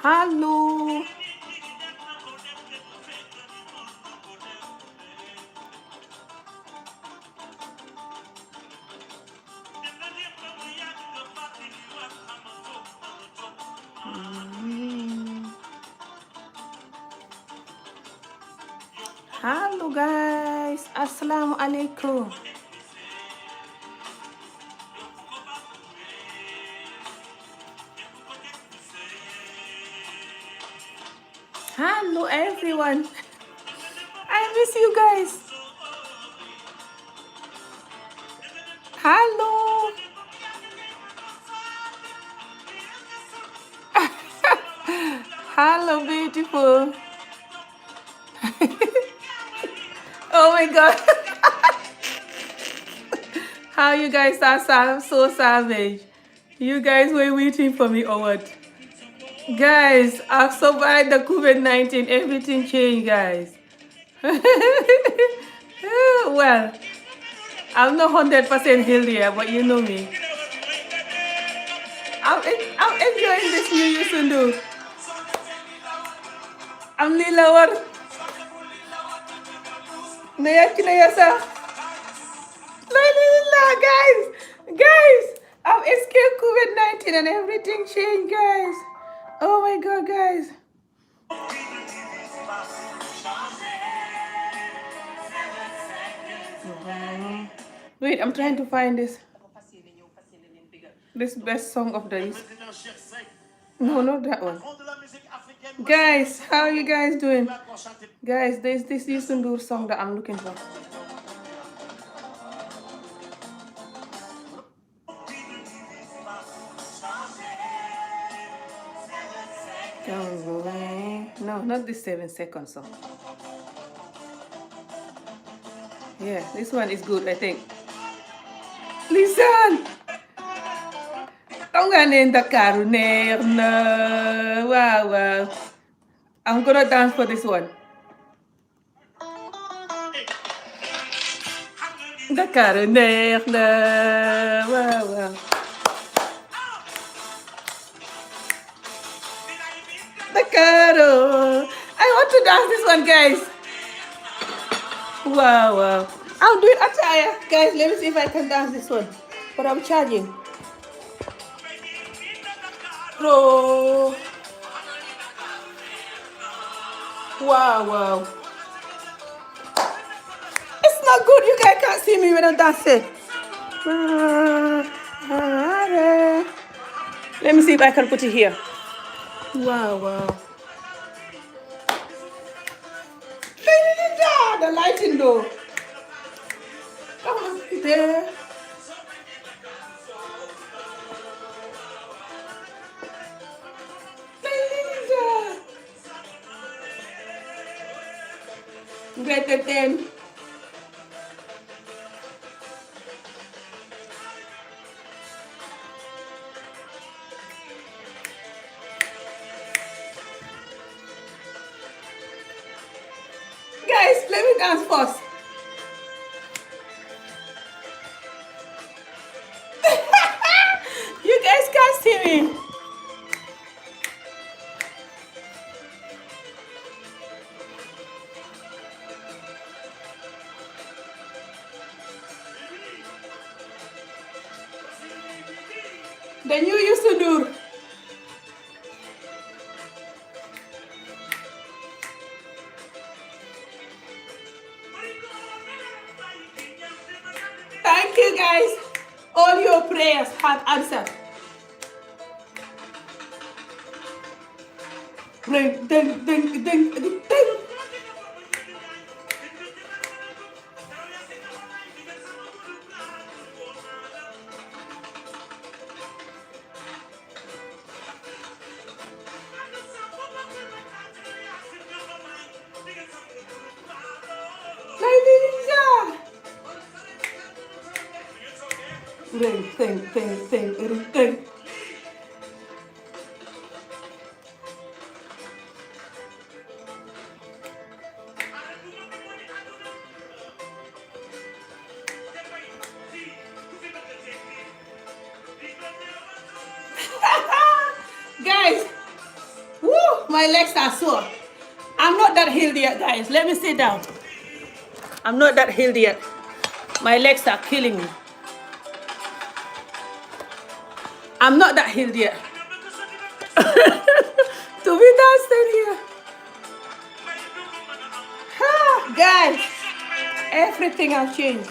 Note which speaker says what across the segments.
Speaker 1: Halo. Halo guys, Assalamualaikum. Hello everyone. I miss you guys. Hello. Hello beautiful. Oh my god. How you guys are so savage. You guys were waiting for me or what? Guys, I've survived the COVID-19. Everything changed, guys. Well, I'm not 100% healthy, but you know me. I'm enjoying this new Yusundu. I'm Lila War. Nayasa. Guys, I've escaped COVID-19 and everything changed, guys. Oh my god, guys. Wait, I'm trying to find this best song of the year. No, not that one. Guys, how are you guys doing? Guys, there's this Youssou N'Dour song that I'm looking for. Don't go away. No, not this 7 seconds song. Yeah, this one is good, I think. Listen! Tonga ne Dakaru neex na. Wow, wow. I'm gonna dance for this one. Dakaru neex na. Wow, wow. Dakaru. I want to dance this one, guys. Wow, wow. I'll do it attire. Guys, let me see if I can dance this one. But I'm charging. Bro. Wow, wow. It's not good. You guys can't see me when I'm dancing. Let me see if I can put it here. Wow, wow. The lighting though. Oh, there. Greater than. Guys, let me dance first. You guys can't see me. The new Youssou N'Dour. Thank you guys. All your prayers have answered. Ding, ding, ding, ding, ding, ding. Ding, ding, ding, ding, ding, ding. Guys, woo! my legs are sore. I'm not that healed yet, guys. Let me sit down. I'm not that healed yet. My legs are killing me. I'm not that healed yet. To be dancing here. Guys, everything has changed.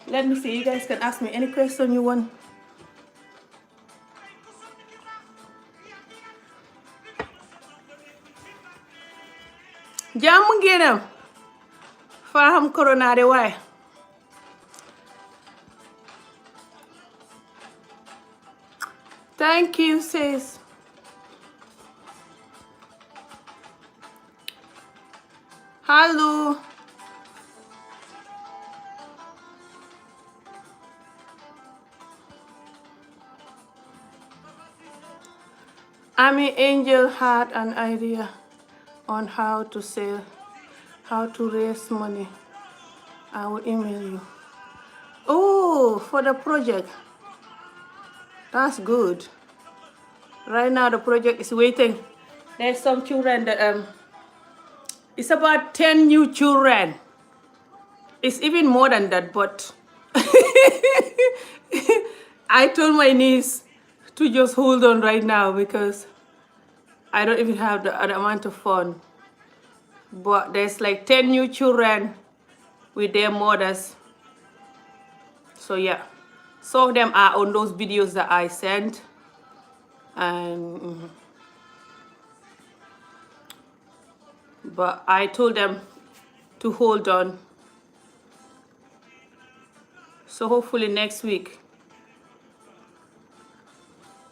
Speaker 1: Let me see. You guys can ask me any question you want. Jàmm ngeenam. Fa xam corona de waay. Thank you, sis. Hello. Ami Angel had an idea on how to sell, how to raise money. I will email you. Oh, for the project. That's good. Right now the project is waiting. There's some children that it's about 10 new children. It's even more than that, but I told my niece to just hold on right now because I don't even have the amount of fun. But there's like 10 new children with their mothers. So yeah, some of them are on those videos that I sent. And but I told them to hold on. So hopefully next week,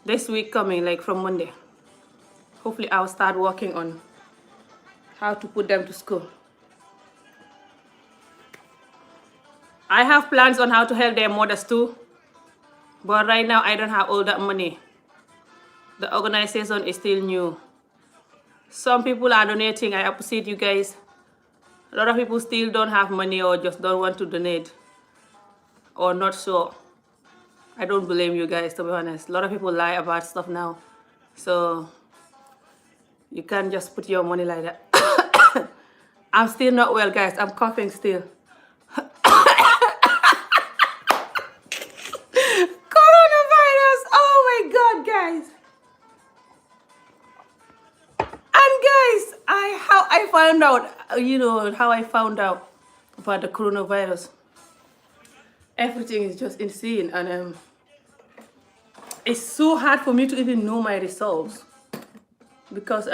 Speaker 1: this week coming, like from Monday, hopefully I'll start working on how to put them to school. I have plans on how to help their mothers too, but right now I don't have all that money. The organization is still new. Some people are donating. I appreciate you guys. A lot of people still don't have money or just don't want to donate or not sure. I don't blame you guys, to be honest. A lot of people lie about stuff now. So you can't just put your money like that. I'm still not well, guys. I'm coughing still. Coronavirus. Oh my God, guys. And guys, how I found out about the coronavirus. Everything is just insane, and it's so hard for me to even know my results because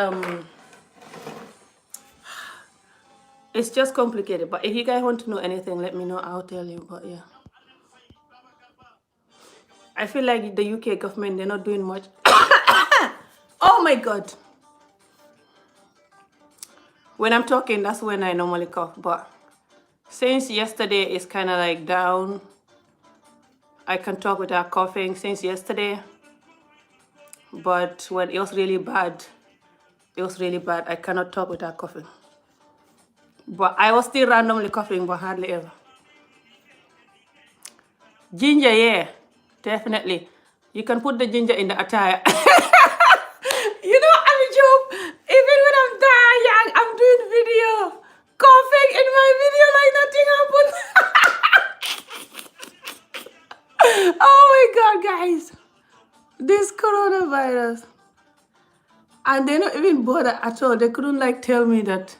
Speaker 1: it's just complicated. But if you guys want to know anything, let me know. I'll tell you. But yeah, I feel like the UK government, they're not doing much. Oh my God. When I'm talking, that's when I normally cough. But since yesterday it's kind of like down, I can talk without coughing since yesterday. But when it was really bad, I cannot talk without coughing. But I was still randomly coughing, but hardly ever. Ginger, yeah, definitely. You can put the ginger in the attire. You know, I'm a joke. Even when I'm dying, I'm doing video, coughing in my video like nothing happened. Oh my God, guys. This coronavirus. And they're not even bothered at all. They couldn't like tell me that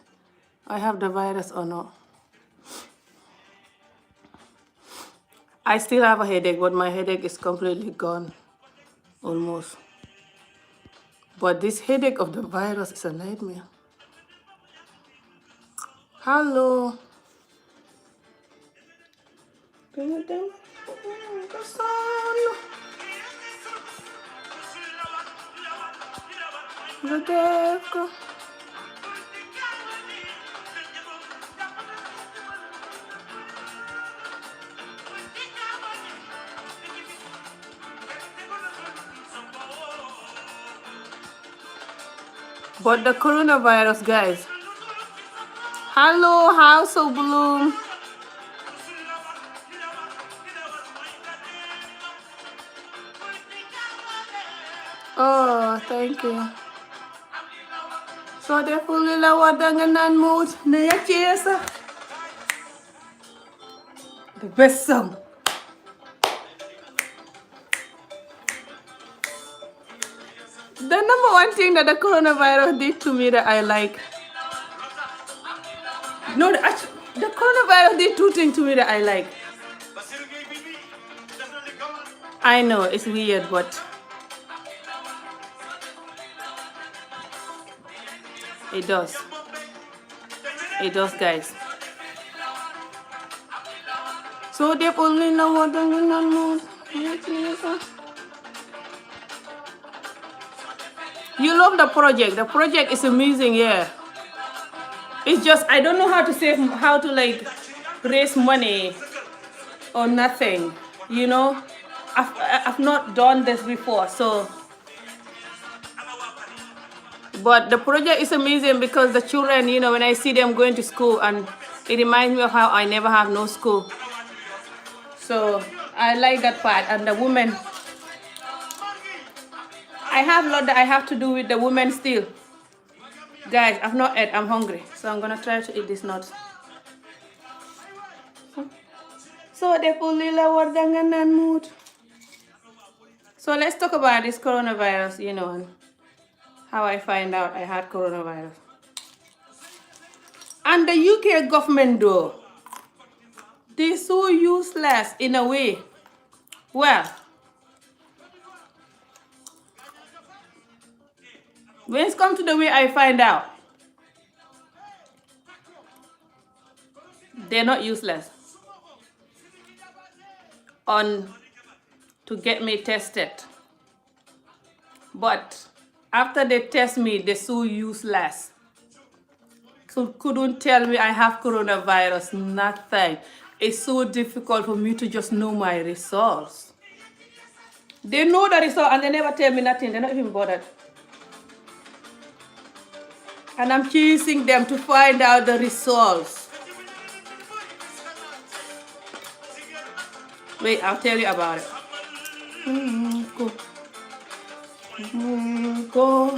Speaker 1: I have the virus or not. I still have a headache, but my headache is completely gone. Almost. But this headache of the virus is a nightmare. Hello. But the coronavirus, guys. Hello, House of Bloom. Oh, thank you. So definitely la wadanga nan mood na ya chesa. The best song. The number one thing that the coronavirus did to me that I like. No, the coronavirus did two things to me that I like. I know it's weird, but it does. It does, guys. So they only know what the mood. You love the project. The project is amazing, yeah. It's just I don't know how to save, how to like raise money or nothing. You know, I've not done this before, so. But the project is amazing because the children, you know, when I see them going to school, and it reminds me of how I never have no school. So I like that part. And the women, I have a lot that I have to do with the women still. Guys, I've not ate. I'm hungry. So I'm going to try to eat this nut. So they pull little mood. So let's talk about this coronavirus, you know, and how I find out I had coronavirus. And the UK government, though, they're so useless in a way. Well, when it's come to the way I find out, they're not useless on to get me tested. But after they test me, they're so useless. So couldn't tell me I have coronavirus, nothing. It's so difficult for me to just know my results. They know the result and they never tell me nothing. They're not even bothered. And I'm chasing them to find out the results. Wait, I'll tell you about it. Go. Go.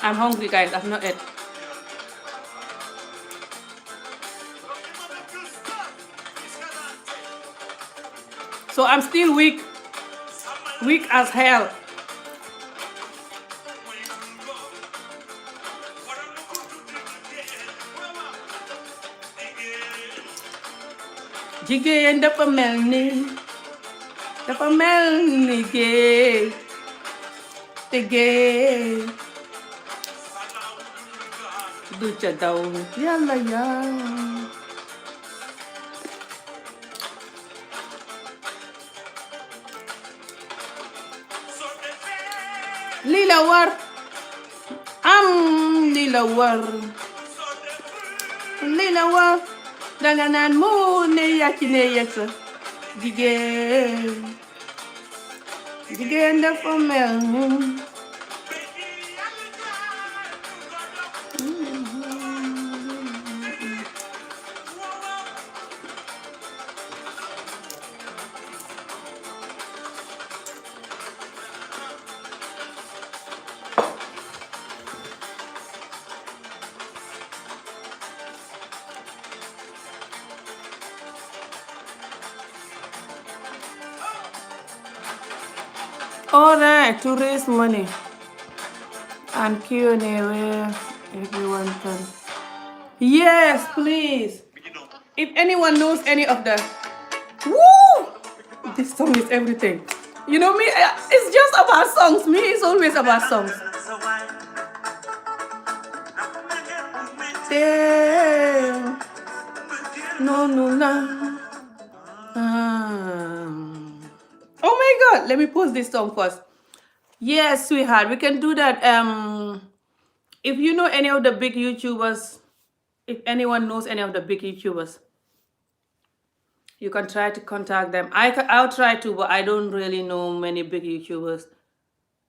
Speaker 1: I'm hungry, guys. I've not eaten. So I'm still weak. Weak as hell. Jigéen dafa mel ni géej te géej du ca daw yàlla yaa lii la war am lii la war danga naan moo ne yàcc ne yegg sa jigéen dafa mel ni all right, to raise money and Q&A where everyone can. Yes, please. If anyone knows any of the, woo, this song is everything. You know me, it's just about songs. Me, it's always about songs. Yeah. No. Oh my God, let me post this song first. Yes, sweetheart, we can do that. If you know any of the big YouTubers, if anyone knows any of the big YouTubers, you can try to contact them. I'll try to, but I don't really know many big YouTubers.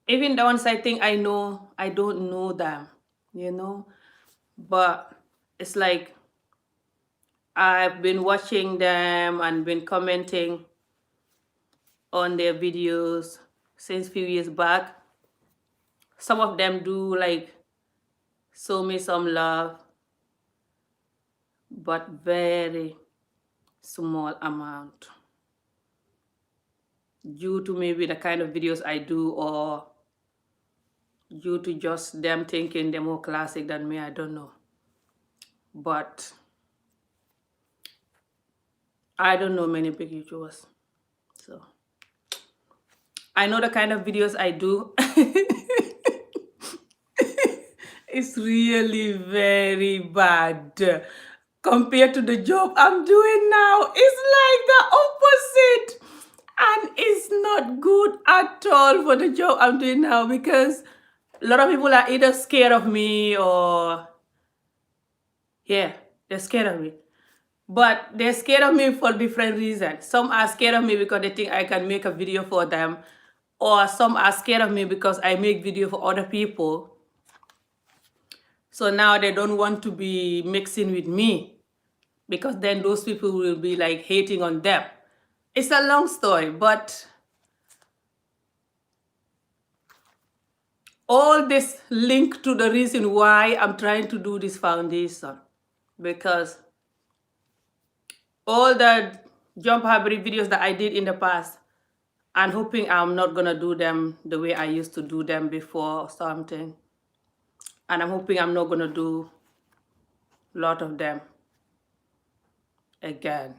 Speaker 1: Even the ones I think I know, I don't know them, but it's like I've been watching them and been commenting on their videos since few years back. Some of them do like show me some love, but very small amount due to maybe the kind of videos I do, or due to just them thinking they're more classic than me. I don't know. But I don't know many big YouTubers. So I know the kind of videos I do. It's really very bad compared to the job I'm doing now. It's like the opposite. And it's not good at all for the job I'm doing now, because a lot of people are either scared of me or, yeah, they're scared of me. But they're scared of me for different reasons. Some are scared of me because they think I can make a video for them, or some are scared of me because I make video for other people. So now they don't want to be mixing with me, because then those people will be like hating on them. It's a long story, but all this linked to the reason why I'm trying to do this foundation, because all the jump hybrid videos that I did in the past, I'm hoping I'm not gonna do them the way I used to do them before or something. And I'm hoping I'm not gonna do a lot of them again.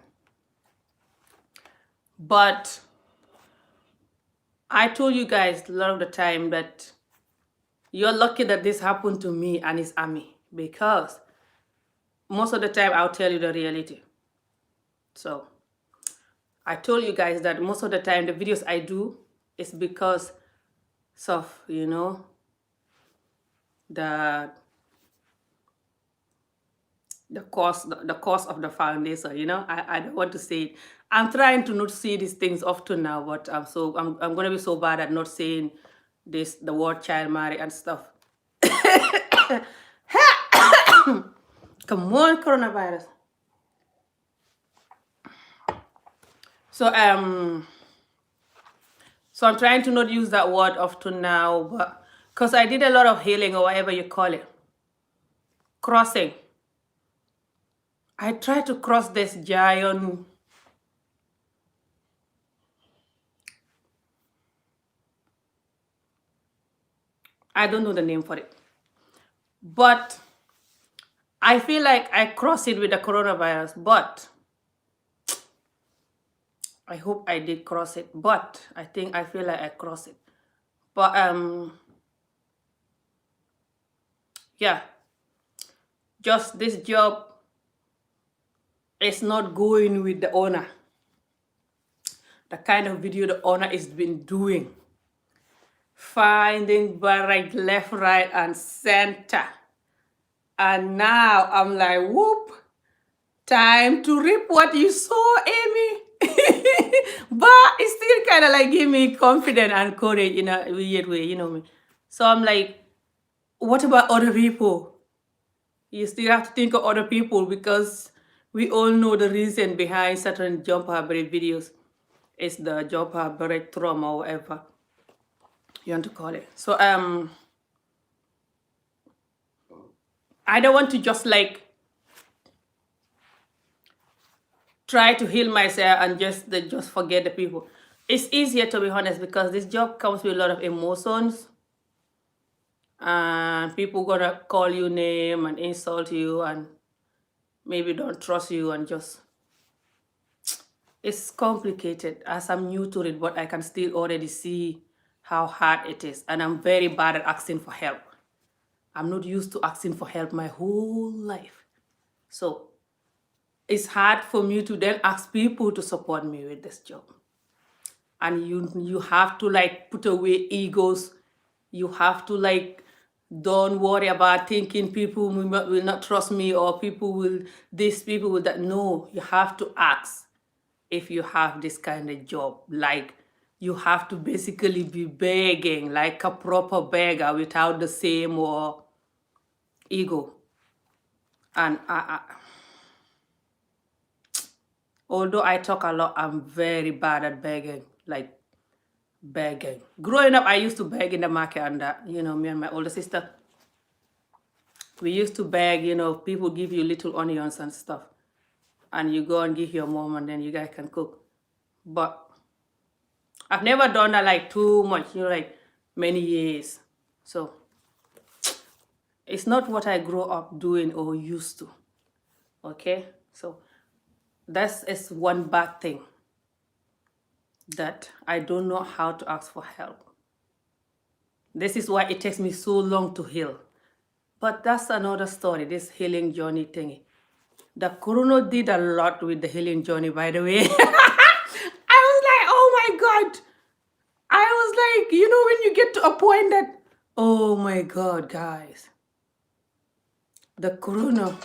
Speaker 1: But I told you guys a lot of the time that you're lucky that this happened to me and it's Ami, because most of the time I'll tell you the reality. So I told you guys that most of the time the videos I do is because of, the cost of the foundation. I don't want to say it. I'm trying to not see these things often now, but I'm gonna be so bad at not saying the word child marriage and stuff. Come on, coronavirus. So I'm trying to not use that word often now, but because I did a lot of healing, or whatever you call it, crossing. I tried to cross this giant, I don't know the name for it, but I feel like I crossed it with the coronavirus, but I hope I did cross it, but I feel like I crossed it. But yeah, just this job is not going with the owner. The kind of video the owner has been doing, finding right, left, right, and center. And now I'm like, whoop, time to reap what you sow, Amy. But it still kind of like give me confidence and courage in a weird way, you know me. So I'm like, what about other people? You still have to think of other people, because we all know the reason behind certain jump hybrid videos. It's the jump hybrid trauma, or whatever you want to call it. So I don't want to just like try to heal myself and just forget the people. It's easier, to be honest, because this job comes with a lot of emotions, and people gonna call you name and insult you and maybe don't trust you, and just, it's complicated as I'm new to it, but I can still already see how hard it is, and I'm very bad at asking for help. I'm not used to asking for help my whole life, so it's hard for me to then ask people to support me with this job. And you have to like put away egos. You have to like, don't worry about thinking people will not trust me, or people will that. No, you have to ask if you have this kind of job, like you have to basically be begging like a proper beggar without the same or ego. And although I talk a lot, I'm very bad at begging, like begging. Growing up, I used to beg in the market, and me and my older sister, we used to beg, people give you little onions and stuff, and you go and give your mom, and then you guys can cook. But I've never done that like too much, like many years. So it's not what I grew up doing or used to. Okay? So that is one bad thing, that I don't know how to ask for help. This is why it takes me so long to heal. But that's another story, this healing journey thingy. The corona did a lot with the healing journey, by the way. I was like, oh my God. I was like, when you get to a point that, oh my God, guys. The corona.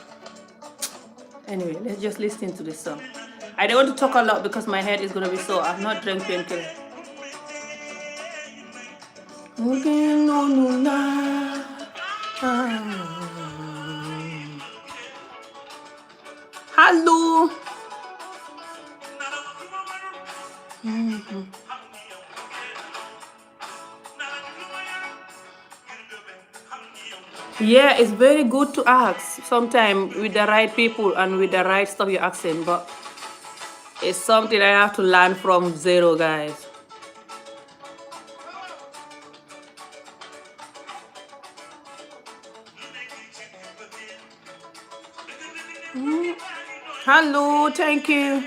Speaker 1: Anyway, let's just listen to this song. I don't want to talk a lot because my head is going to be sore. I've not drank painkiller. Hello. Yeah, it's very good to ask sometimes with the right people and with the right stuff you're asking, but it's something I have to learn from zero, guys. Hello, thank you.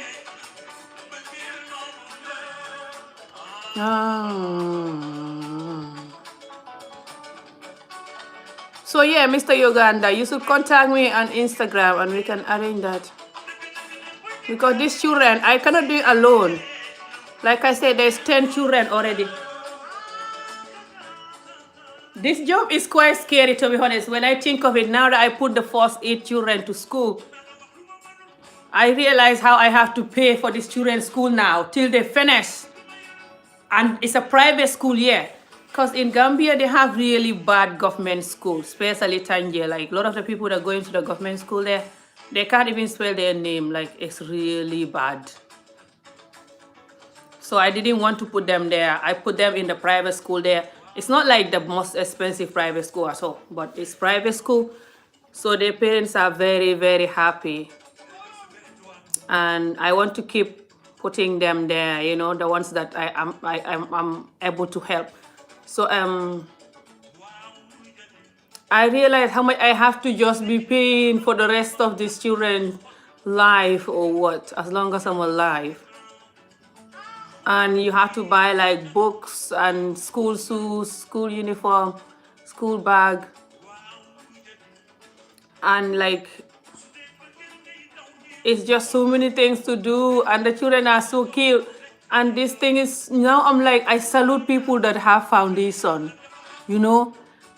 Speaker 1: So yeah, Mr. Uganda, you should contact me on Instagram and we can arrange that. Because these children, I cannot do it alone. Like I said, there's 10 children already. This job is quite scary, to be honest. When I think of it, now that I put the first 8 children to school, I realize how I have to pay for these children's school now till they finish. And it's a private school, yeah. Because in Gambia, they have really bad government schools, especially Tangier. Like, a lot of the people that go into the government school there, they can't even spell their name. Like, it's really bad. So I didn't want to put them there. I put them in the private school there. It's not like the most expensive private school at all, but it's private school. So their parents are very, very happy. And I want to keep putting them there, the ones that I'm able to help. So I realize how much I have to just be paying for the rest of these children's life or what, as long as I'm alive. And you have to buy like books and school shoes, school uniform, school bag. And like, it's just so many things to do, and the children are so cute. And this thing is, now I'm like, I salute people that have foundation,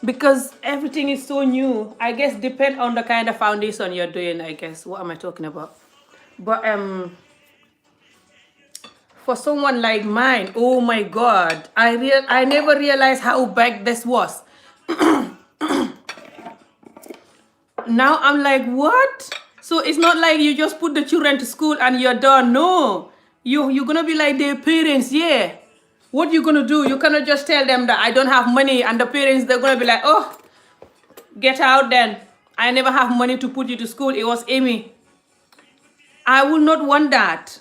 Speaker 1: because everything is so new. I guess depend on the kind of foundation you're doing, I guess. What am I talking about? But for someone like mine, oh my God, I never realized how big this was. Now I'm like, what? So it's not like you just put the children to school and you're done. No, you're gonna be like their parents. Yeah, what you gonna do? You cannot just tell them that I don't have money, and the parents, they're gonna be like, oh, get out then. I never have money to put you to school. It was Amy. I would not want that.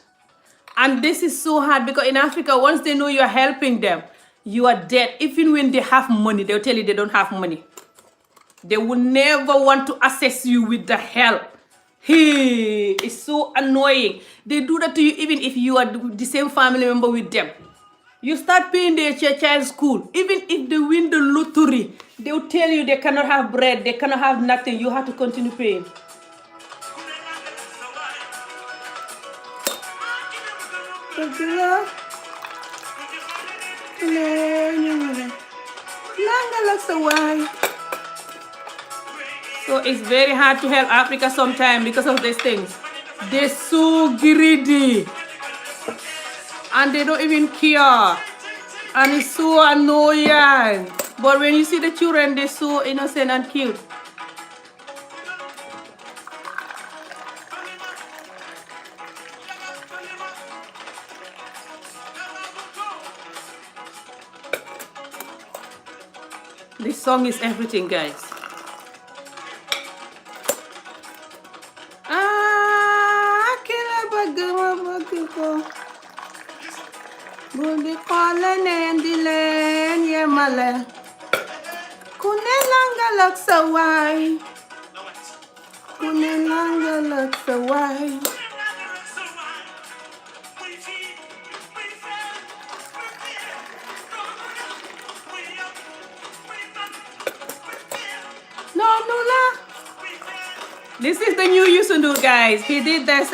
Speaker 1: And this is so hard because in Africa, once they know you're helping them, you are dead. Even when they have money, they'll tell you they don't have money. They will never want to assess you with the help. Hey, it's so annoying. They do that to you even if you are the same family member with them. You start paying their child's school. Even if they win the lottery, they will tell you they cannot have bread, they cannot have nothing. You have to continue paying. So it's very hard to help Africa sometimes because of these things. They're so greedy. And they don't even care. And it's so annoying. But when you see the children, they're so innocent and cute. This song is everything, guys. Kila bagama ko. Budi kola nendilen yemale. Kunelanga laksawai. Kunelanga laksawai. No, Nula. This is the new Yusundur, guys. He did this.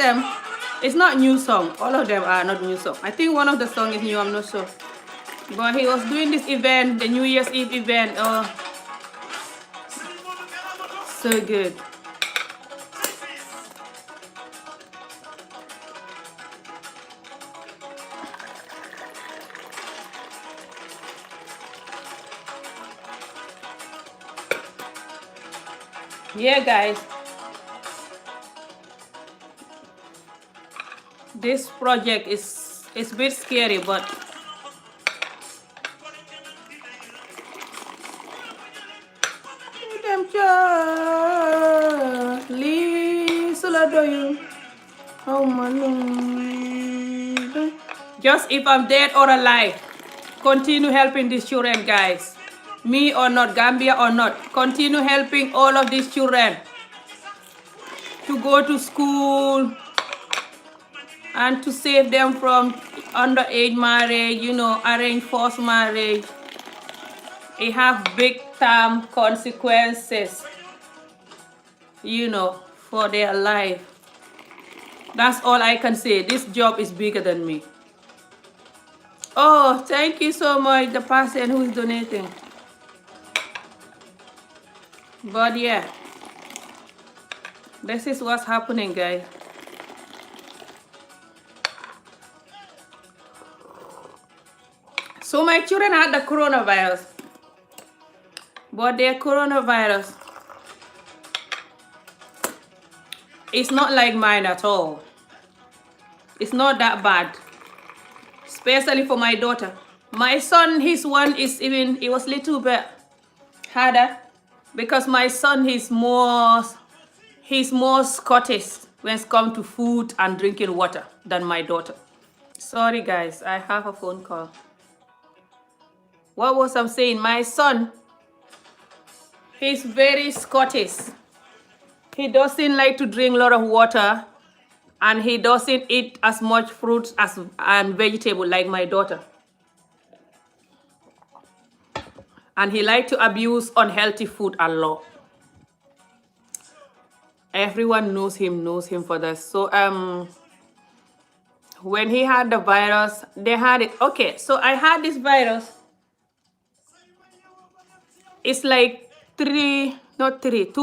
Speaker 1: It's not new song. All of them are not new song. I think one of the song is new. I'm not sure. But he was doing this event, the New Year's Eve event. Oh, so good. Yeah, guys. This project is a bit scary, but just if I'm dead or alive, continue helping these children, guys. Me or not, Gambia or not, continue helping all of these children to go to school and to save them from underage marriage, arranged forced marriage. It have big time consequences, for their life. That's all I can say. This job is bigger than me. Oh, thank you so much, the person who is donating. But yeah, this is what's happening, guys. So my children had the coronavirus, but their coronavirus is not like mine at all. It's not that bad, especially for my daughter. My son, his one is even, it was little bit harder because my son, he's more Scottish when it comes to food and drinking water than my daughter. Sorry, guys, I have a phone call. What was I saying? My son, he's very Scottish. He doesn't like to drink a lot of water, and he doesn't eat as much fruits and vegetable like my daughter. And he likes to abuse unhealthy food a lot. Everyone knows him for that. So when he had the virus, they had it. Okay, so I had this virus. It's like 2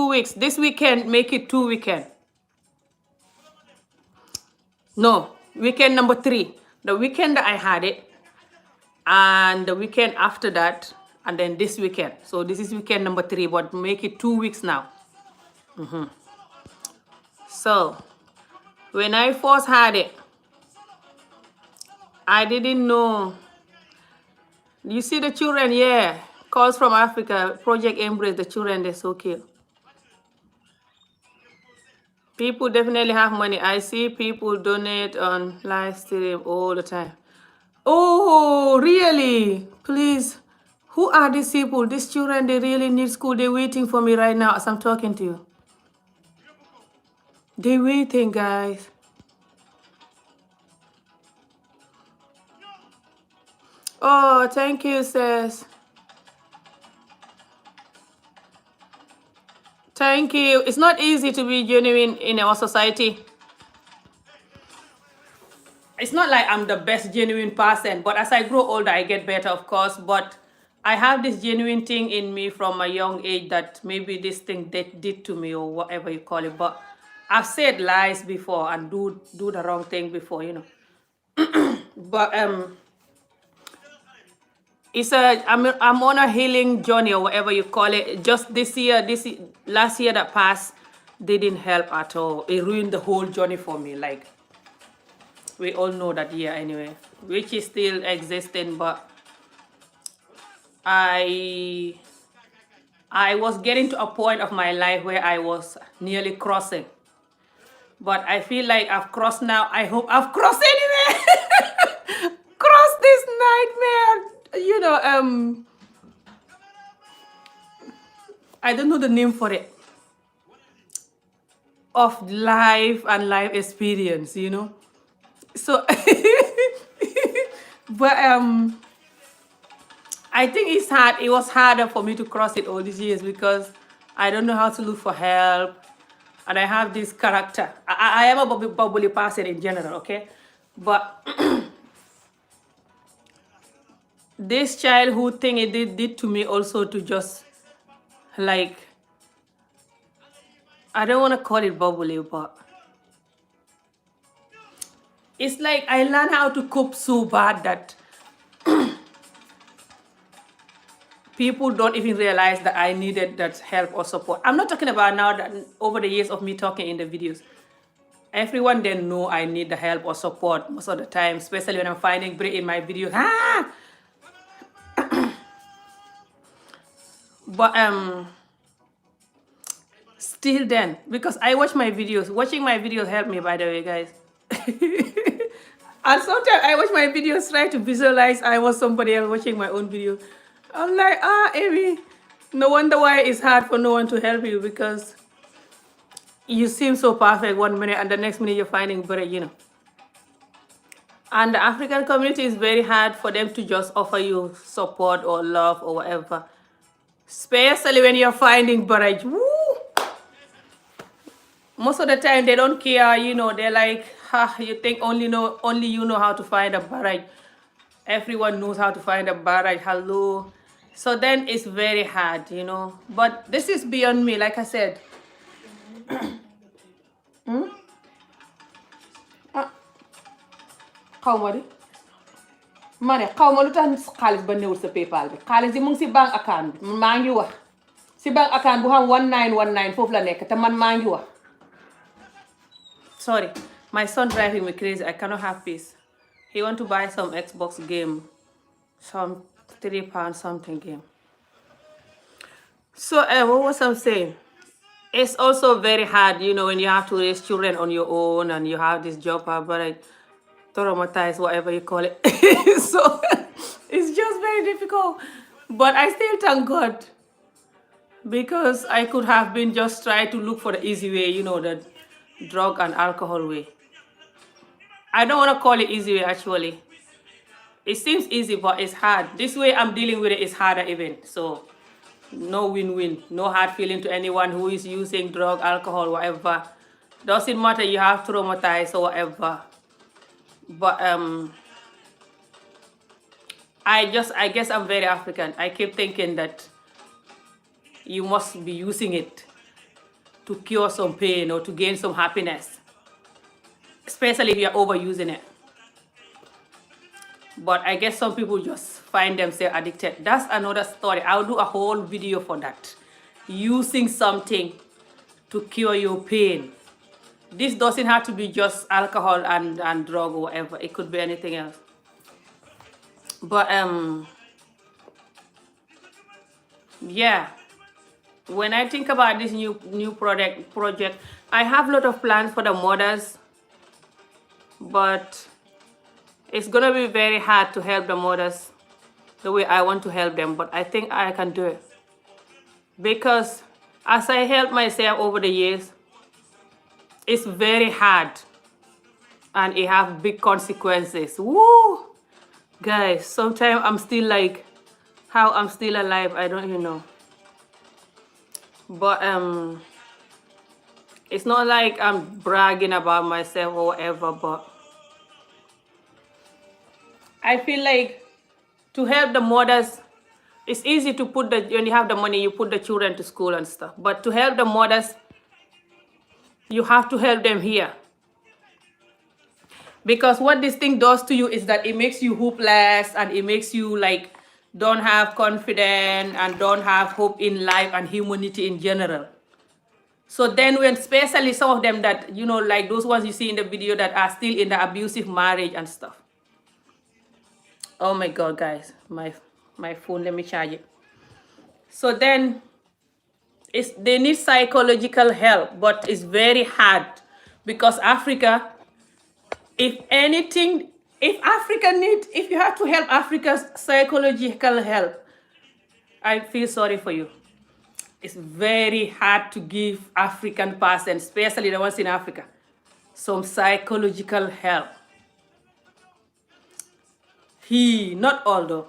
Speaker 1: weeks. This weekend, make it 2 weekend. No, weekend number 3. The weekend that I had it, and the weekend after that, and then this weekend. So this is weekend number 3, but make it 2 weeks now. So when I first had it, I didn't know. You see the children, yeah. Calls from Africa, Project Embrace, the children, they're so cute. People definitely have money. I see people donate on live stream all the time. Oh, really? Please. Who are these people? These children, they really need school. They're waiting for me right now as I'm talking to you. They're waiting, guys. Oh, thank you, sis. Thank you. It's not easy to be genuine in our society. It's not like I'm the best genuine person, but as I grow older, I get better, of course. But I have this genuine thing in me from a young age that maybe this thing they did to me or whatever you call it. But I've said lies before and do the wrong thing before, But I'm on a healing journey or whatever you call it. Just last year that passed didn't help at all. It ruined the whole journey for me. Like we all know that year anyway, which is still existing, but I was getting to a point of my life where I was nearly crossing. But I feel like I've crossed now. I hope I've crossed anyway. Cross this nightmare. I don't know the name for it. Of life and life experience. So, but I think it's hard. It was harder for me to cross it all these years because I don't know how to look for help, and I have this character. I am a bubbly person in general, okay? But this childhood thing it did to me also to just like, I don't want to call it bubbly, but it's like I learned how to cope so bad that people don't even realize that I needed that help or support. I'm not talking about now that over the years of me talking in the videos. Everyone then know I need the help or support most of the time, especially when I'm finding break in my videos. But still then, because I watch my videos. Watching my videos help me, by the way, guys. And sometimes I watch my videos, try to visualize I was somebody else watching my own video. I'm like, Amy, no wonder why it's hard for no one to help you, because you seem so perfect one minute and the next minute you're finding break. And the African community is very hard for them to just offer you support or love or whatever. Especially when you're finding break. Woo! Most of the time they don't care, they're like, you think only you know how to find a barrage. Everyone knows how to find a barrage. Hello. So then it's very hard, But this is beyond me, like I said. xaw ma di ma ne xaw ma lu tax xaalis ba néewul sa PayPal bi xaalis yi mu ngi si bank account bi maa ngi wax si bank account bu xam 1919 foofu la nekk te man maa ngi wax. Sorry, my son driving me crazy. I cannot have peace. He want to buy some Xbox game, some £3 something game. So what was I saying? It's also very hard, when you have to raise children on your own and you have this job, but I traumatized, whatever you call it. So it's just very difficult. But I still thank God, because I could have been just trying to look for the easy way, the drug and alcohol way. I don't want to call it easy way, actually. It seems easy, but it's hard. This way I'm dealing with it is harder even. So no win-win, no hard feeling to anyone who is using drug, alcohol, whatever. Doesn't matter, you have traumatized or whatever. But I guess I'm very African. I keep thinking that you must be using it to cure some pain or to gain some happiness, especially if you're overusing it. But I guess some people just find themselves addicted. That's another story. I'll do a whole video for that. Using something to cure your pain. This doesn't have to be just alcohol and drug or whatever. It could be anything else. But yeah. When I think about this new project, I have a lot of plans for the mothers, but it's gonna be very hard to help the mothers the way I want to help them, but I think I can do it. Because as I help myself over the years, it's very hard and it have big consequences. Woo! Guys, sometimes I'm still like, how I'm still alive, I don't even know. But it's not like I'm bragging about myself or whatever, but I feel like to help the mothers, it's easy to put when you have the money, you put the children to school and stuff. But to help the mothers, you have to help them here. Because what this thing does to you is that it makes you hopeless and it makes you like don't have confidence and don't have hope in life and humanity in general. So then when especially some of them that, like those ones you see in the video that are still in the abusive marriage and stuff. Oh my God, guys, my phone, let me charge it. So then they need psychological help, but it's very hard because Africa, if anything, if you have to help Africa's psychological help, I feel sorry for you. It's very hard to give African person, especially the ones in Africa, some psychological help. Not all though,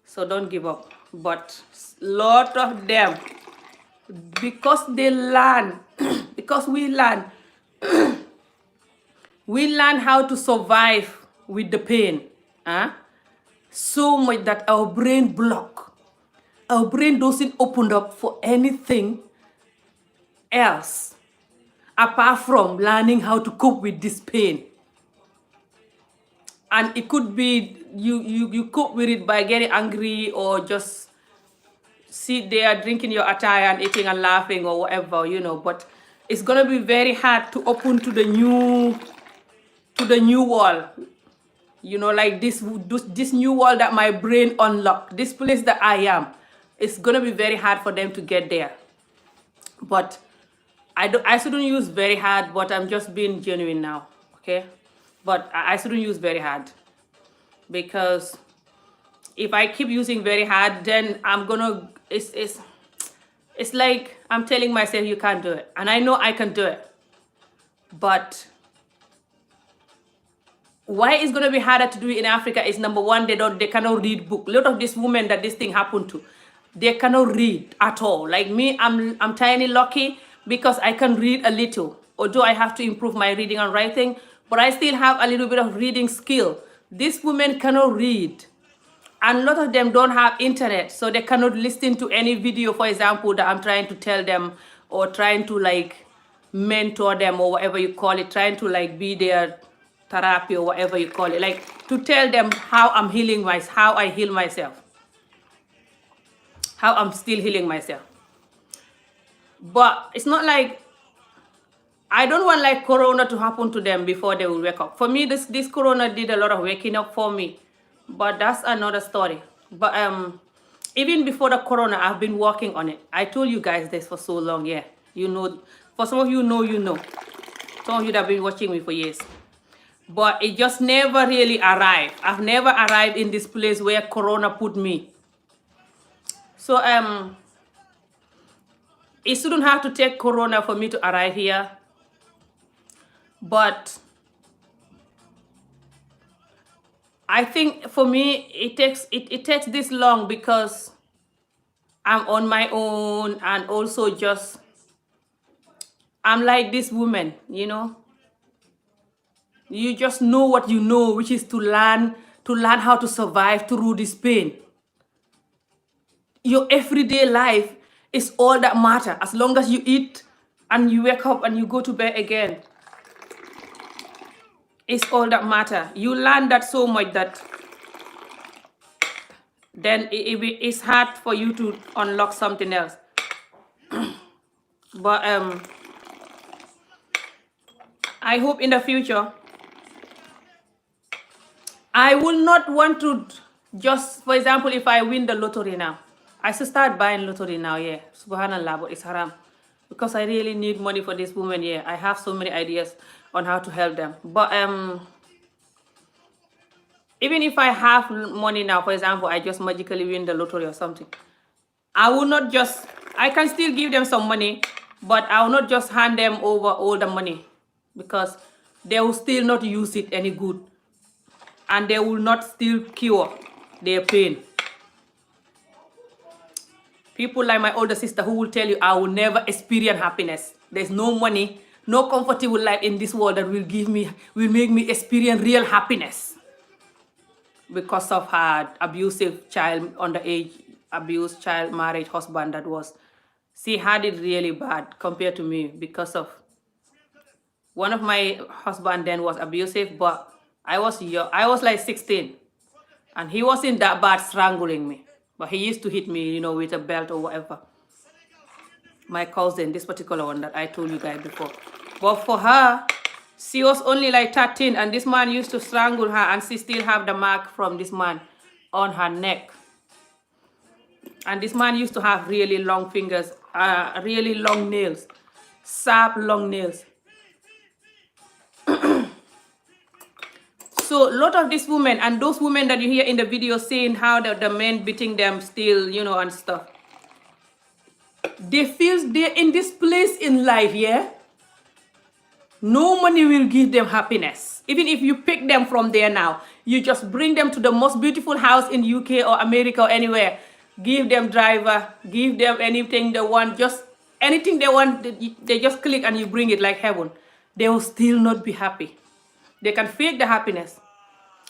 Speaker 1: so don't give up. But lot of them, because they learn, because we learn how to survive with the pain, so much that our brain block. Our brain doesn't open up for anything else apart from learning how to cope with this pain. And it could be you cope with it by getting angry or just sit there drinking your attire and eating and laughing or whatever, but it's gonna be very hard to open to the new world, like this new world that my brain unlocked, this place that I am. It's gonna be very hard for them to get there. But I shouldn't use very hard, but I'm just being genuine now, okay? But I shouldn't use very hard, because if I keep using very hard, then it's like I'm telling myself you can't do it. And I know I can do it. But why it's gonna be harder to do it in Africa is, number one, they cannot read book. A lot of these women that this thing happened to, they cannot read at all. Like me, I'm tiny lucky because I can read a little. Although I have to improve my reading and writing, but I still have a little bit of reading skill. These women cannot read. And a lot of them don't have internet, so they cannot listen to any video, for example, that I'm trying to tell them, or trying to like mentor them, or whatever you call it, trying to like be their therapy or whatever you call it, like to tell them how I'm healing how I heal myself, how I'm still healing myself. But it's not like I don't want like Corona to happen to them before they will wake up. For me, this Corona did a lot of waking up for me. But that's another story. But even before the Corona, I've been working on it. I told you guys this for so long, yeah. For some of you know. Some of you that have been watching me for years. But it just never really arrived. I've never arrived in this place where Corona put me. So it shouldn't have to take Corona for me to arrive here. But I think for me, it takes this long because I'm on my own, and also just, I'm like this woman, You just know what you know, which is to learn how to survive through this pain. Your everyday life is all that matters. As long as you eat and you wake up and you go to bed again, it's all that matter. You learn that so much that then it's hard for you to unlock something else. But I hope in the future, I will not want to just, for example, if I win the lottery now, I should start buying lottery now, yeah. Subhanallah, but it's haram. Because I really need money for this woman, yeah. I have so many ideas on how to help them. But even if I have money now, for example, I just magically win the lottery or something, I can still give them some money, but I will not just hand them over all the money, because they will still not use it any good, and they will not still cure their pain. People like my older sister who will tell you, I will never experience happiness. There's no money, no comfortable life in this world that will make me experience real happiness, because of her abusive child, underage abused child marriage husband she had it really bad compared to me, because of one of my husband then was abusive, but I was young. I was like 16, and he wasn't that bad strangling me. But he used to hit me, with a belt or whatever. My cousin, this particular one that I told you guys before. But for her, she was only like 13, and this man used to strangle her, and she still have the mark from this man on her neck. And this man used to have really long fingers, really long nails, sharp, long nails. So a lot of these women, and those women that you hear in the video saying how the men beating them still, and stuff, they feel they're in this place in life, yeah? No money will give them happiness. Even if you pick them from there now, you just bring them to the most beautiful house in UK or America or anywhere. Give them driver, give them anything they want, just anything they want, they just click and you bring it like heaven. They will still not be happy. They can fake the happiness,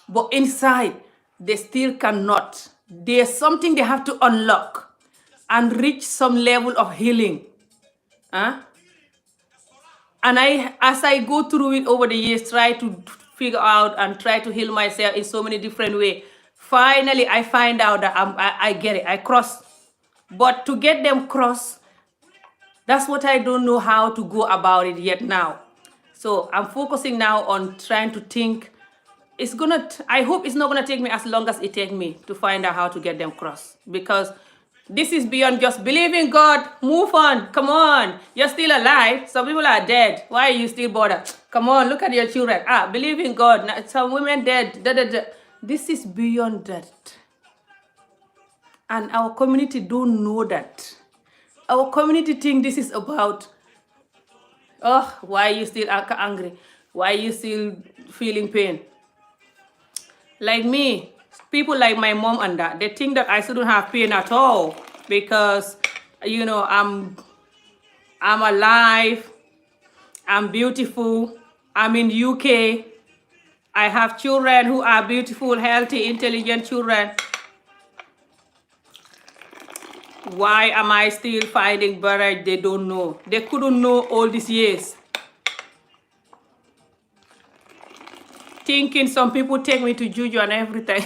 Speaker 1: but inside, they still cannot. There's something they have to unlock and reach some level of healing. And as I go through it over the years, try to figure out and try to heal myself in so many different ways. Finally, I find out that I get it. I cross. But to get them cross, that's what I don't know how to go about it yet now. So I'm focusing now on trying to think. I hope it's not gonna take me as long as it takes me to find out how to get them cross. Because this is beyond just believing God. Move on. Come on. You're still alive. Some people are dead. Why are you still bothered? Come on, look at your children. Believe in God. Some women dead. This is beyond that. And our community don't know that. Our community think this is about, why are you still angry? Why are you still feeling pain? Like me, people like my mom and that, they think that I shouldn't have pain at all because, I'm alive, I'm beautiful, I'm in UK, I have children who are beautiful, healthy, intelligent children. Why am I still finding barrage they don't know? They couldn't know all these years. Thinking some people take me to juju and everything.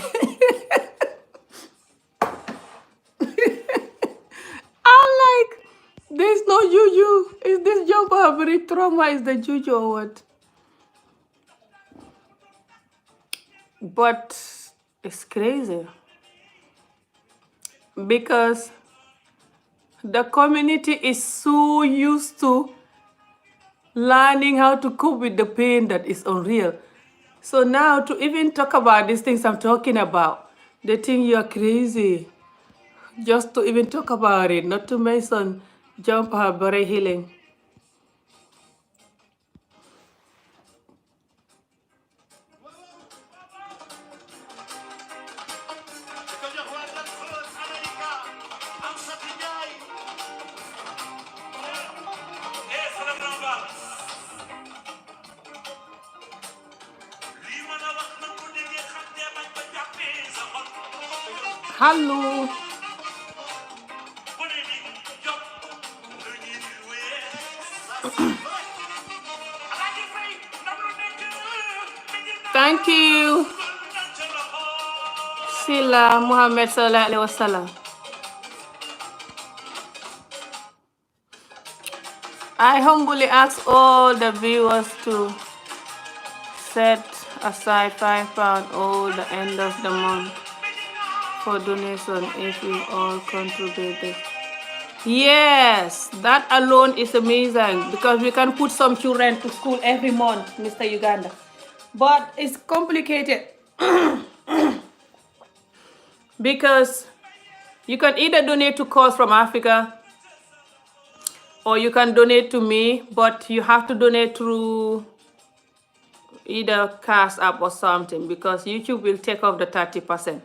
Speaker 1: I'm like, there's no juju. Is this jumper very trauma? Is the juju or what? But it's crazy. Because the community is so used to learning how to cope with the pain that is unreal. So now to even talk about these things I'm talking about, they think you're crazy. Just to even talk about it, not to mention jump her body healing. Hello. Thank you. Sila Muhammad Sallallahu Alaihi Wasallam. I humbly ask all the viewers to set aside £5 all the end of the month for donation if we all contribute this. Yes, that alone is amazing because we can put some children to school every month, Mr. Uganda. But it's complicated because you can either donate to Cause from Africa or you can donate to me, but you have to donate through either Cash App or something because YouTube will take off the 30%.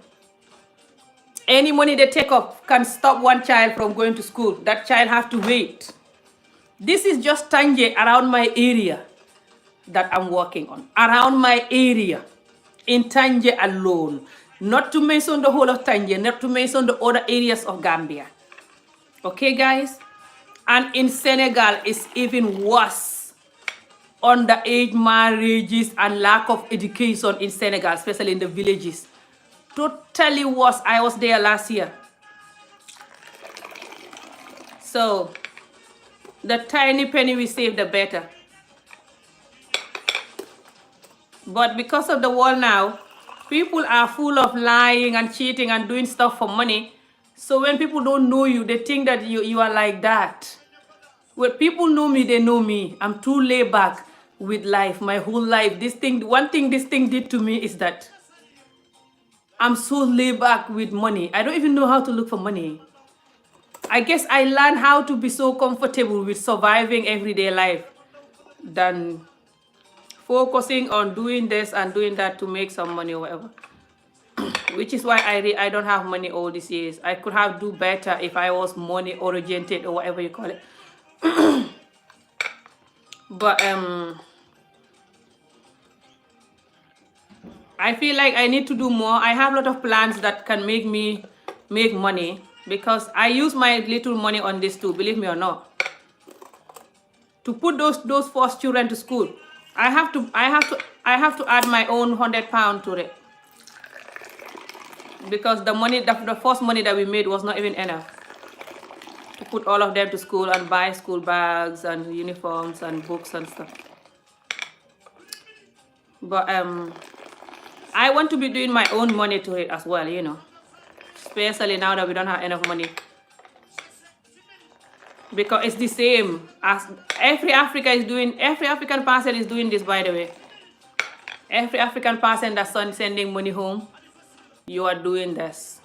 Speaker 1: Any money they take off can stop one child from going to school. That child have to wait. This is just Tanje around my area that I'm working on. Around my area, in Tanje alone. Not to mention the whole of Tanje, not to mention the other areas of Gambia. Okay, guys? And in Senegal, it's even worse. Underage marriages and lack of education in Senegal, especially in the villages. Totally worse. I was there last year. So the tiny penny we save, the better. But because of the world now, people are full of lying and cheating and doing stuff for money. So when people don't know you, they think that you are like that. When people know me, they know me. I'm too laid back with life, my whole life. One thing this thing did to me is that I'm so laid back with money. I don't even know how to look for money. I guess I learned how to be so comfortable with surviving everyday life than focusing on doing this and doing that to make some money or whatever. Which is why I don't have money all these years. I could have do better if I was money oriented or whatever you call it. But I feel like I need to do more. I have a lot of plans that can make me make money because I use my little money on this too, believe me or not. To put those first children to school, I have to add my own £100 to it. Because the first money that we made was not even enough to put all of them to school and buy school bags and uniforms and books and stuff. But I want to be doing my own money to it as well, you know. Especially now that we don't have enough money. Because it's the same as every African person is doing this, by the way. Every African person that's sending money home, you are doing this.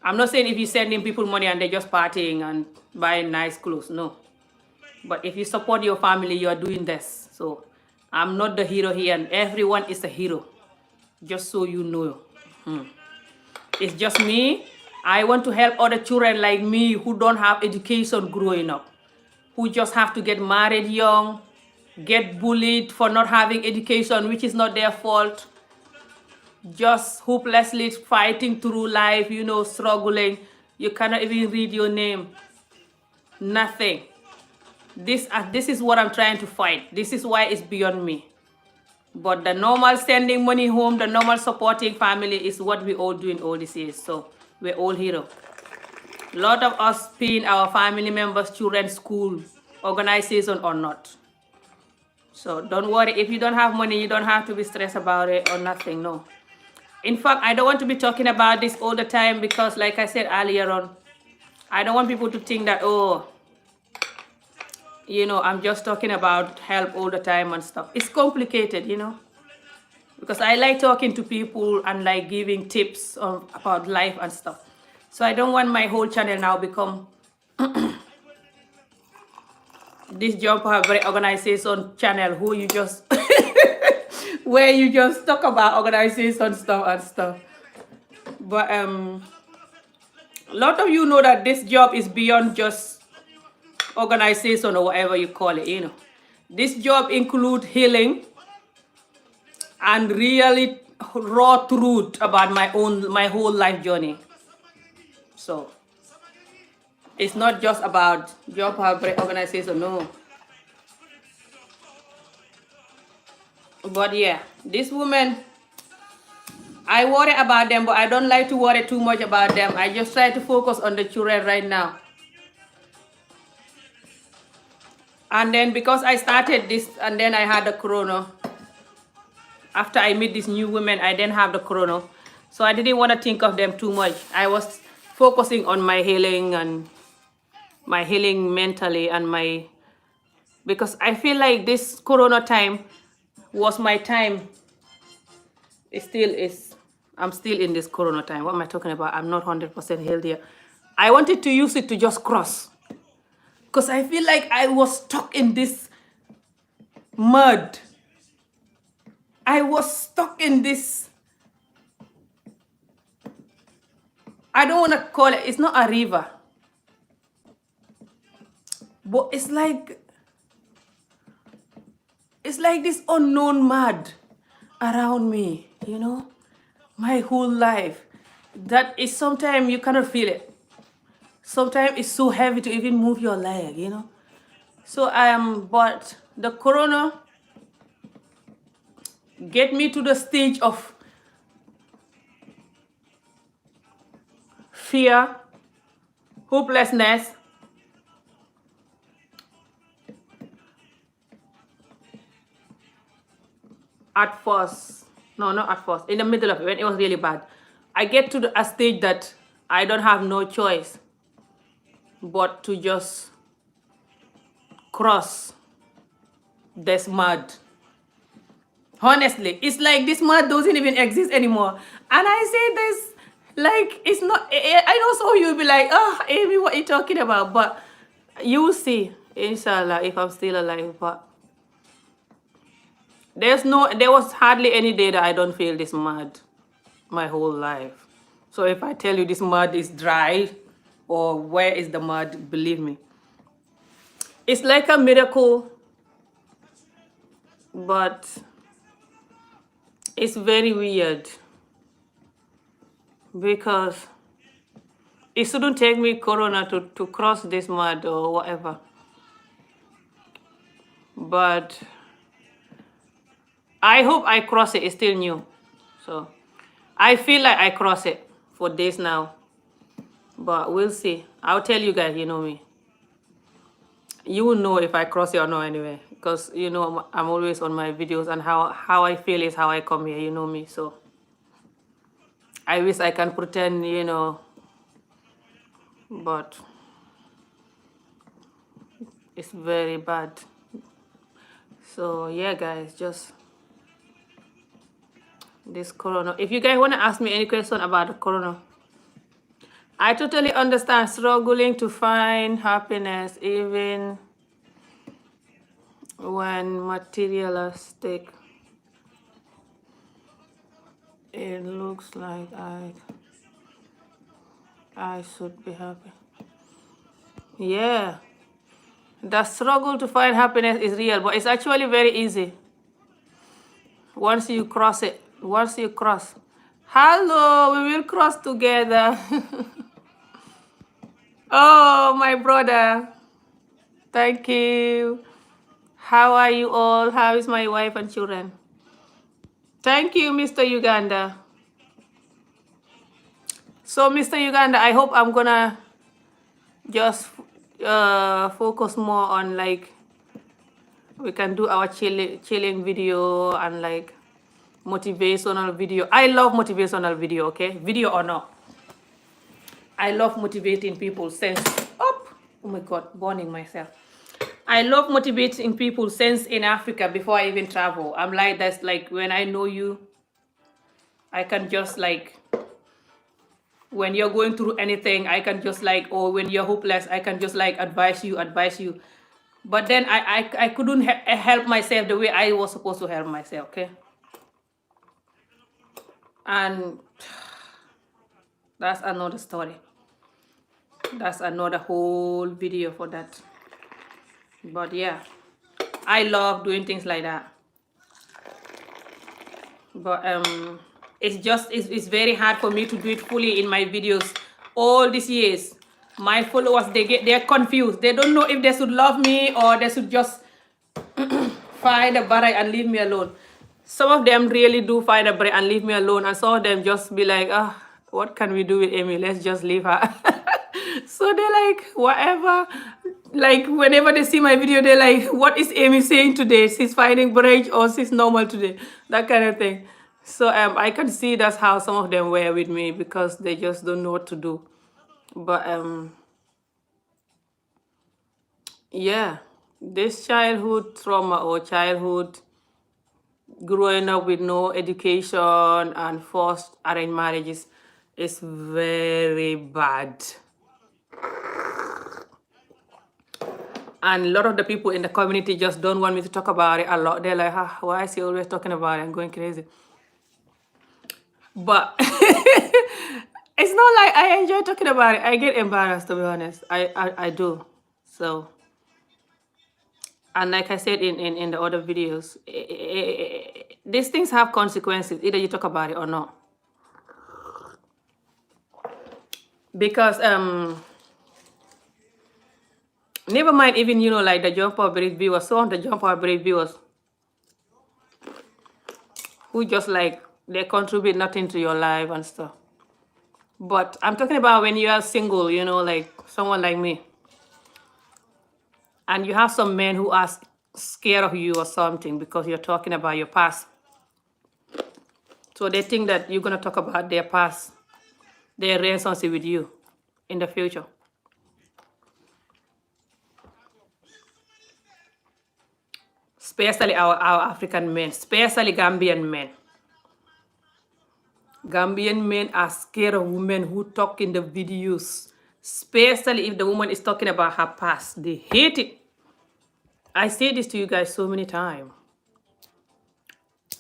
Speaker 1: I'm not saying if you're sending people money and they're just partying and buying nice clothes, no. But if you support your family, you are doing this. So I'm not the hero here, and everyone is a hero. Just so you know. It's just me. I want to help other children like me who don't have education growing up, who just have to get married young, get bullied for not having education, which is not their fault. Just hopelessly fighting through life, you know, struggling. You cannot even read your name. Nothing. This is what I'm trying to fight. This is why it's beyond me. But the normal sending money home, the normal supporting family is what we all doing all these years. So we're all heroes. A lot of us paying our family members, children, school, organization or not. So don't worry. If you don't have money, you don't have to be stressed about it or nothing. No. In fact, I don't want to be talking about this all the time because, like I said earlier on, I don't want people to think that, oh, you know, I'm just talking about help all the time and stuff. It's complicated, you know, because I like talking to people and like giving tips about life and stuff. So I don't want my whole channel now become this Job Bread organization channel who you just where you just talk about organization stuff and stuff. But a lot of you know that this job is beyond just organization or whatever you call it, you know. This job includes healing and really raw truth about my whole life journey. So it's not just about job organization, no. But yeah, this woman, I worry about them, but I don't like to worry too much about them. I just try to focus on the children right now. And then because I started this and then I had the corona, after I meet these new women, I then have the corona. So I didn't want to think of them too much. I was focusing on my healing and my healing mentally and because I feel like this corona time was my time. It still is. I'm still in this corona time. What am I talking about? I'm not 100% healthy. I wanted to use it to just cross. Because I feel like I was stuck in this mud. I was stuck in this. I don't want to call it. It's not a river. But it's like this unknown mud around me, you know, my whole life. That is sometimes you cannot feel it. Sometimes it's so heavy to even move your leg, you know. So but the corona get me to the stage of fear hopelessness. At first, no, not at first, in the middle of it, when it was really bad, I get to a stage that I don't have no choice but to just cross this mud. Honestly, it's like this mud doesn't even exist anymore. And I say this, like, it's not, I know some of you will be like, oh, Amy, what are you talking about? But you will see, inshallah, if I'm still alive. But there was hardly any day that I don't feel this mud my whole life. So if I tell you this mud is dry or where is the mud, believe me. It's like a miracle, but it's very weird because it shouldn't take me corona to cross this mud or whatever. But I hope I cross it. It's still new. So I feel like I cross it for days now. But we'll see. I'll tell you guys, you know me. You will know if I cross it or not anyway. Because, you know, I'm always on my videos and how I feel is how I come here. You know me. So I wish I can pretend, you know. But it's very bad. So yeah, guys, just this corona. If you guys want to ask me any question about the corona, I totally understand struggling to find happiness even when materialistic. It looks like I should be happy. Yeah. The struggle to find happiness is real, but it's actually very easy. Once you cross it, once you cross. Hello, we will cross together. Oh, my brother. Thank you. How are you all? How is my wife and children? Thank you, Mr. Uganda. So, Mr. Uganda, I hope I'm gonna just focus more on like we can do our chilling video and like motivational video. I love motivational video, okay? Video or not. I love motivating people since oh my god, burning myself. I love motivating people since in Africa before I even travel. I'm like that's like when I know you, I can just like when you're going through anything, I can just like or when you're hopeless, I can just like advise you. But then I couldn't help myself the way I was supposed to help myself, okay? And that's another story. That's another whole video for that. But yeah, I love doing things like that. But it's very hard for me to do it fully in my videos all these years. My followers, they're confused. They don't know if they should love me or they should just find a barrier and leave me alone. Some of them really do find a barrier and leave me alone, and some of them just be like, what can we do with Amy? Let's just leave her. So they're like, whatever. Like whenever they see my video, they're like, what is Amy saying today? She's finding break or she's normal today? That kind of thing. So I can see that's how some of them were with me because they just don't know what to do. But yeah, this childhood trauma or childhood growing up with no education and forced arranged marriages is very bad. And a lot of the people in the community just don't want me to talk about it a lot. They're like, why is he always talking about it? I'm going crazy. But it's not like I enjoy talking about it. I get embarrassed, to be honest. I do. So, and like I said in the other videos, these things have consequences. Either you talk about it or not. Because never mind even, you know, like the Jump Power Brave viewers, some of the Jump Power Brave viewers who just like, they contribute nothing to your life and stuff. But I'm talking about when you are single, like someone like me, and you have some men who are scared of you or something because you're talking about your past. So they think that you're going to talk about their past, their relationship with you in the future. Especially our African men, especially Gambian men. Gambian men are scared of women who talk in the videos, especially if the woman is talking about her past. They hate it. I say this to you guys so many times.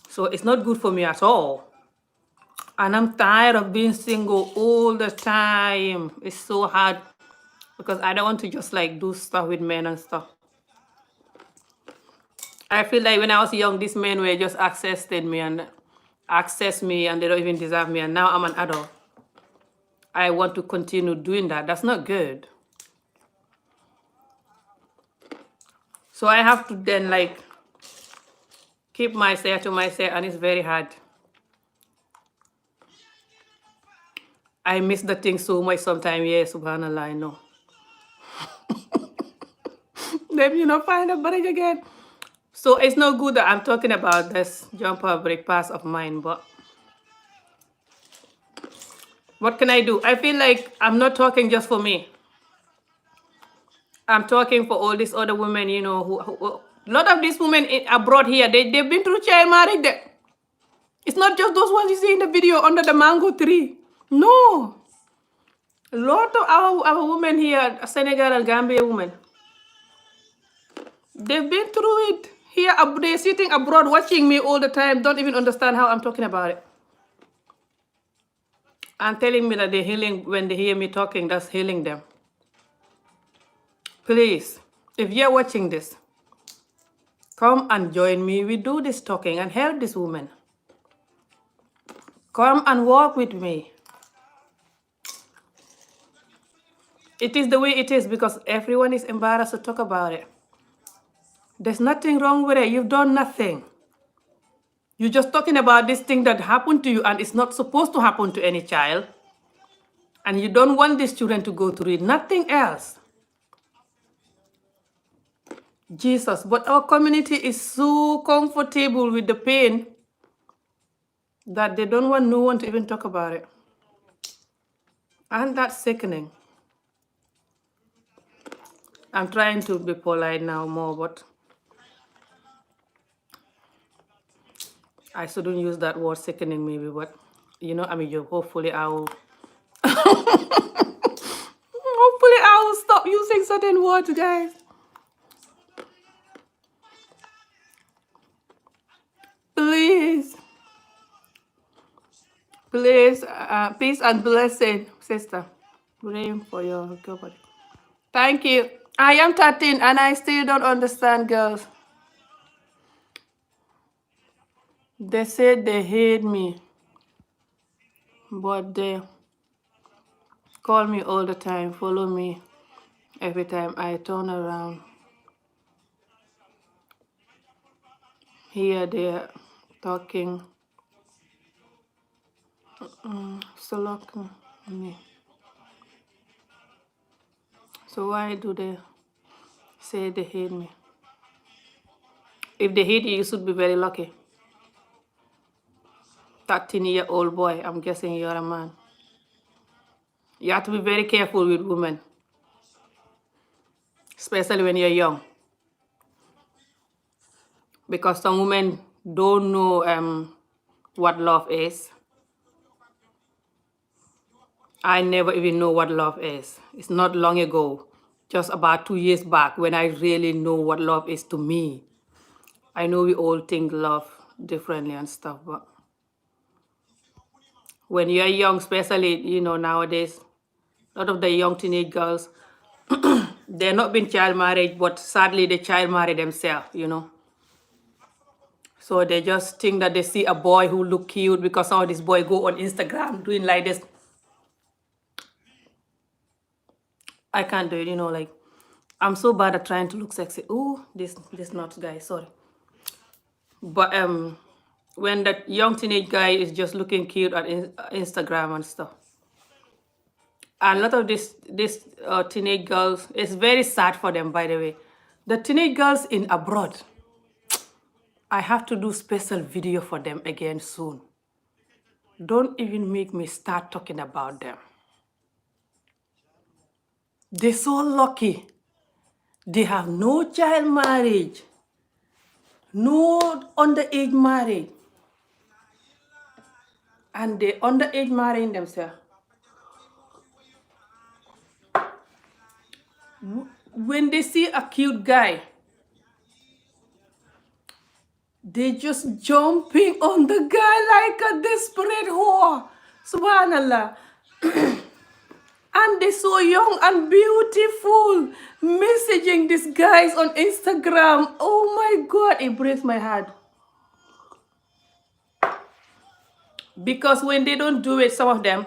Speaker 1: So it's not good for me at all. And I'm tired of being single all the time. It's so hard because I don't want to just like do stuff with men and stuff. I feel like when I was young, these men were just accessing me and access me and they don't even deserve me. And now I'm an adult. I want to continue doing that. That's not good. So I have to then like keep myself to myself, and it's very hard. I miss the thing so much sometimes. Yeah, subhanallah, I know. Then find a bridge again. So it's not good that I'm talking about this jumper break pass of mine, but what can I do? I feel like I'm not talking just for me. I'm talking for all these other women, who a lot of these women abroad here, they've been through child marriage. It's not just those ones you see in the video under the mango tree. No. A lot of our women here, Senegal and Gambia women, they've been through it. Here, they're sitting abroad watching me all the time, don't even understand how I'm talking about it. And telling me that they're healing when they hear me talking, that's healing them. Please, if you're watching this, come and join me. We do this talking and help this woman. Come and walk with me. It is the way it is because everyone is embarrassed to talk about it. There's nothing wrong with it. You've done nothing. You're just talking about this thing that happened to you and it's not supposed to happen to any child. And you don't want these children to go through it. Nothing else. Jesus, but our community is so comfortable with the pain that they don't want no one to even talk about it. And that's sickening. I'm trying to be polite now more, but I shouldn't use that word sickening maybe, but hopefully I will stop using certain words, guys. Please. Please, peace and blessing, sister. Praying for your recovery. Thank you. I am 13 and I still don't understand girls. They said they hate me, but they call me all the time, follow me every time I turn around. Here they're talking, stalking me. So why do they say they hate me? If they hate you, you should be very lucky. 13-year-old boy, I'm guessing you're a man. You have to be very careful with women, especially when you're young. Because some women don't know what love is. I never even know what love is. It's not long ago, just about 2 years back, when I really know what love is to me. I know we all think love differently and stuff, but when you're young, especially, nowadays, a lot of the young teenage girls, they're not been child married, but sadly they child marry themselves. So they just think that they see a boy who look cute because some of these boys go on Instagram doing like this. I can't do it, like I'm so bad at trying to look sexy. Oh, this not guy, sorry. But when that young teenage guy is just looking cute at Instagram and stuff, A lot of this teenage girls, it's very sad for them, by the way. The teenage girls in abroad, I have to do special video for them again soon. Don't even make me start talking about them. They're so lucky. They have no child marriage, no underage marriage, and they underage marrying themselves. When they see a cute guy, they just jumping on the guy like a desperate whore. Subhanallah. And they're so young and beautiful, messaging these guys on Instagram. Oh my God, it breaks my heart. Because when they don't do it, some of them,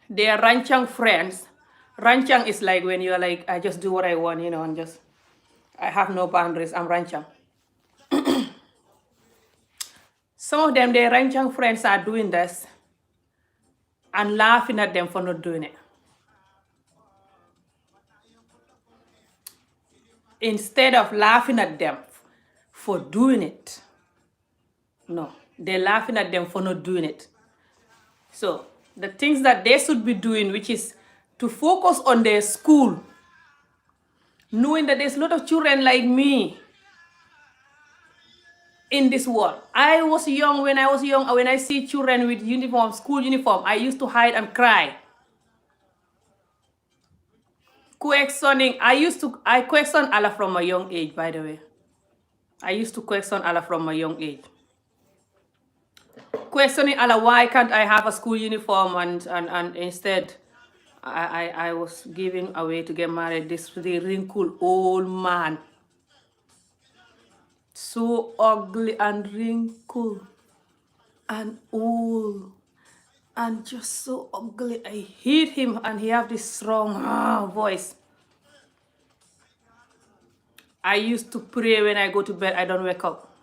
Speaker 1: they are ranchang friends. Ranchang is like when you're like, I just do what I want, and just, I have no boundaries, I'm ranchang. Some of them, their ranchang friends are doing this and laughing at them for not doing it. Instead of laughing at them for doing it, no, they're laughing at them for not doing it. So the things that they should be doing, which is to focus on their school, knowing that there's a lot of children like me in this world. I was young, when I see children with uniform, school uniform, I used to hide and cry. Questioning, I question Allah from a young age, by the way. I used to question Allah from a young age. Questioning Allah, why can't I have a school uniform, and instead I was giving away to get married this really wrinkled old man. So ugly and wrinkled and old and just so ugly. I hate him, and he have this strong voice. I used to pray when I go to bed, I don't wake up.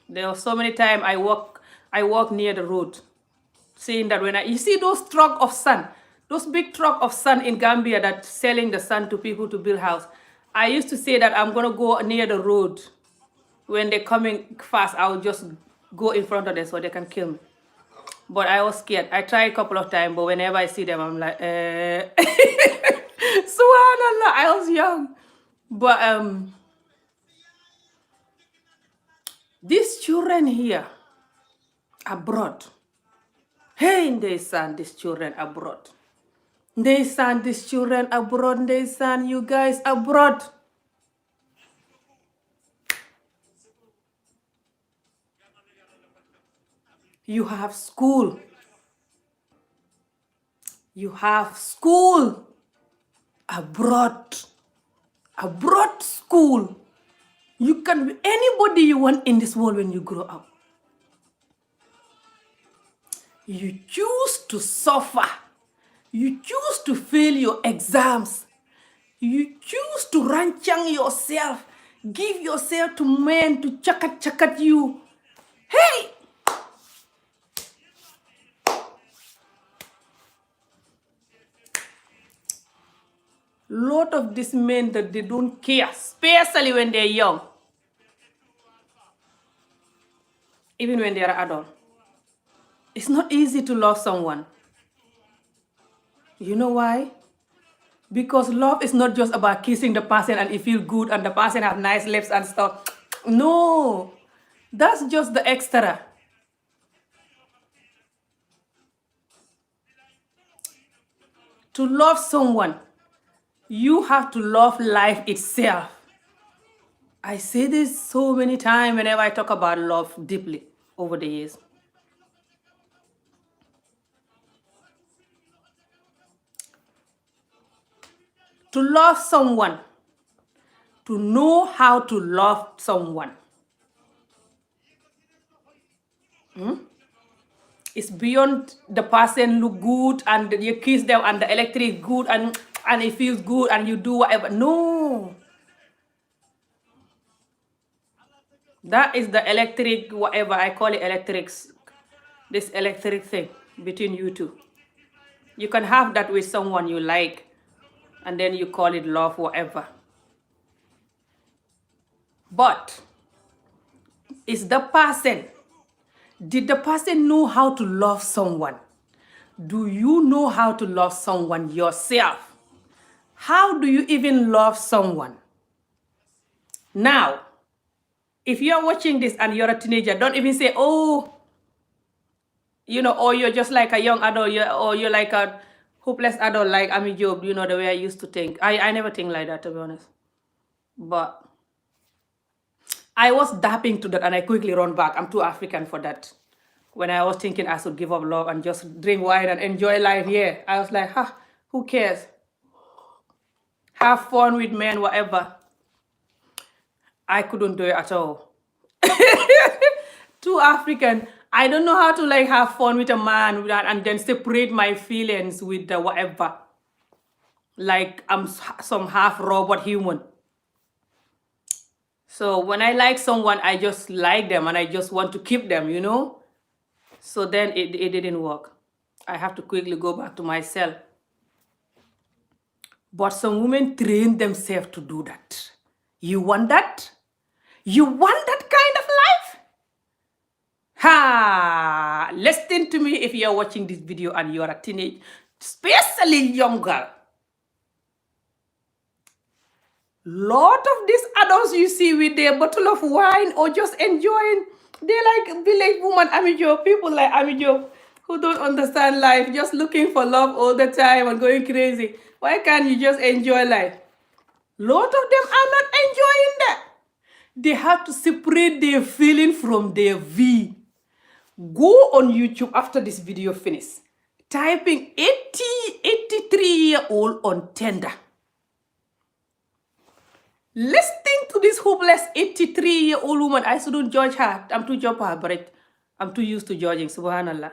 Speaker 1: There were so many times I walk near the road, saying that you see those truck of sun, those big truck of sun in Gambia that selling the sun to people to build house. I used to say that I'm gonna go near the road. When they're coming fast, I'll just go in front of them so they can kill me. But I was scared. I tried a couple of times, but whenever I see them, I'm like, Subhanallah, I was young. But these children here abroad, hey, they send these children abroad. They send these children abroad. They send you guys abroad. You have school. You have school abroad. Abroad school. You can be anybody you want in this world when you grow up. You choose to suffer. You choose to fail your exams. You choose to ranchang yourself. Give yourself to men to chakat you. Hey! Lot of these men that they don't care, especially when they're young. Even when they're adult. It's not easy to love someone. You know why? Because love is not just about kissing the person and it feels good and the person have nice lips and stuff. No, that's just the extra. To love someone, you have to love life itself. I say this so many times whenever I talk about love deeply over the years. To love someone, to know how to love someone. It's beyond the person look good and you kiss them and the electric good and it feels good and you do whatever. No. That is the electric, whatever I call it, electrics. This electric thing between you two. You can have that with someone you like, and then you call it love, whatever. But it's the person. Did the person know how to love someone? Do you know how to love someone yourself? How do you even love someone? Now, if you're watching this and you're a teenager, don't even say, oh, or you're just like a young adult, or you're like a hopeless adult like Ami Job, the way I used to think. I never think like that, to be honest. But I was dapping to that and I quickly run back. I'm too African for that. When I was thinking I should give up love and just drink wine and enjoy life, yeah, I was like, who cares? Have fun with men, whatever. I couldn't do it at all. Too African. I don't know how to have fun with a man and then separate my feelings with the whatever. Like I'm some half robot human. So when I like someone, I just like them and I just want to keep them, So then it didn't work. I have to quickly go back to myself. But some women train themselves to do that. You want that? You want that kind of life? Ha! Listen to me if you're watching this video and you're a teenage, especially young girl. Lot of these adults you see with their bottle of wine or just enjoying, they like village woman Ami Job, people like Ami Job who don't understand life, just looking for love all the time and going crazy. Why can't you just enjoy life? Lot of them are not enjoying that. They have to separate their feeling from their V. Go on YouTube after this video finishes. Typing 83-year-old on Tinder. Listening to this hopeless 83-year-old woman, I shouldn't judge her. I'm too judge her, but I'm too used to judging. Subhanallah.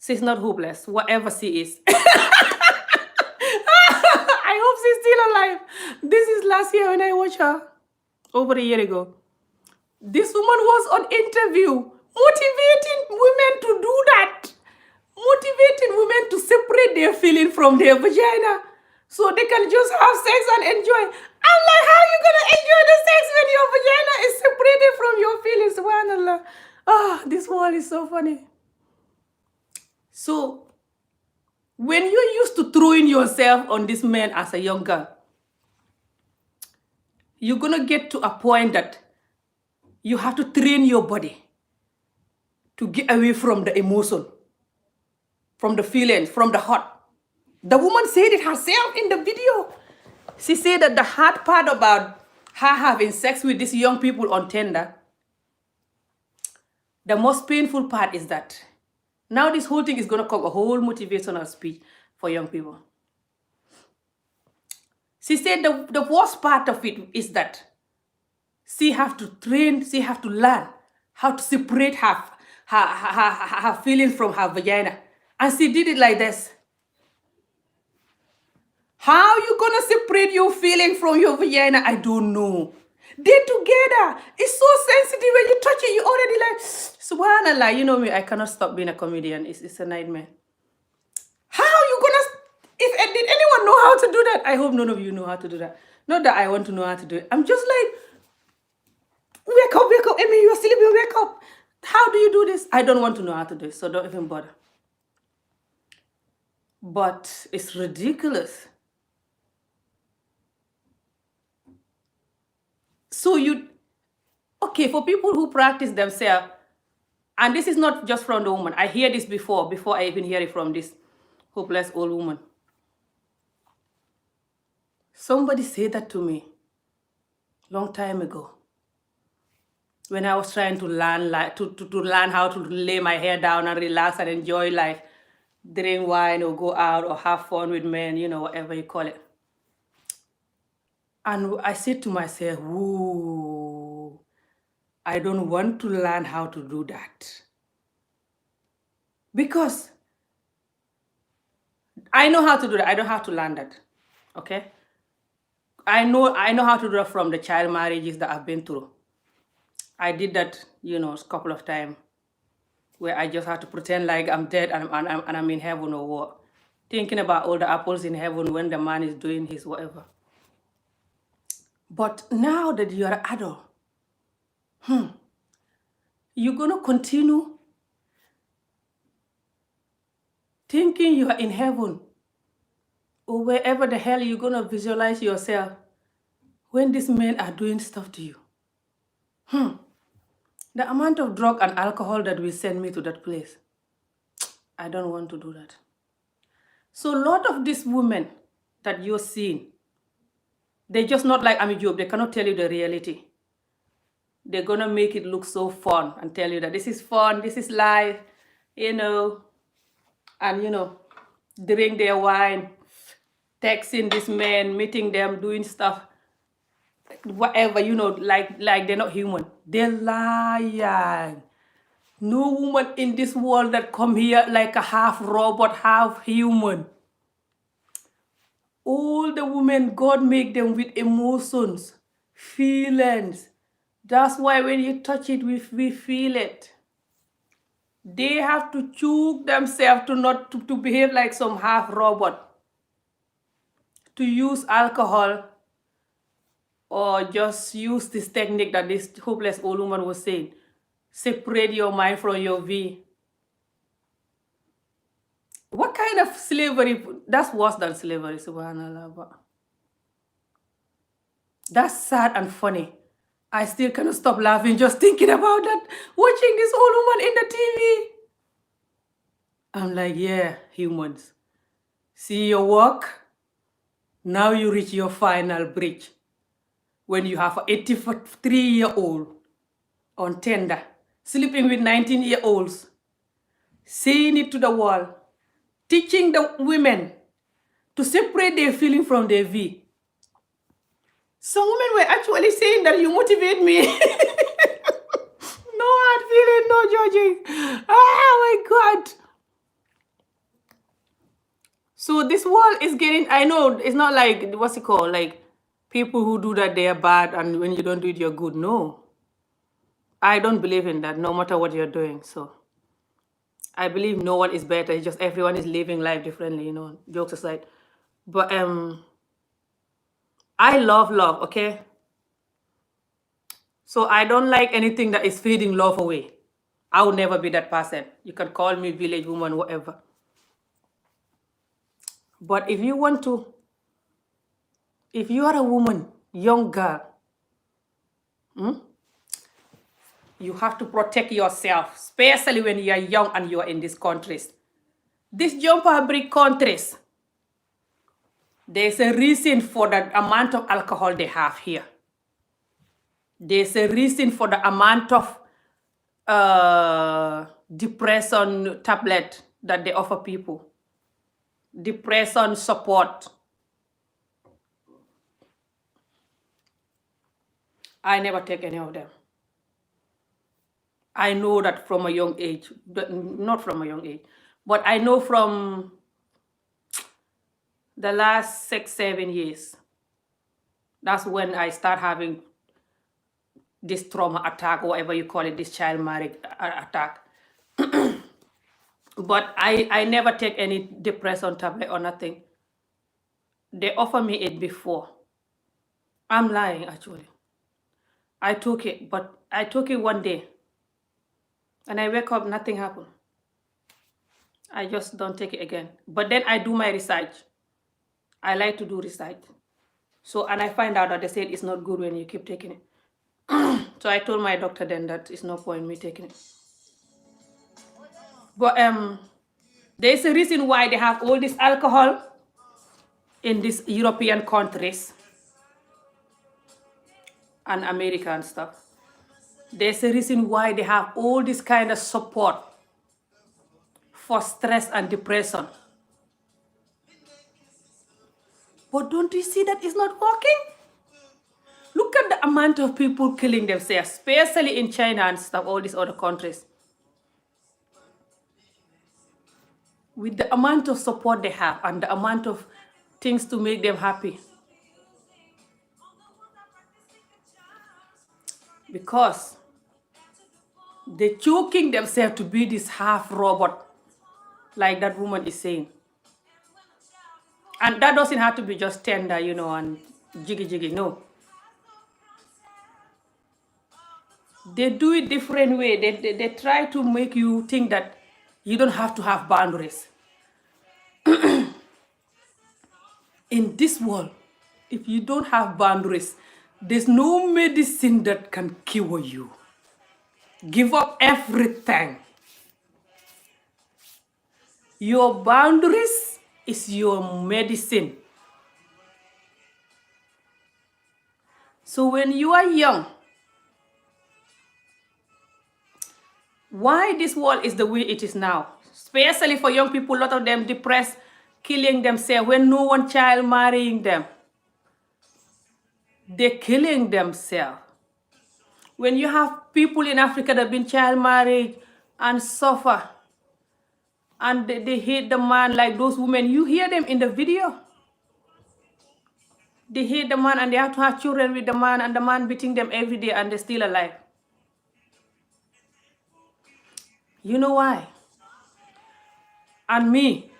Speaker 1: She's not hopeless, whatever she is. I hope she's still alive. This is last year when I watched her. Over a year ago. This woman was on interview, motivating women to do that. Motivating women to separate their feeling from their vagina so they can just have sex and enjoy. I'm like, how are you going to enjoy the sex when your vagina is separated from your feelings? Subhanallah. This world is so funny. So, when you're used to throwing yourself on this man as a young girl, you're going to get to a point that you have to train your body to get away from the emotion, from the feelings, from the heart. The woman said it herself in the video. She said that the hard part about her having sex with these young people on Tinder, the most painful part is that now this whole thing is going to come a whole motivational speech for young people. She said the worst part of it is that she have to train, she have to learn how to separate her feelings from her vagina. And she did it like this. How you gonna separate your feeling from your vagina? I don't know. They're together. It's so sensitive when you touch it. You already like, subhanallah, you know me, I cannot stop being a comedian. It's a nightmare. How you gonna, did anyone know how to do that? I hope none of you know how to do that. Not that I want to know how to do it. I'm just like, wake up, Amy, you're sleeping, wake up. How do you do this? I don't want to know how to do it, so don't even bother. But it's ridiculous. So okay, for people who practice themselves, and this is not just from the woman. I hear this before I even hear it from this hopeless old woman. Somebody said that to me long time ago. When I was trying to learn to learn how to lay my hair down and relax and enjoy life, drink wine or go out or have fun with men, whatever you call it. And I said to myself, whoa, I don't want to learn how to do that. Because I know how to do that. I don't have to learn that. Okay? I know how to do that from the child marriages that I've been through. I did that, a couple of times. where I just have to pretend like I'm dead and I'm in heaven or what. Thinking about all the apples in heaven when the man is doing his whatever. But now that you're an adult, you're gonna continue thinking you are in heaven or wherever the hell you're gonna visualize yourself when these men are doing stuff to you. The amount of drug and alcohol that will send me to that place, I don't want to do that. So a lot of these women that you're seeing, they're just not like Ami Job. They cannot tell you the reality. They're gonna make it look so fun and tell you that this is fun, this is life, and drink their wine, texting these men, meeting them, doing stuff, whatever, like they're not human. They're lying. No woman in this world that come here like a half robot, half human. All the women, God make them with emotions, feelings. That's why when you touch it, we feel it. They have to choke themselves to not to behave like some half robot, to use alcohol or just use this technique that this hopeless old woman was saying. Separate your mind from your V. What kind of slavery? That's worse than slavery, subhanAllah. But that's sad and funny. I still cannot stop laughing just thinking about that, watching this old woman in the TV. I'm like, yeah, humans. See your work? Now you reach your final bridge. When you have an 83-year-old on tender, sleeping with 19-year-olds, saying it to the world, teaching the women to separate their feeling from their V. Some women were actually saying that you motivate me. No hard feeling, no judging. Oh my God. So this world is getting, I know it's not like, what's it called? Like people who do that, they are bad, and when you don't do it, you're good. No. I don't believe in that, no matter what you're doing. So I believe no one is better. It's just everyone is living life differently, jokes aside. But I love love, okay? So I don't like anything that is feeding love away. I will never be that person. You can call me village woman, whatever. But if you are a woman, young girl, you have to protect yourself, especially when you are young and you are in these countries. These jumper brick countries, there's a reason for the amount of alcohol they have here. There's a reason for the amount of depression tablet that they offer people. Depression support. I never take any of them. I know that from a young age, not from a young age, but I know from the last 6-7 years, that's when I start having this trauma attack, or whatever you call it, this child marriage attack. But I never take any depression tablet or nothing. They offer me it before. I'm lying, actually. I took it, but I took it one day. And I wake up, nothing happened. I just don't take it again. But then I do my research. I like to do research. So, and I find out that they said it's not good when you keep taking it. So I told my doctor then that it's no point in me taking it. But there's a reason why they have all this alcohol in these European countries and America and stuff. There's a reason why they have all this kind of support for stress and depression. But don't you see that it's not working? Look at the amount of people killing themselves, especially in China and stuff, all these other countries. With the amount of support they have and the amount of things to make them happy. Because They're choking themselves to be this half robot, like that woman is saying. And that doesn't have to be just tender, and jiggy jiggy. No. They do it different way. They try to make you think that you don't have to have boundaries. In this world, if you don't have boundaries, there's no medicine that can cure you. Give up everything. Your boundaries is your medicine. So when you are young, why this world is the way it is now, especially for young people, a lot of them depressed, killing themselves when no one child marrying them. They're killing themselves. When you have people in Africa that have been child married and suffer, and they hate the man, like those women, you hear them in the video. They hate the man and they have to have children with the man, and the man beating them every day, and they're still alive. You know why? And me,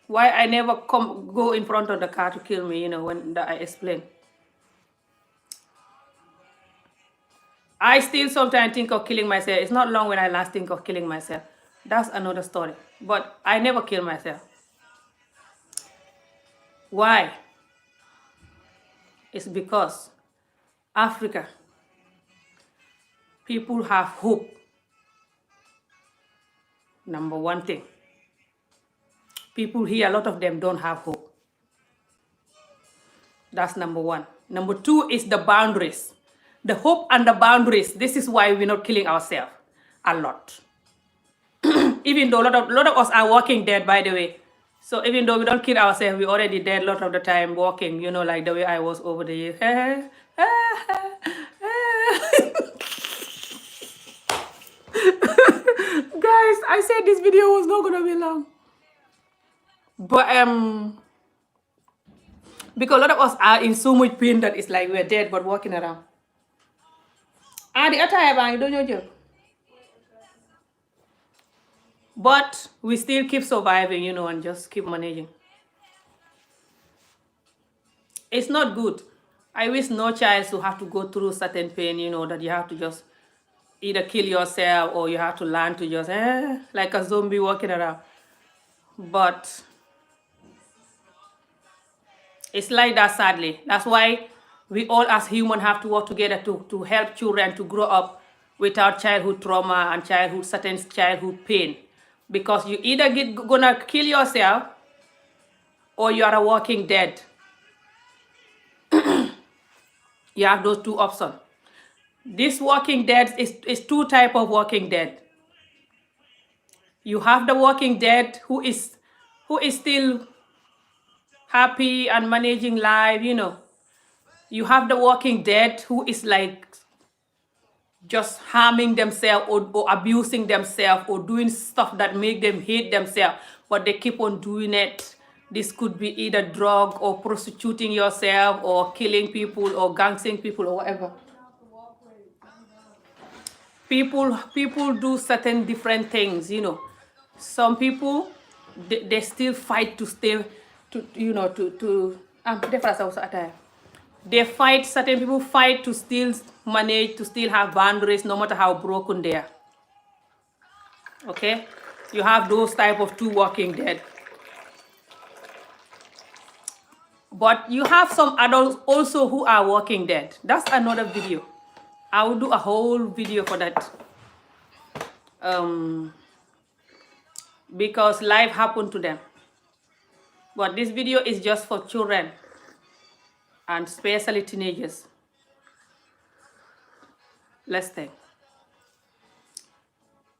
Speaker 1: why I never go in front of the car to kill me, when I explain. I still sometimes think of killing myself. It's not long when I last think of killing myself. That's another story. But I never kill myself. Why? It's because Africa, people have hope. Number one thing. People here, a lot of them don't have hope. That's number one. Number two is the boundaries. The hope and the boundaries. This is why we're not killing ourselves a lot. Even though a lot of us are walking dead, by the way. So even though we don't kill ourselves, we're already dead a lot of the time walking, like the way I was over the years. Guys, I said this video was not gonna be long. But because a lot of us are in so much pain that it's like we're dead but walking around. But we still keep surviving, and just keep managing. It's not good. I wish no child to have to go through certain pain, that you have to just either kill yourself or you have to learn to just, like a zombie walking around. But it's like that, sadly. That's why we all as humans have to work together to help children to grow up without childhood trauma and certain childhood pain. Because you either gonna kill yourself or you are a walking dead. You have those two options. This walking dead is two type of walking dead. You have the walking dead who is still happy and managing life, You have the walking dead who is like just harming themselves or abusing themselves or doing stuff that make them hate themselves, but they keep on doing it. This could be either drug or prostituting yourself or killing people or gangsing people or whatever. People do certain different things, Some people, they still fight to stay, they fight, certain people fight to still manage, to still have boundaries, no matter how broken they are. Okay? You have those type of two walking dead. But you have some adults also who are walking dead. That's another video. I will do a whole video for that. Because life happened to them. But this video is just for children and especially teenagers. Let's think.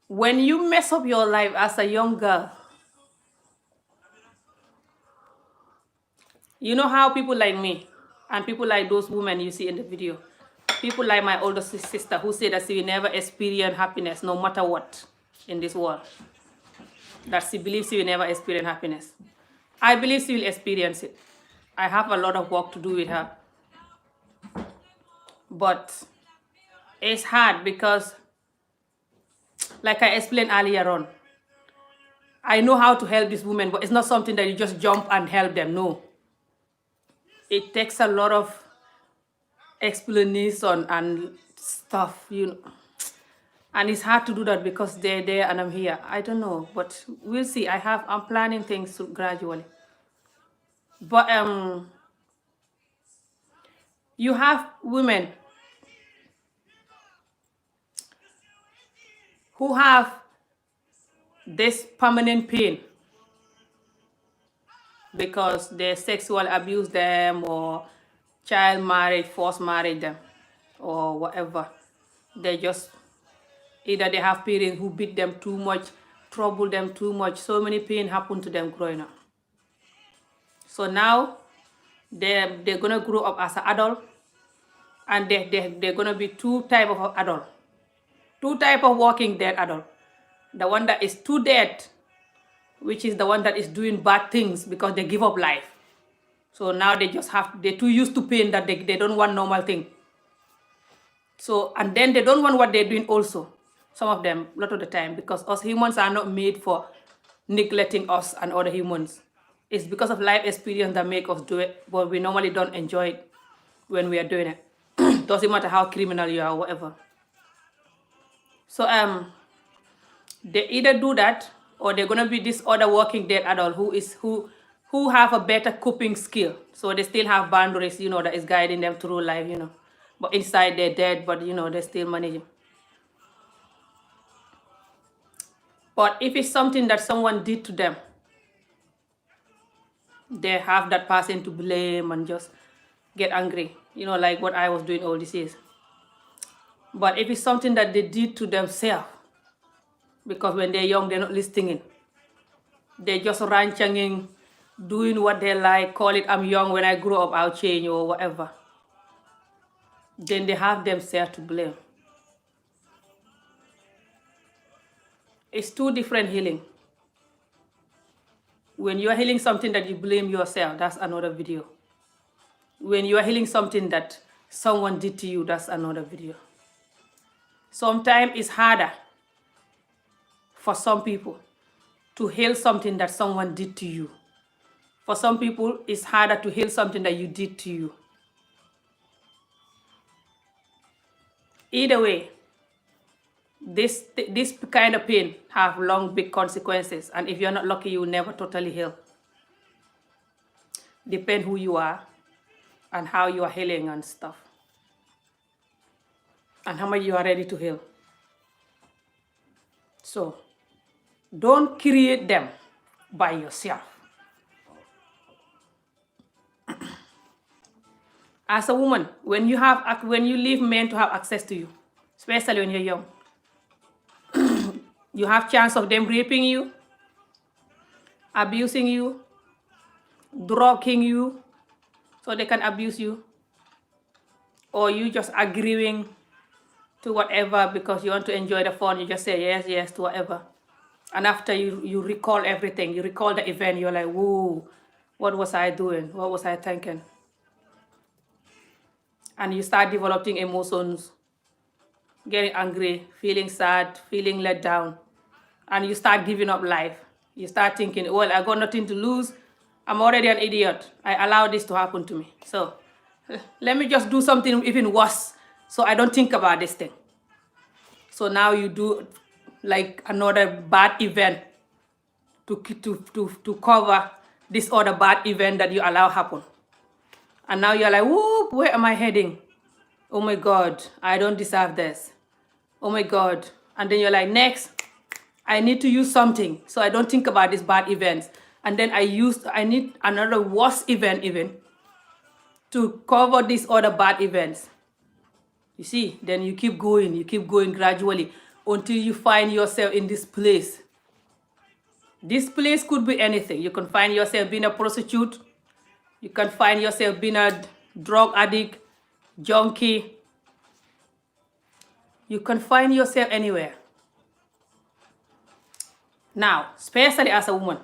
Speaker 1: When you mess up your life as a young girl, you know how people like me and people like those women you see in the video, people like my older sister who said that she will never experience happiness no matter what in this world, that she believes she will never experience happiness. I believe she will experience it. I have a lot of work to do with her. But it's hard because Like I explained earlier on, I know how to help these women, but it's not something that you just jump and help them. No. It takes a lot of explanation and stuff, And it's hard to do that because they're there and I'm here. I don't know, but we'll see. I'm planning things gradually. But you have women who have this permanent pain because they sexual abuse them or child marriage, forced marriage them or whatever. They just either they have parents who beat them too much, trouble them too much. So many pain happen to them growing up. So now they're gonna grow up as an adult, and they're gonna be two type of adult, two type of walking dead adult. The one that is too dead, which is the one that is doing bad things because they give up life. So now they're too used to pain that they don't want normal thing. So, and then they don't want what they're doing also. Some of them, a lot of the time, because us humans are not made for neglecting us and other humans. It's because of life experience that make us do it, but we normally don't enjoy it when we are doing it. Doesn't matter how criminal you are or whatever. So they either do that or they're gonna be this other walking dead adult who have a better coping skill. So they still have boundaries, that is guiding them through life, But inside they're dead, but they're still managing. But if it's something that someone did to them, they have that person to blame and just get angry, like what I was doing all these years. But if it's something that they did to themselves, because when they're young, they're not listening. They're just ranching, doing what they like, call it I'm young, when I grow up, I'll change or whatever. Then they have themselves to blame. It's two different healing. When you are healing something that you blame yourself, that's another video. When you are healing something that someone did to you, that's another video. Sometimes it's harder for some people to heal something that someone did to you. For some people, it's harder to heal something that you did to you. Either way, this kind of pain have long, big consequences. And if you're not lucky, you will never totally heal. Depend who you are and how you are healing and stuff. And how much you are ready to heal. So, don't create them by yourself. As a woman, when you leave men to have access to you, especially when you're young, you have chance of them raping you, abusing you, drugging you, so they can abuse you, or you just agreeing to whatever because you want to enjoy the fun. You just say yes to whatever, and after you recall everything, you recall the event, you're like, whoa, what was I doing? What was I thinking? And you start developing emotions, getting angry, feeling sad, feeling let down, and you start giving up life. You start thinking, well, I got nothing to lose. I'm already an idiot. I allowed this to happen to me. So let me just do something even worse so I don't think about this thing. So now you do like another bad event to cover this other bad event that you allow happen. And now you're like, whoop, where am I heading? Oh my God, I don't deserve this. Oh my God. And then you're like, next, I need to use something so I don't think about these bad events. And then I need another worse event even to cover these other bad events. You see, then you keep going gradually until you find yourself in this place. This place could be anything. You can find yourself being a prostitute. You can find yourself being a drug addict, junkie. You can find yourself anywhere. Now, especially as a woman,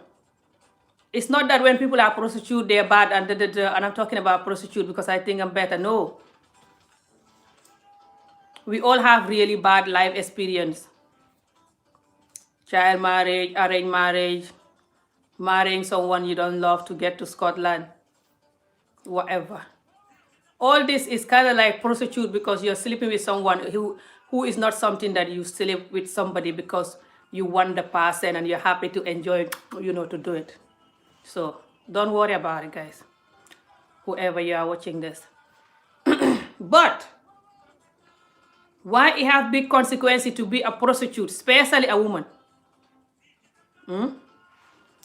Speaker 1: it's not that when people are prostitute, they're bad and I'm talking about prostitute because I think I'm better. No. We all have really bad life experience. child marriage, arranged marriage, marrying someone you don't love to get to Scotland, whatever. All this is kind of like prostitute because you're sleeping with someone who is not something that you sleep with somebody because you want the person and you're happy to enjoy, to do it. So don't worry about it, guys. Whoever you are watching this. But why it have big consequences to be a prostitute, especially a woman,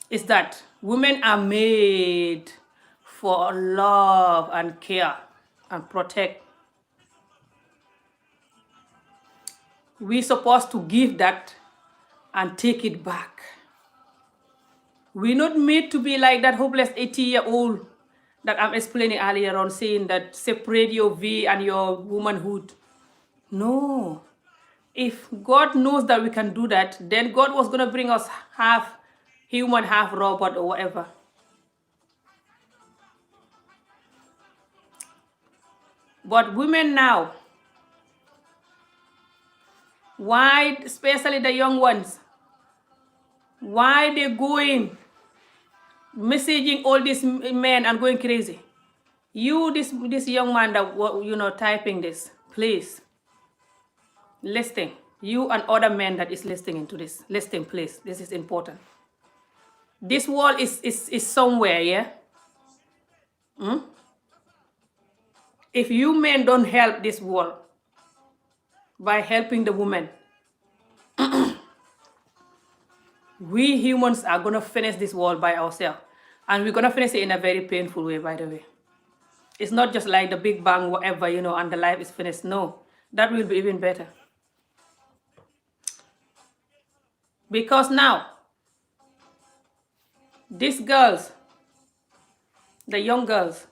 Speaker 1: is that women are made for love and care and protect. We're supposed to give that and take it back. We're not made to be like that hopeless 80-year-old that I'm explaining earlier on, saying that separate your V and your womanhood. No. If God knows that we can do that, then God was going to bring us half human, half robot or whatever. But women now, why, especially the young ones, why they going messaging all these men and going crazy? You, this young man that typing this, please, listening. You and other men that is listening to this, listening, please. This is important. This wall is somewhere, yeah? If you men don't help this wall by helping the woman, we humans are going to finish this wall by ourselves. And we're going to finish it in a very painful way, by the way. It's not just like the Big Bang, whatever, and the life is finished. No, that will be even better. Because now, these girls, the young girls,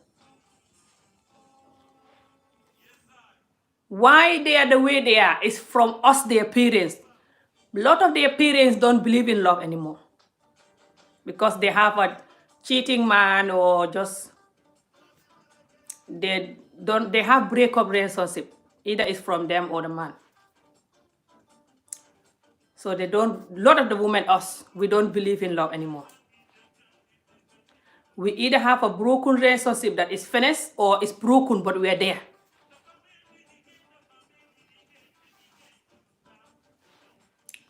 Speaker 1: why they are the way they are is from us, their parents. A lot of their parents don't believe in love anymore because they have a cheating man or just they have breakup relationship. Either it's from them or the man. So a lot of the women, us, we don't believe in love anymore. We either have a broken relationship that is finished or it's broken but we are there.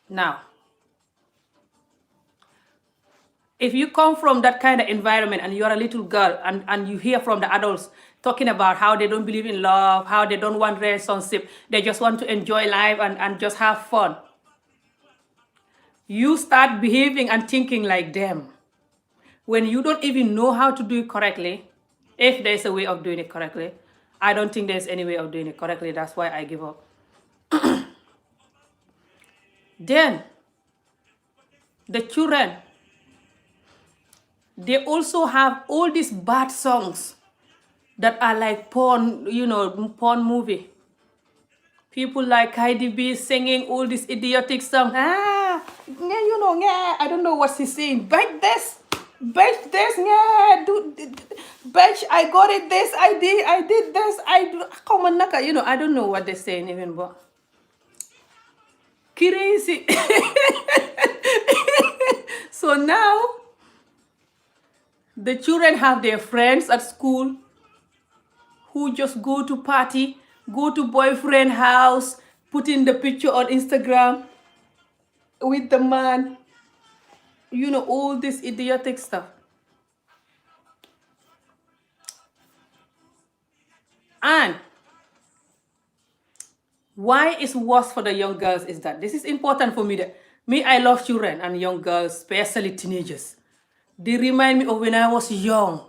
Speaker 1: Now, if you come from that kind of environment and you're a little girl and you hear from the adults talking about how they don't believe in love, how they don't want relationship, they just want to enjoy life and just have fun, you start behaving and thinking like them. When you don't even know how to do it correctly, if there's a way of doing it correctly, I don't think there's any way of doing it correctly. That's why I give up. Then, the children, they also have all these bad songs that are like porn, porn movie. People like Cardi B singing all these idiotic songs. I don't know what she's saying. Bite this, yeah, bitch, I got it, this, I did this, I don't know what they're saying even, but crazy. So now, the children have their friends at school who just go to party, go to boyfriend house, put in the picture on Instagram with the man, all this idiotic stuff. And why it's worse for the young girls is that this is important for me. I love children and young girls, especially teenagers. They remind me of when I was young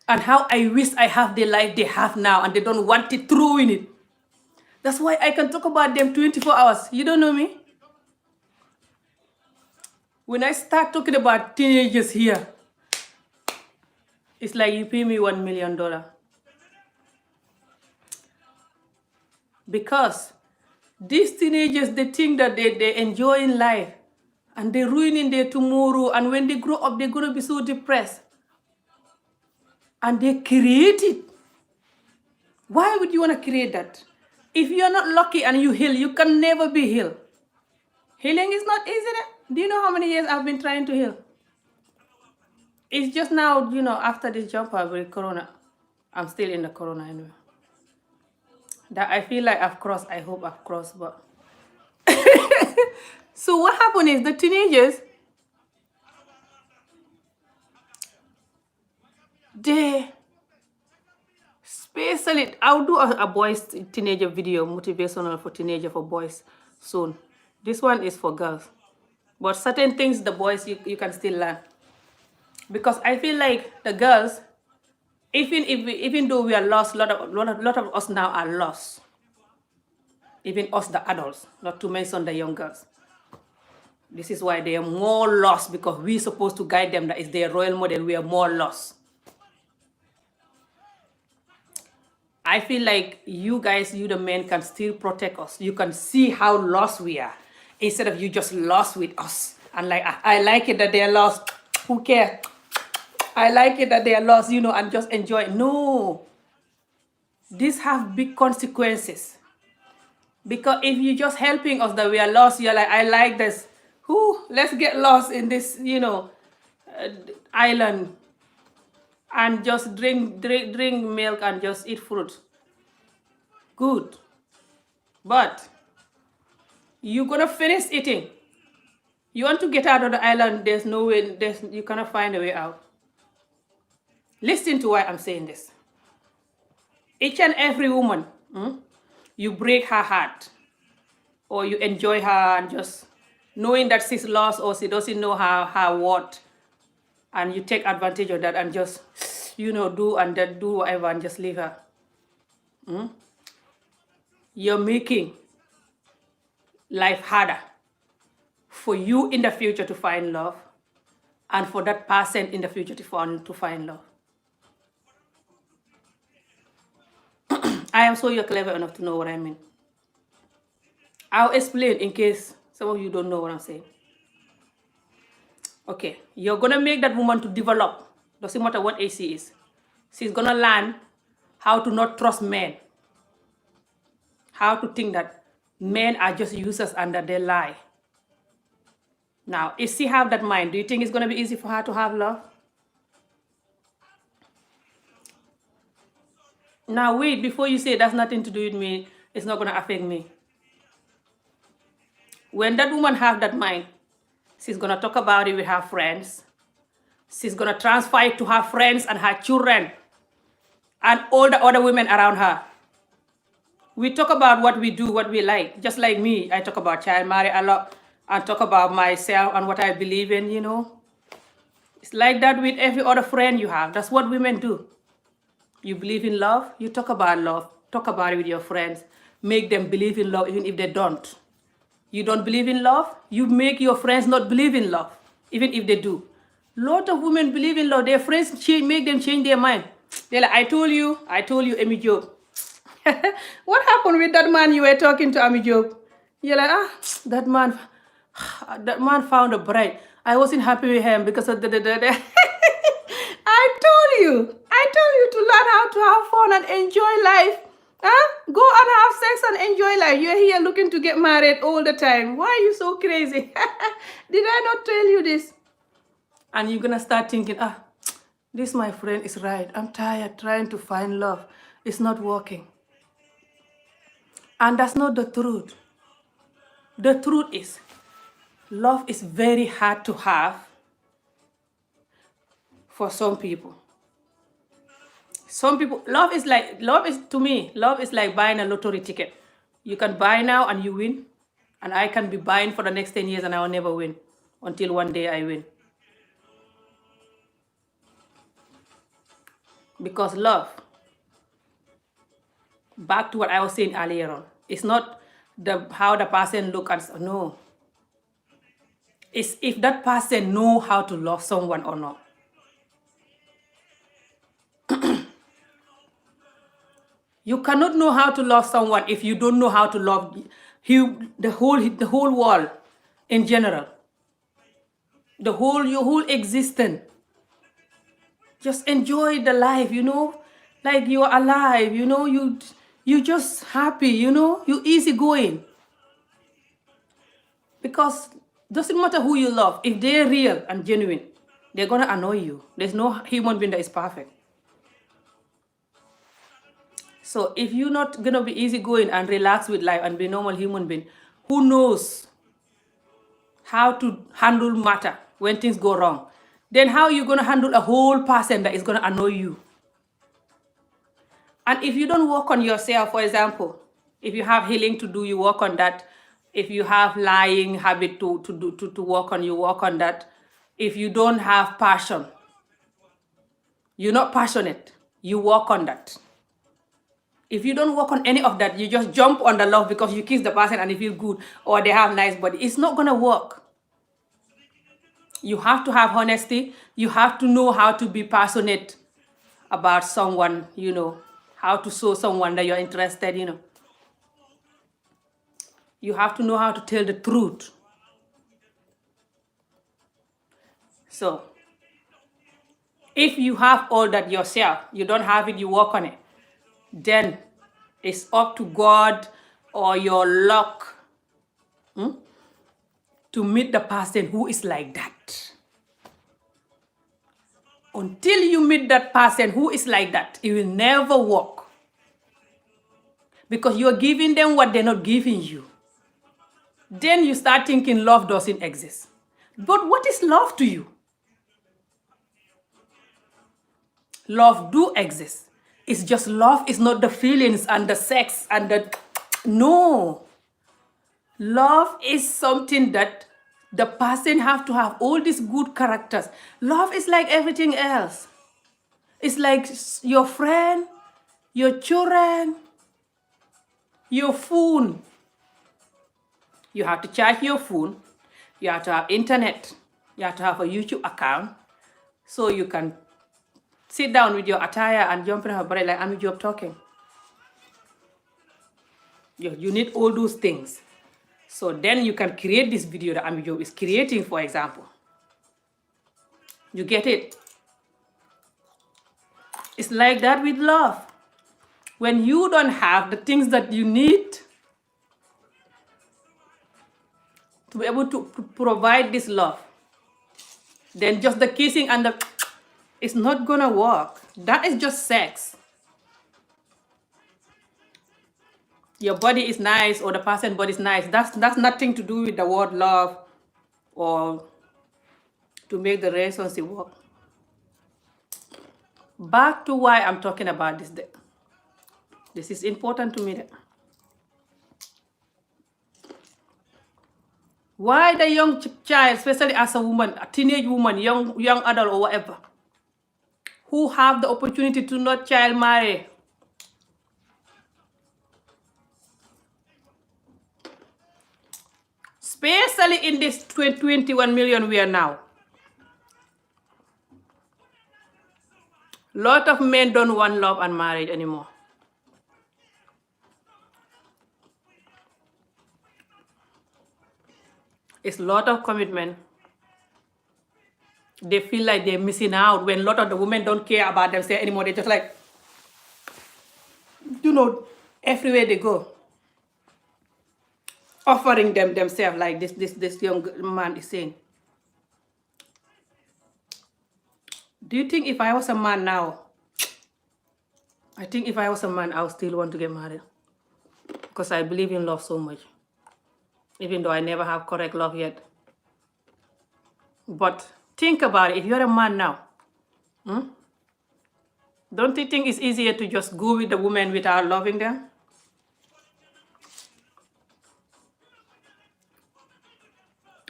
Speaker 1: and how I wish I have the life they have now and they don't want it through in it. That's why I can talk about them 24 hours. You don't know me? When I start talking about teenagers here, it's like you pay me $1 million. Because these teenagers, they think that they're enjoying life and they're ruining their tomorrow. And when they grow up, they're going to be so depressed. And they create it. Why would you want to create that? If you're not lucky and you heal, you can never be healed. Healing is not easy. Do you know how many years I've been trying to heal? It's just now, after this jumper with Corona, I'm still in the Corona anyway. That I feel like I've crossed. I hope I've crossed, but so what happened is the teenagers, they especially I'll do a boys teenager video, motivational for teenager for boys soon. This one is for girls, but certain things the boys you can still learn, because I feel like the girls, even though we are lost, lot of us now are lost, even us the adults, not to mention the young girls. This is why they are more lost, because we're supposed to guide them. That is their role model. We are more lost. I feel like you guys, you the men, can still protect us. You can see how lost we are, instead of you just lost with us. And like, I like it that they are lost. Who cares? I like it that they are lost, and just enjoy it. No. These have big consequences. Because if you're just helping us that we are lost, you're like, I like this. Let's get lost in this, island, and just drink milk and just eat fruit. Good. But you're gonna finish eating. You want to get out of the island, there's no way, you cannot find a way out. Listen to why I'm saying this. Each and every woman, you break her heart, or you enjoy her, and just knowing that she's lost, or she doesn't know her worth, and you take advantage of that and just, do whatever and just leave her. You're making life harder for you in the future to find love, and for that person in the future to find love. I am so you're clever enough to know what I mean. I'll explain in case some of you don't know what I'm saying. Okay, you're gonna make that woman to develop. Doesn't matter what age she is. She's gonna learn how to not trust men. How to think that men are just users and that they lie. Now, if she have that mind, do you think it's gonna be easy for her to have love? Now wait, before you say that's nothing to do with me, it's not gonna affect me. When that woman have that mind, she's gonna talk about it with her friends. She's gonna transfer it to her friends and her children and all the other women around her. We talk about what we do, what we like. Just like me, I talk about child marriage a lot and talk about myself and what I believe in, It's like that with every other friend you have. That's what women do. You believe in love, you talk about love. Talk about it with your friends. Make them believe in love even if they don't. You don't believe in love, you make your friends not believe in love, even if they do. Lot of women believe in love. Their friends make them change their mind. They're like, I told you, Amy Job. What happened with that man you were talking to, Amy Job? You're like, that man found a bride. I wasn't happy with him because of the. I told you to learn how to have fun and enjoy life. Go and have sex and enjoy life. You're here looking to get married all the time. Why are you so crazy? Did I not tell you this? And you're gonna start thinking, this my friend is right. I'm tired trying to find love. It's not working. And that's not the truth. The truth is, love is very hard to have for some people. Some people, love is like buying a lottery ticket. You can buy now and you win, and I can be buying for the next 10 years and I will never win until one day I win. Because love, back to what I was saying earlier on, it's not how the person look at, no. It's if that person know how to love someone or not. You cannot know how to love someone if you don't know how to love the whole world in general. Your whole existence. Just enjoy the life, like you're alive, you just happy, you easy going. Because Doesn't matter who you love. If they're real and genuine, they're gonna annoy you. There's no human being that is perfect. So if you're not gonna be easygoing and relax with life and be a normal human being, who knows how to handle matter when things go wrong, then how are you gonna handle a whole person that is gonna annoy you? And if you don't work on yourself, for example, if you have healing to do, you work on that. If you have lying habit to work on, you work on that. If you don't have passion, you're not passionate, you work on that. If you don't work on any of that, you just jump on the love because you kiss the person and you feel good or they have nice body. It's not gonna work. You have to have honesty. You have to know how to be passionate about someone, how to show someone that you're interested. You have to know how to tell the truth. So, if you have all that yourself, you don't have it, you work on it, then it's up to God or your luck to meet the person who is like that. Until you meet that person who is like that, it will never work. Because you're giving them what they're not giving you. Then you start thinking love doesn't exist. But what is love to you? Love do exist. It's just love is not the feelings and the sex and the... No. Love is something that the person have to have all these good characters. Love is like everything else. It's like your friend, your children, your phone. You have to charge your phone. You have to have internet. You have to have a YouTube account. So you can sit down with your attire and jump in her body like Ami Job talking. You need all those things. So then you can create this video that Ami Job is creating, for example. You get it? It's like that with love. When you don't have the things that you need to be able to provide this love, then just the kissing and the... it's not gonna work. That is just sex. Your body is nice or the person's body is nice. That's nothing to do with the word love or to make the relationship work. Back to why I'm talking about this. This is important to me. Why the young child, especially as a woman, a teenage woman, young adult or whatever, who have the opportunity to not child marry, especially in this 21 million we are now. Lot of men don't want love and marriage anymore. It's a lot of commitment. They feel like they're missing out when a lot of the women don't care about themselves anymore. They're just like, everywhere they go, offering themselves like this young man is saying. Do you think if I was a man now, I think if I was a man, I would still want to get married. Because I believe in love so much. Even though I never have correct love yet. But think about it. If you're a man now, don't you think it's easier to just go with the woman without loving them?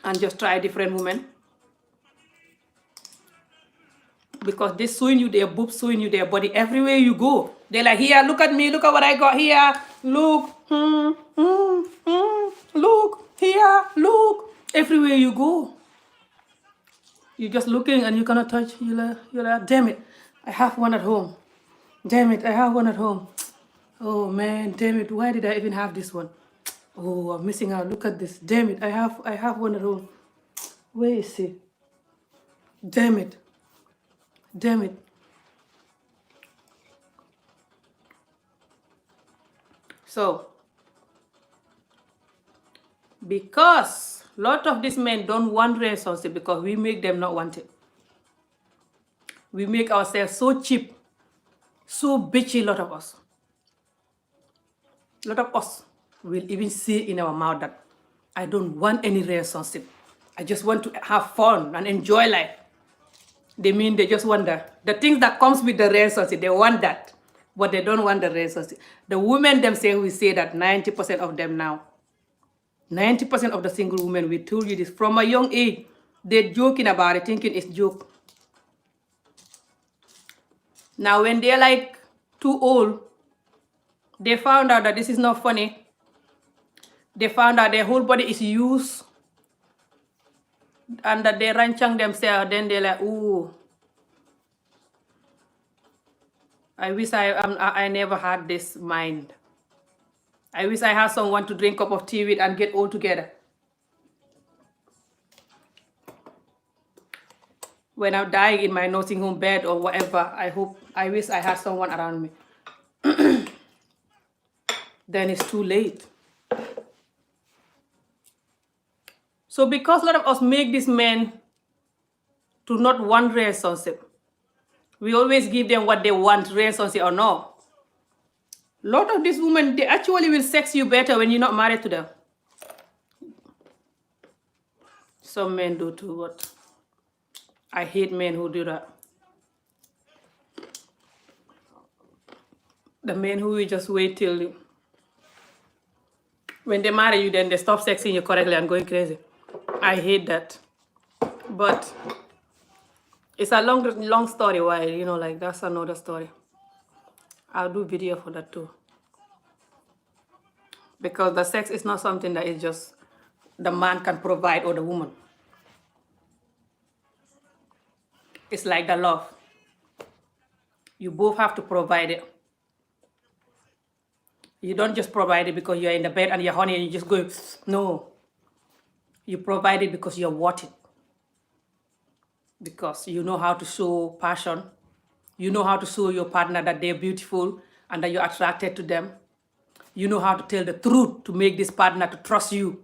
Speaker 1: And just try different women? Because they're showing you their boobs, showing you their body everywhere you go. They're like, here, look at me, look at what I got here. Look, look, here, look. Everywhere you go. You're just looking and you cannot touch. You're like, damn it, I have one at home. Damn it, I have one at home. Oh man, damn it, why did I even have this one? Oh, I'm missing out. Look at this. Damn it, I have one at home. Where is he? Damn it. Damn it. So, because Lot of these men don't want relationship because we make them not want it. We make ourselves so cheap, so bitchy, lot of us. A lot of us will even say in our mouth that I don't want any relationship. I just want to have fun and enjoy life. They mean they just want the things that comes with the relationship. They want that, but they don't want the relationship. The women themselves will say that 90% of them now, 90% of the single women, we told you this from a young age. They're joking about it, thinking it's joke. Now when they're like too old, they found out that this is not funny. They found out their whole body is used and that they rancang themselves. Then they're like, ooh, I wish I never had this mind. I wish I had someone to drink a cup of tea with and get all together. When I'm dying in my nursing home bed or whatever, I wish I had someone around me. Then it's too late. So because a lot of us make these men to not want relationship, we always give them what they want, relationship or no. A lot of these women, they actually will sex you better when you're not married to them. Some men do too, but I hate men who do that. The men who will just wait till when they marry you, then they stop sexing you correctly and going crazy. I hate that. But it's a long story why, like that's another story. I'll do video for that too. Because the sex is not something that is just the man can provide or the woman. It's like the love. You both have to provide it. You don't just provide it because you're in the bed and you're horny and you just go, no. You provide it because you're worth it. Because you know how to show passion. You know how to show your partner that they're beautiful and that you're attracted to them. You know how to tell the truth to make this partner to trust you.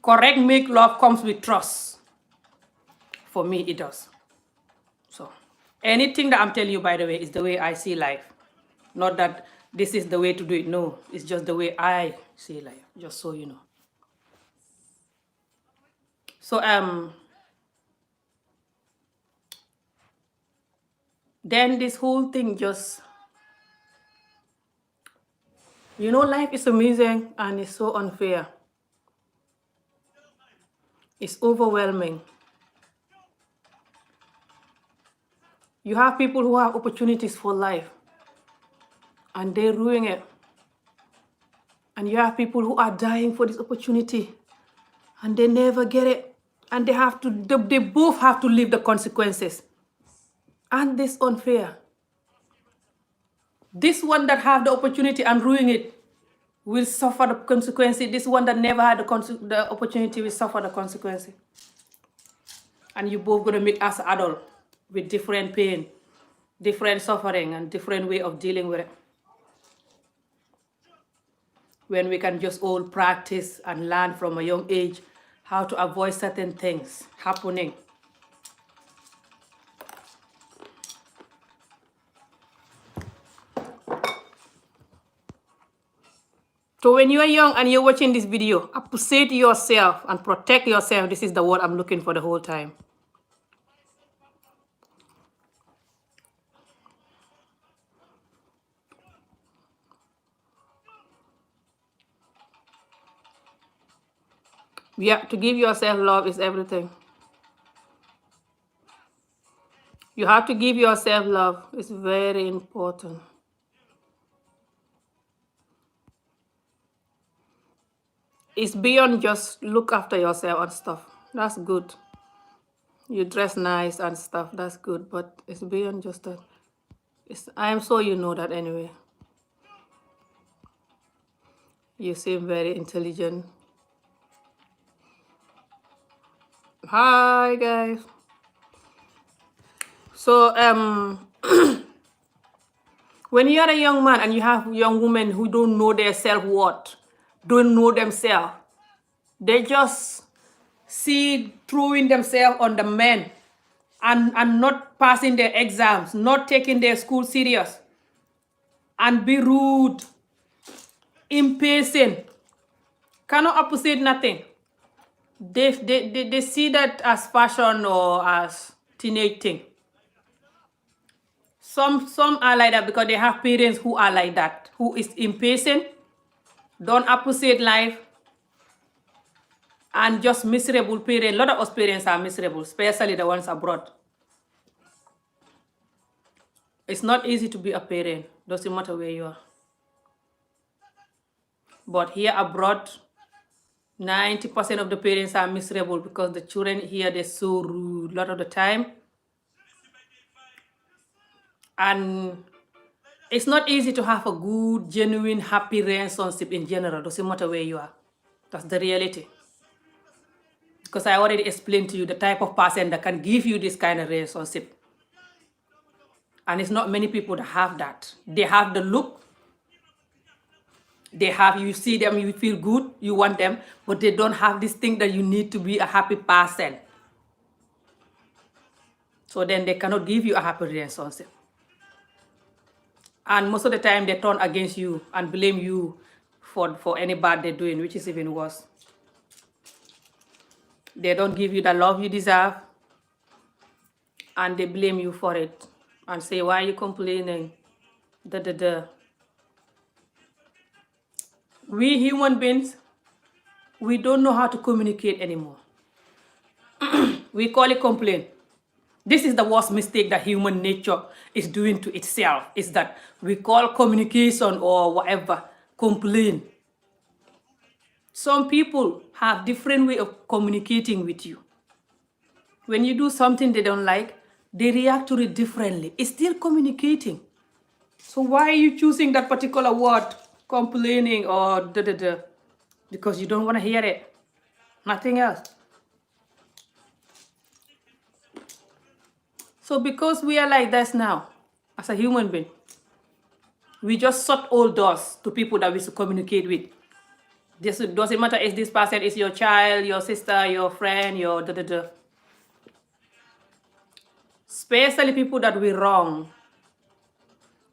Speaker 1: Correct make love comes with trust. For me, it does. So anything that I'm telling you, by the way, is the way I see life. Not that this is the way to do it. No, it's just the way I see life. Just so you know. So then this whole thing just, life is amazing and it's so unfair. It's overwhelming. You have people who have opportunities for life and they ruin it. And you have people who are dying for this opportunity and they never get it. And they both have to live the consequences. And this unfair. This one that have the opportunity and ruin it will suffer the consequences. This one that never had the opportunity will suffer the consequences. And you both gonna meet as adults with different pain, different suffering, and different way of dealing with it. When we can just all practice and learn from a young age how to avoid certain things happening. So when you are young and you're watching this video, appreciate yourself and protect yourself. This is the word I'm looking for the whole time. Yeah, to give yourself love is everything. You have to give yourself love. It's very important. It's beyond just look after yourself and stuff. That's good. You dress nice and stuff. That's good. But it's beyond just that. I am sure you know that anyway. You seem very intelligent. Hi, guys. So, when you are a young man and you have young women who don't know their self-worth, don't know themselves, They just see throwing themselves on the men and not passing their exams, not taking their school serious, and be rude, impatient, cannot appreciate nothing. They see that as fashion or as teenage thing. Some are like that because they have parents who are like that, who is impatient, don't appreciate life, and just miserable parents. A lot of us parents are miserable, especially the ones abroad. It's not easy to be a parent, doesn't matter where you are. But here abroad, 90% of the parents are miserable because the children here, they're so rude a lot of the time. And it's not easy to have a good, genuine, happy relationship in general, doesn't matter where you are. That's the reality. Because I already explained to you the type of person that can give you this kind of relationship. And it's not many people that have that. They have the look, you see them, you feel good, you want them, but they don't have this thing that you need to be a happy person. So then they cannot give you a happy relationship. And most of the time they turn against you and blame you for any bad they're doing, which is even worse. They don't give you the love you deserve, and they blame you for it and say, why are you complaining? We human beings, we don't know how to communicate anymore. We call it complaint. This is the worst mistake that human nature is doing to itself, is that we call communication or whatever complaint. Some people have different way of communicating with you. When you do something they don't like, they react to it differently. It's still communicating. So why are you choosing that particular word, complaining or Because you don't want to hear it. Nothing else. So because we are like this now, as a human being, we just shut all doors to people that we should communicate with. This doesn't matter if this person is your child, your sister, your friend, your Especially people that we wrong.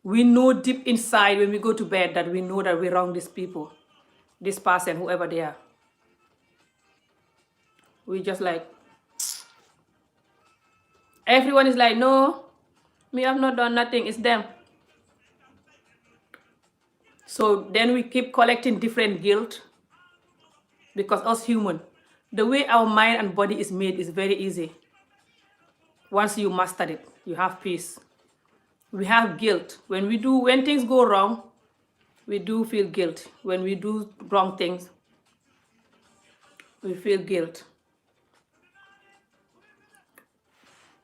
Speaker 1: We know deep inside when we go to bed that we know that we wrong these people, this person, whoever they are. We just like, everyone is like, no, me have not done nothing, it's them. So then we keep collecting different guilt, because us human, the way our mind and body is made is very easy. Once you master it, you have peace. We have guilt. When things go wrong, we do feel guilt. When we do wrong things, we feel guilt.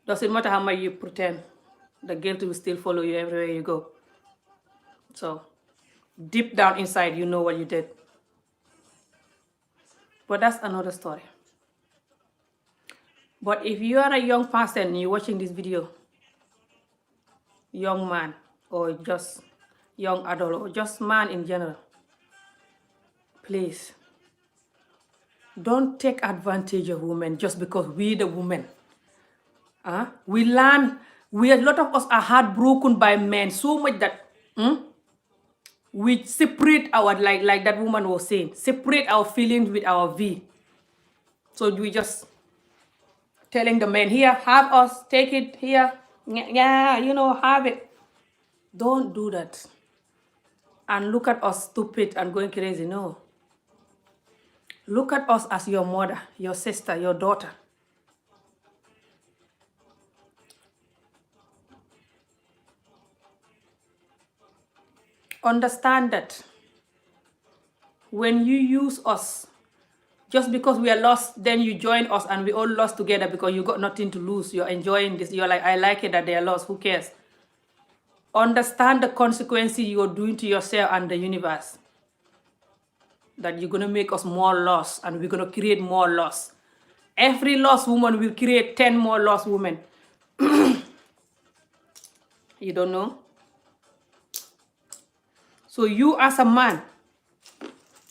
Speaker 1: Doesn't matter how much you pretend, the guilt will still follow you everywhere you go. So deep down inside, you know what you did. But that's another story. But if you are a young person, you're watching this video, young man, or just young adult, or just man in general, please, don't take advantage of women just because we the women. A lot of us are heartbroken by men so much that we separate our, like that woman was saying, separate our feelings with our V. So we just telling the men, here, have us, take it here, yeah, have it. Don't do that. And look at us stupid and going crazy. No. Look at us as your mother, your sister, your daughter. Understand that when you use us, just because we are lost, then you join us and we all lost together because you got nothing to lose. You're enjoying this. You're like, I like it that they are lost. Who cares? Understand the consequences you're doing to yourself and the universe. That you're going to make us more lost and we're going to create more loss. Every lost woman will create 10 more lost women. You don't know? So you as a man,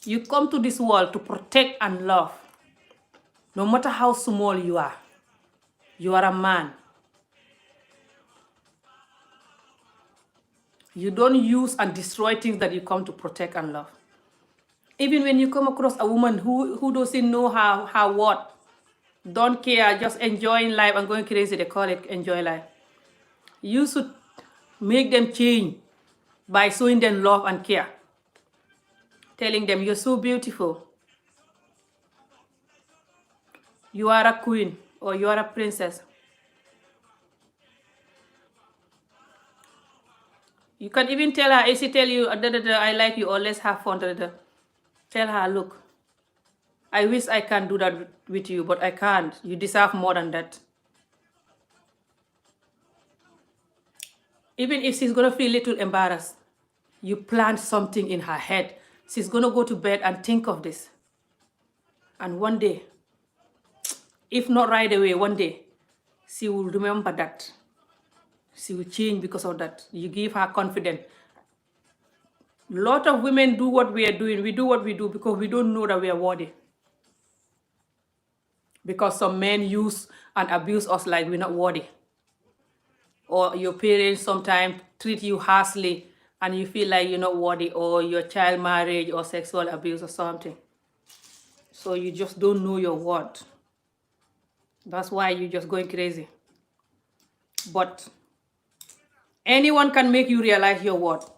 Speaker 1: you come to this world to protect and love. No matter how small you are a man. You don't use and destroy things that you come to protect and love. Even when you come across a woman who doesn't know how what, don't care, just enjoying life and going crazy, they call it enjoy life. You should make them change by showing them love and care. Telling them you're so beautiful. You are a queen or you are a princess. You can even tell her, if she tell you, I like you, or let's have fun, tell her, look, I wish I can do that with you, but I can't. You deserve more than that. Even if she's going to feel a little embarrassed, you plant something in her head. She's going to go to bed and think of this. And one day, if not right away, one day, she will remember that. She will change because of that. You give her confidence. A lot of women do what we are doing. We do what we do because we don't know that we are worthy. Because some men use and abuse us like we're not worthy. Or your parents sometimes treat you harshly and you feel like you're not worthy, or your child marriage or sexual abuse or something. So you just don't know your worth. That's why you're just going crazy. But anyone can make you realize your worth.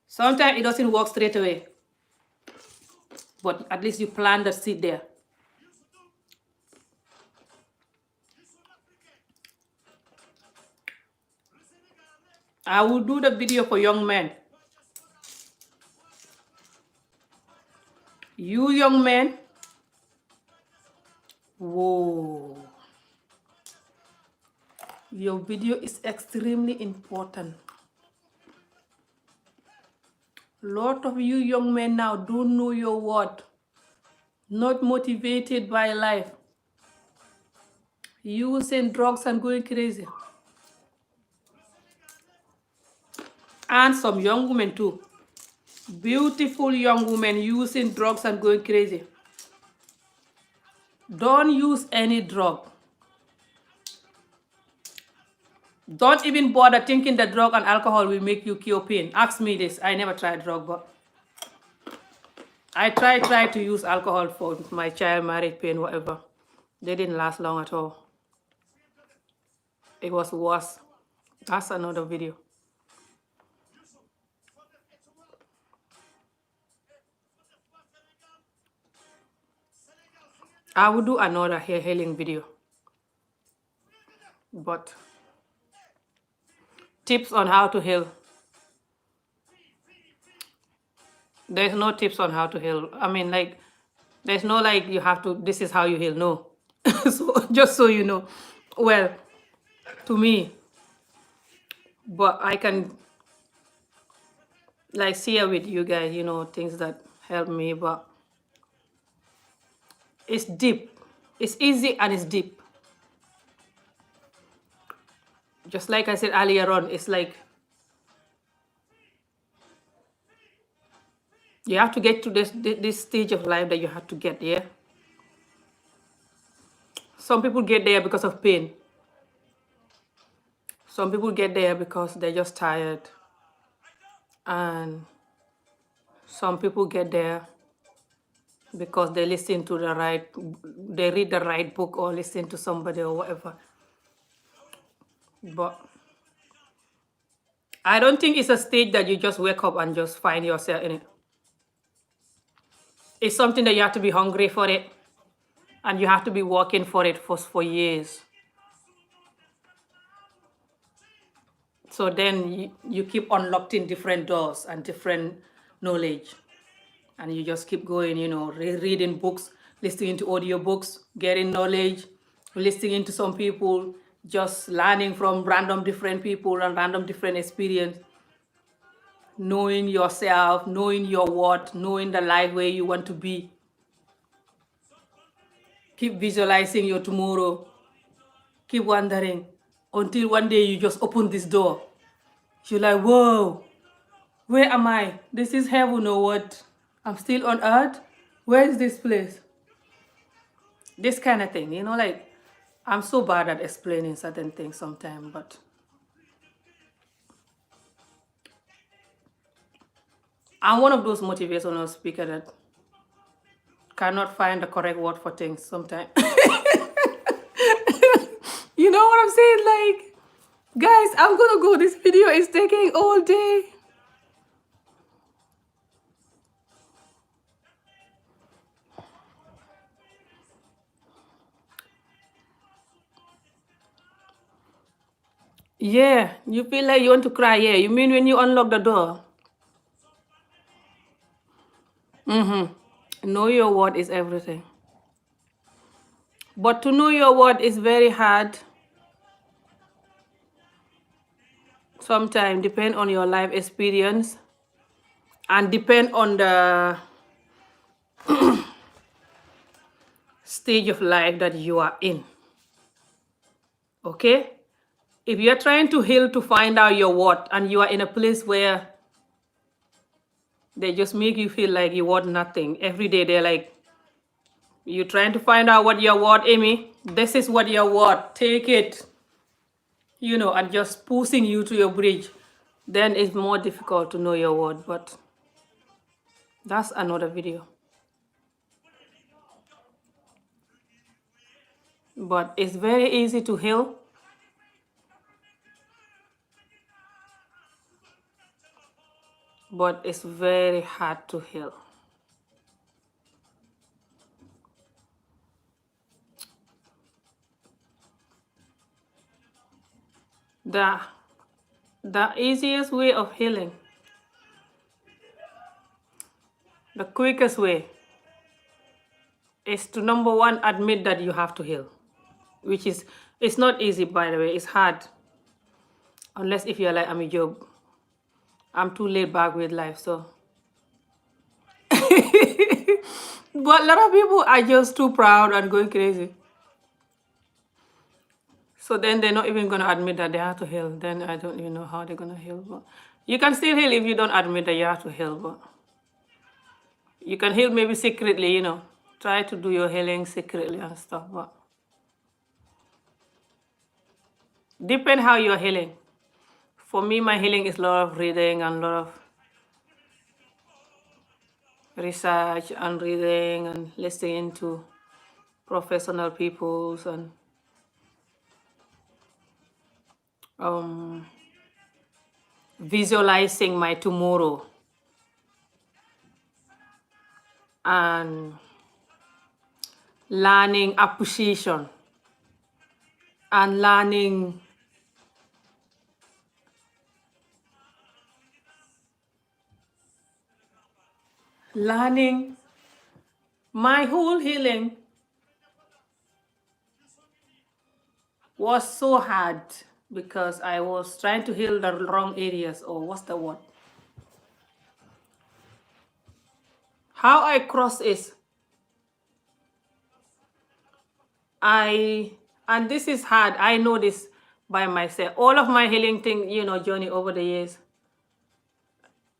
Speaker 1: Sometimes it doesn't work straight away. But at least you plant the seed there. I will do the video for young men. You young men, whoa. Your video is extremely important. Lot of you young men now don't know your worth. Not motivated by life. Using drugs and going crazy. And some young women too. Beautiful young women using drugs and going crazy. Don't use any drug. Don't even bother thinking that drug and alcohol will make you cure pain. Ask me this. I never tried drug, but I tried to use alcohol for my child marriage pain, whatever. They didn't last long at all. It was worse. That's another video. I will do another hair healing video. But tips on how to heal. There's no tips on how to heal. I mean, like, there's no like you have to, this is how you heal. No. So just so you know. Well, to me, but I can like share with you guys, things that help me, but it's deep. It's easy and it's deep. Just like I said earlier on, it's like you have to get to this stage of life that you have to get, yeah? Some people get there because of pain. Some people get there because they're just tired. And some people get there because they listen to they read the right book or listen to somebody or whatever. But I don't think it's a stage that you just wake up and just find yourself in it. It's something that you have to be hungry for it. And you have to be working for it for years. So then you keep unlocking different doors and different knowledge. And you just keep going, reading books, listening to audio books, getting knowledge, listening to some people, just learning from random different people and random different experience. Knowing yourself, knowing your worth, knowing the life where you want to be. Keep visualizing your tomorrow. Keep wondering until one day you just open this door. You're like, whoa, Where am I? This is heaven or what? I'm still on earth? Where is this place? This kind of thing, like I'm so bad at explaining certain things sometimes, but I'm one of those motivational speakers that cannot find the correct word for things sometimes. You know what I'm saying? Like, guys, I'm gonna go. This video is taking all day. Yeah, you feel like you want to cry. Yeah, you mean when you unlock the door? Know your word is everything. But to know your word is very hard. Sometimes depend on your life experience and depend on the stage of life that you are in. Okay? If you're trying to heal to find out your what and you are in a place where they just make you feel like you want nothing every day, they're like, you're trying to find out what your what, Amy. This is what your what. Take it. And just pushing you to your bridge. Then it's more difficult to know your word. But that's another video. But it's very easy to heal. But it's very hard to heal. The easiest way of healing, the quickest way, is to number one, admit that you have to heal. Which is, it's not easy, by the way. It's hard. Unless if you're like, I'm a job. I'm too laid back with life, so. But a lot of people are just too proud and going crazy. So then they're not even going to admit that they have to heal. Then I don't even know how they're going to heal. But you can still heal if you don't admit that you have to heal. But you can heal maybe secretly, Try to do your healing secretly and stuff. But depend how you're healing. For me, my healing is a lot of reading and a lot of research and reading and listening to professional peoples and visualizing my tomorrow and learning appreciation and learning my whole healing was so hard because I was trying to heal the wrong areas, or what's the word? How I cross is and this is hard. I know this by myself. All of my healing thing, journey over the years,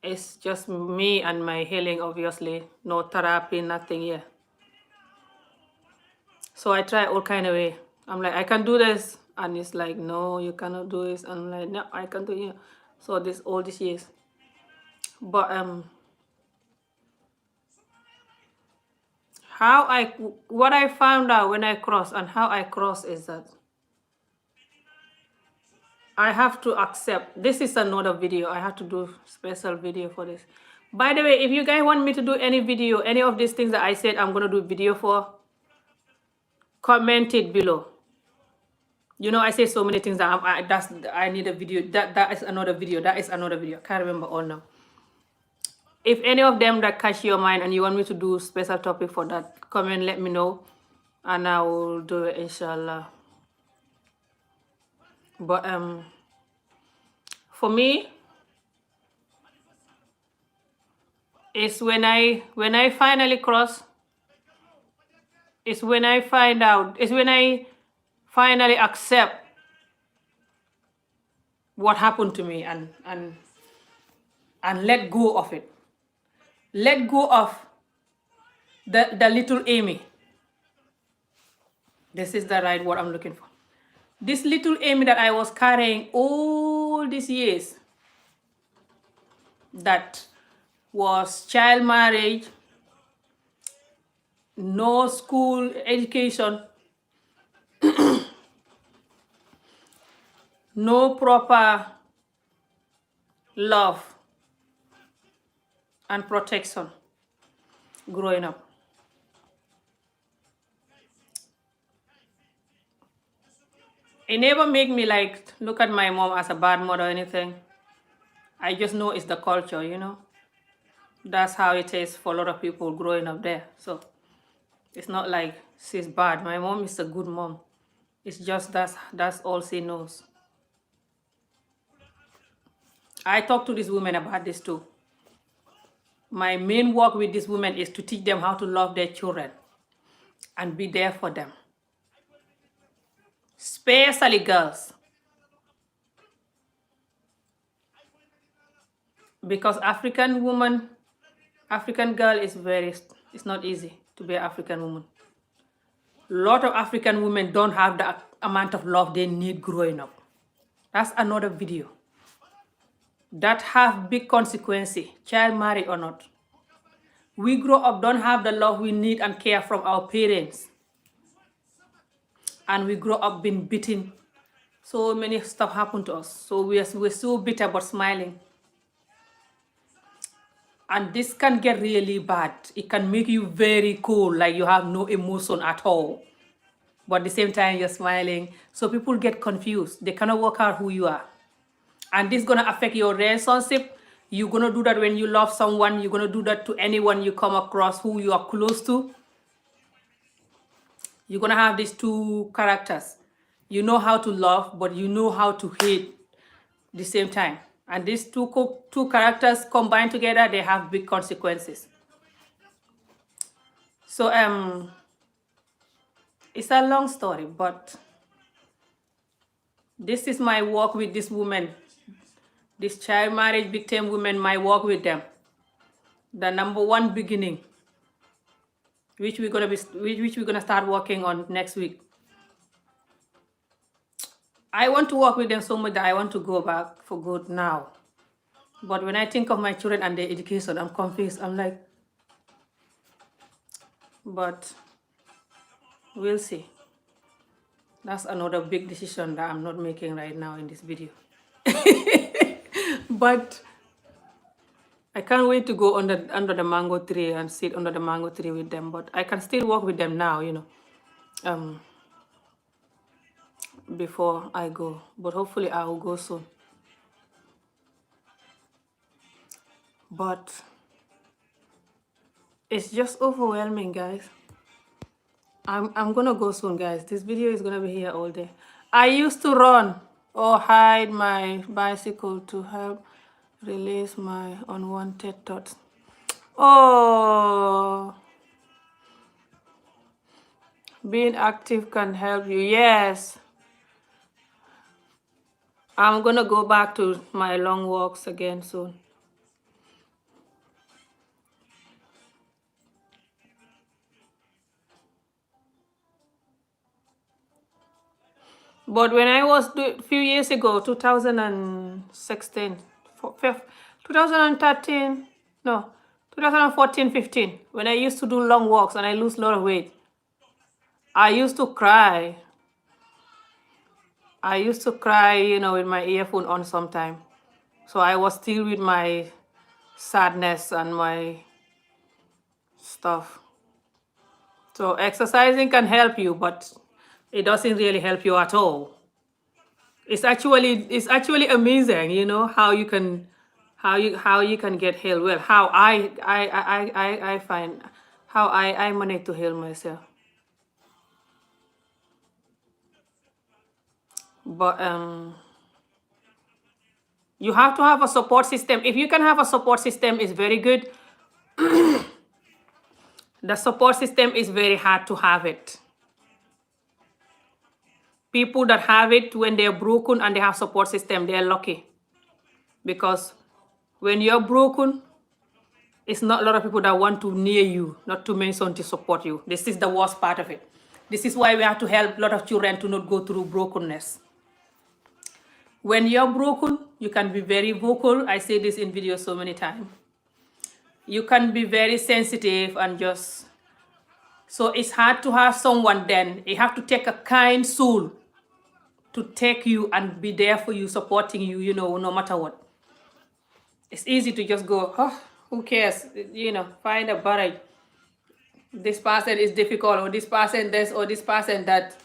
Speaker 1: it's just me and my healing, obviously. No therapy, nothing, yeah. So I try all kind of way. I'm like, I can do this. And it's like, no, you cannot do this. And I'm like, no, I can do it. So all these years. But what I found out when I cross and how I cross is that I have to accept. This is another video. I have to do special video for this. By the way, if you guys want me to do any video, any of these things that I said I'm going to do video for, comment it below. I say so many things that I need a video. That is another video. That is another video. I can't remember all now. If any of them that catch your mind and you want me to do special topic for that, comment, let me know, and I will do it, inshallah. But for me, it's when I finally cross. It's when I find out. It's when I finally accept what happened to me and and let go of it. Let go of the little Amy. This is the right word I'm looking for. This little Amy that I was carrying all these years, that was child marriage, no school education, no proper love and protection growing up. It never made me like look at my mom as a bad mother or anything. I just know it's the culture, you know. That's how it is for a lot of people growing up there. So it's not like she's bad. My mom is a good mom. It's just that's all she knows. I talk to these women about this too. My main work with these women is to teach them how to love their children and be there for them, especially girls. Because African woman, African girl is it's not easy to be an African woman. A lot of African women don't have the amount of love they need growing up. That's another video. That have big consequences, child marriage or not. We grow up, don't have the love we need and care from our parents. And we grow up being beaten. So many stuff happen to us. So we're so bitter but smiling. And this can get really bad. It can make you very cold, like you have no emotion at all. But at the same time, you're smiling. So people get confused. They cannot work out who you are. And this is going to affect your relationship. You're going to do that when you love someone. You're going to do that to anyone you come across who you are close to. You're going to have these two characters. You know how to love, but you know how to hate at the same time. And these two characters combined together, they have big consequences. So it's a long story, but this is my work with this woman, this child marriage victim women, my work with them. The number one beginning, which we're gonna start working on next week. I want to work with them so much that I want to go back for good now. But when I think of my children and their education, I'm confused. I'm like, but we'll see. That's another big decision that I'm not making right now in this video. But I can't wait to go under the mango tree and sit under the mango tree with them. But I can still work with them now, you know, before I go. But hopefully I will go soon. But it's just overwhelming, guys. I'm gonna go soon, guys. This video is gonna be here all day. I used to run or hide my bicycle to help release my unwanted thoughts. Oh, being active can help you. Yes. I'm gonna go back to my long walks again soon. But when I was a few years ago, 2016, 2013, no, 2014, 15, when I used to do long walks and I lose a lot of weight, I used to cry. I used to cry, you know, with my earphone on sometime. So I was still with my sadness and my stuff. So exercising can help you, but it doesn't really help you at all. It's actually amazing, you know, how you can get healed. Well, how I find how I manage to heal myself. But you have to have a support system. If you can have a support system, it's very good. The support system is very hard to have it. People that have it when they're broken and they have support system, they're lucky. Because When you're broken, it's not a lot of people that want to near you, not to mention to support you. This is the worst part of it. This is why we have to help a lot of children to not go through brokenness. When you're broken, you can be very vocal. I say this in videos so many times. You can be very sensitive and just, so it's hard to have someone then. You have to take a kind soul to take you and be there for you, supporting you, you know, no matter what. It's easy to just go, oh, who cares? You know, find a barrage. This person is difficult, or this person this, or this person that.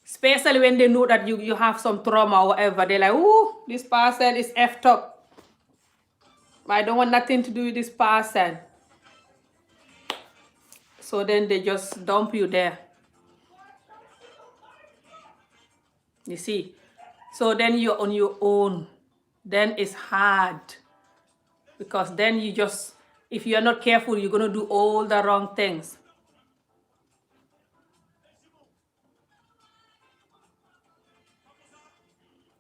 Speaker 1: Especially when they know that you have some trauma or whatever, they're like, oh, this person is effed up. I don't want nothing to do with this person. So then they just dump you there. You see? So then you're on your own. Then it's hard. Because then you just, if you're not careful, you're going to do all the wrong things.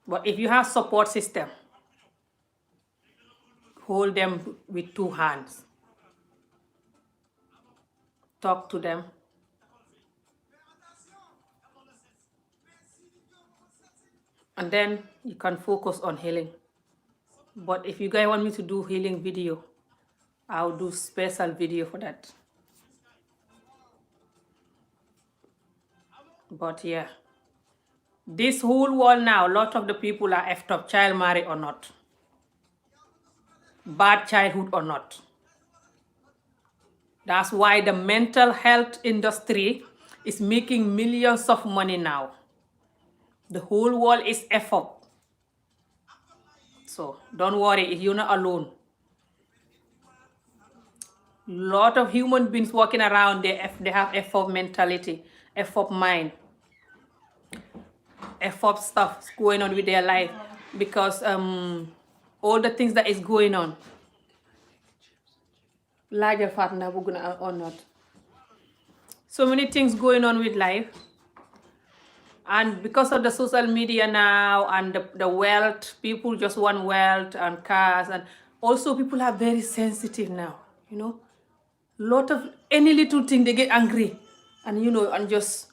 Speaker 1: But if you have support system, hold them with 2 hands. Talk to them. And then you can focus on healing. But if you guys want me to do healing video, I'll do special video for that. But yeah. This whole world now, a lot of the people are effed up, child married or not. Bad childhood or not. That's why the mental health industry is making millions of money now. The whole world is effed up. So don't worry, you're not alone. Lot of human beings walking around, they have effed up mentality, effed up mind. F-up stuff going on with their life because all the things that is going on. Larger partner or not. So many things going on with life. And because of the social media now and the wealth, people just want wealth and cars. And also people are very sensitive now, you know. Lot of any little thing they get angry. And you know, and just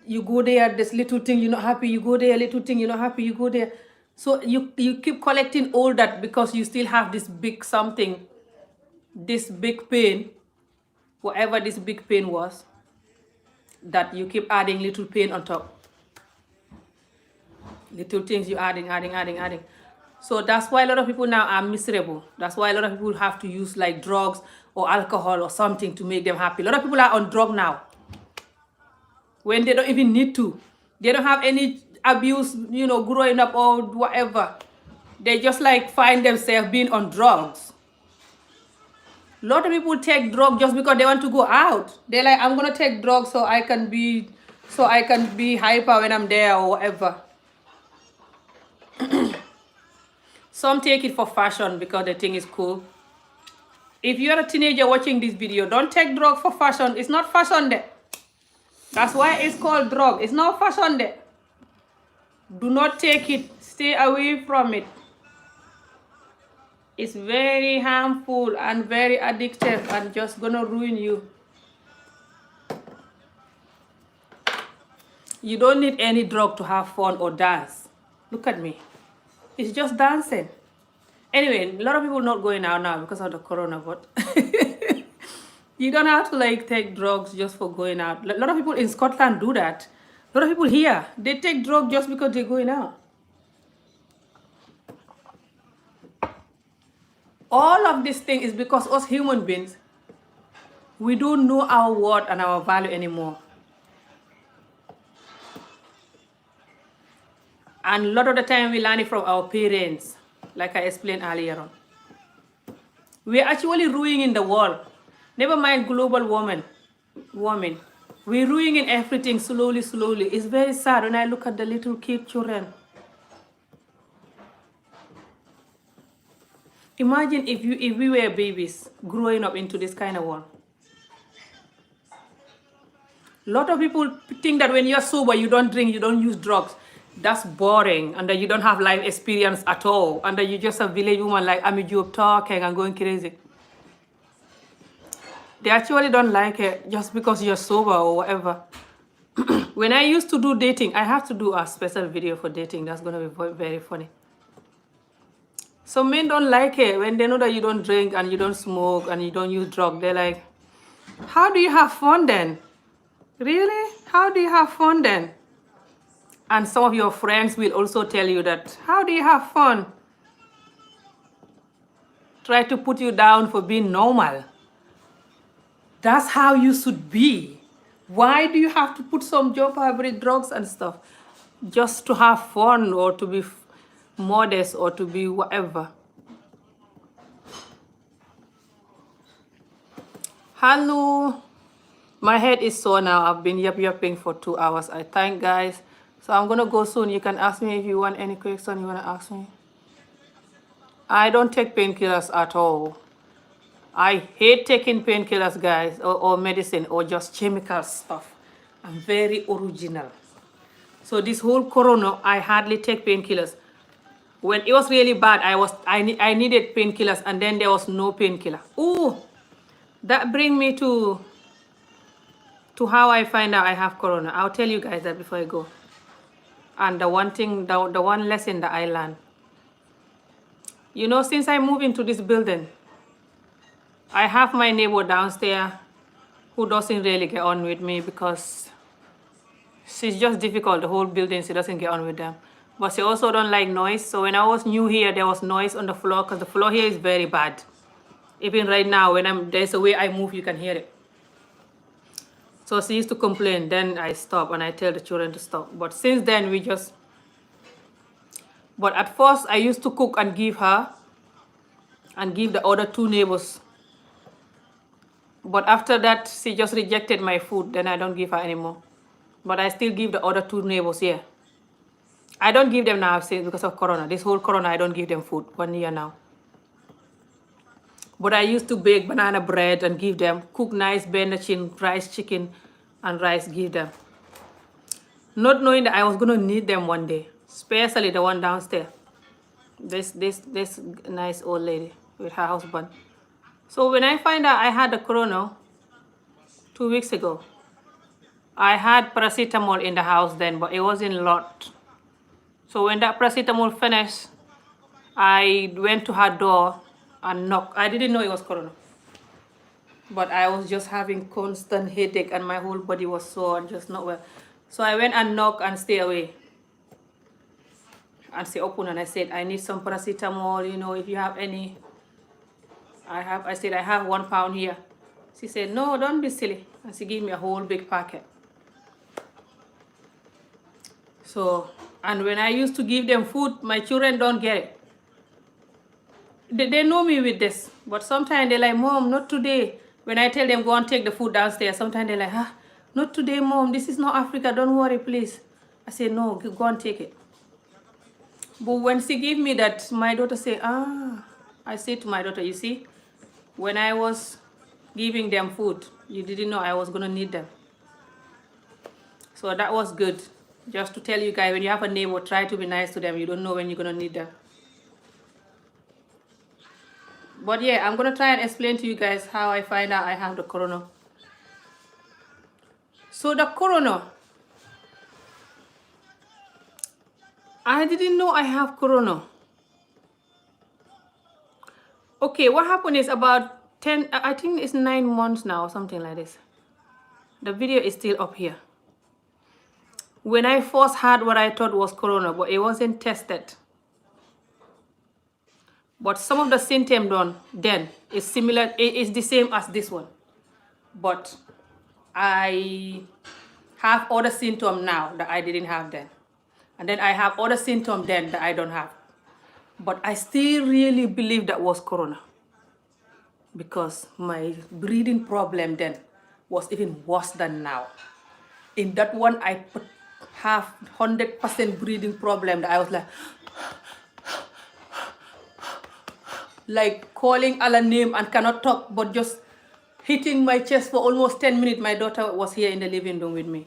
Speaker 1: you go there, this little thing, you're not happy, you go there, little thing, you're not happy, you go there. So you keep collecting all that because you still have this big something, this big pain, whatever this big pain was, that you keep adding little pain on top. Little things you adding. So that's why a lot of people now are miserable. That's why a lot of people have to use like drugs or alcohol or something to make them happy. A lot of people are on drug now. When they don't even need to. They don't have any abuse, you know, growing up or whatever. They just like find themselves being on drugs. A lot of people take drugs just because they want to go out. They're like, I'm gonna take drugs so I can be hyper when I'm there or whatever. Some take it for fashion because they think it's cool. If you're a teenager watching this video, don't take drugs for fashion. It's not fashion there. That's why it's called drug. It's not fashion there. Do not take it. Stay away from it. It's very harmful and very addictive and just gonna ruin you. You don't need any drug to have fun or dance. Look at me. It's just dancing. Anyway, a lot of people not going out now because of the corona, but you don't have to like take drugs just for going out. A lot of people in Scotland do that. A lot of people here, they take drugs just because they're going out. All of this thing is because us human beings, we don't know our worth and our value anymore. And a lot of the time we learn it from our parents, like I explained earlier on. We're actually ruining the world. Never mind global warming. We're ruining everything slowly. It's very sad when I look at the little kid children. Imagine if we were babies growing up into this kind of world. A lot of people think that when you're sober, you don't drink, you don't use drugs. That's boring, and then you don't have life experience at all, and then you're just a village woman like Ami Job talking and going crazy. They actually don't like it just because you're sober or whatever. When I used to do dating, I have to do a special video for dating. That's gonna be very funny. So men don't like it when they know that you don't drink and you don't smoke and you don't use drugs. They're like, how do you have fun then? Really? How do you have fun then? And some of your friends will also tell you that, how do you have fun? Try to put you down for being normal. That's how you should be. Why do you have to put some job hybrid drugs and stuff? Just to have fun or to be modest or to be whatever. Hello. My head is sore now. I've been yapping for 2 hours. I thank guys. So I'm gonna go soon. You can ask me if you want any question you wanna ask me. I don't take painkillers at all. I hate taking painkillers, guys, or medicine or just chemical stuff. I'm very original. So this whole corona, I hardly take painkillers. When it was really bad, I needed painkillers, and then there was no painkiller. Ooh, that brings me to how I find out I have corona. I'll tell you guys that before I go. And the one lesson that I learned. You know, since I moved into this building, I have my neighbor downstairs who doesn't really get on with me because she's just difficult. The whole building, she doesn't get on with them. But she also don't like noise. So when I was new here, there was noise on the floor because the floor here is very bad. Even right now, when there's a way I move, you can hear it. So she used to complain. Then I stop and I tell the children to stop. But since then, But at first, I used to cook and give her and give the other 2 neighbors. But after that, she just rejected my food. Then I don't give her anymore. But I still give the other 2 neighbors here. I don't give them now because of corona. This whole corona, I don't give them food. 1 year now. But I used to bake banana bread and give them, cook nice benachin, rice chicken, and rice, give them. Not knowing that I was going to need them one day, especially the one downstairs. This nice old lady with her husband. So when I find out I had the corona 2 weeks ago, I had paracetamol in the house then, but it was in a lot. So when that paracetamol finished, I went to her door and knocked. I didn't know it was corona. But I was just having constant headache and my whole body was sore and just not well. So I went and knocked and stay away. And she opened and I said, I need some paracetamol, if you have any. I said, I have 1 pound here. She said, no, don't be silly. And she gave me a whole big packet. So, and when I used to give them food, my children don't get it. They know me with this, but sometimes they're like, Mom, not today. When I tell them go and take the food downstairs, sometimes they're like, not today, Mom. This is not Africa. Don't worry, please. I say, no, go and take it. But when she gave me that, my daughter said, I said to my daughter, you see, when I was giving them food, you didn't know I was going to need them. So that was good. Just to tell you guys, when you have a neighbor, try to be nice to them. You don't know when you're going to need them. But yeah, I'm going to try and explain to you guys how I find out I have the corona. So the corona, I didn't know I have corona. Okay, what happened is about 10, I think it's 9 months now or something like this. The video is still up here. When I first had what I thought was corona, but it wasn't tested. But some of the symptoms then is similar, it's the same as this one. But I have other symptoms now that I didn't have then. And then I have other symptoms then that I don't have. But I still really believe that was corona. Because my breathing problem then was even worse than now. In that one, I have 100% breathing problem that I was like calling Allah's name and cannot talk, but just hitting my chest for almost 10 minutes. My daughter was here in the living room with me.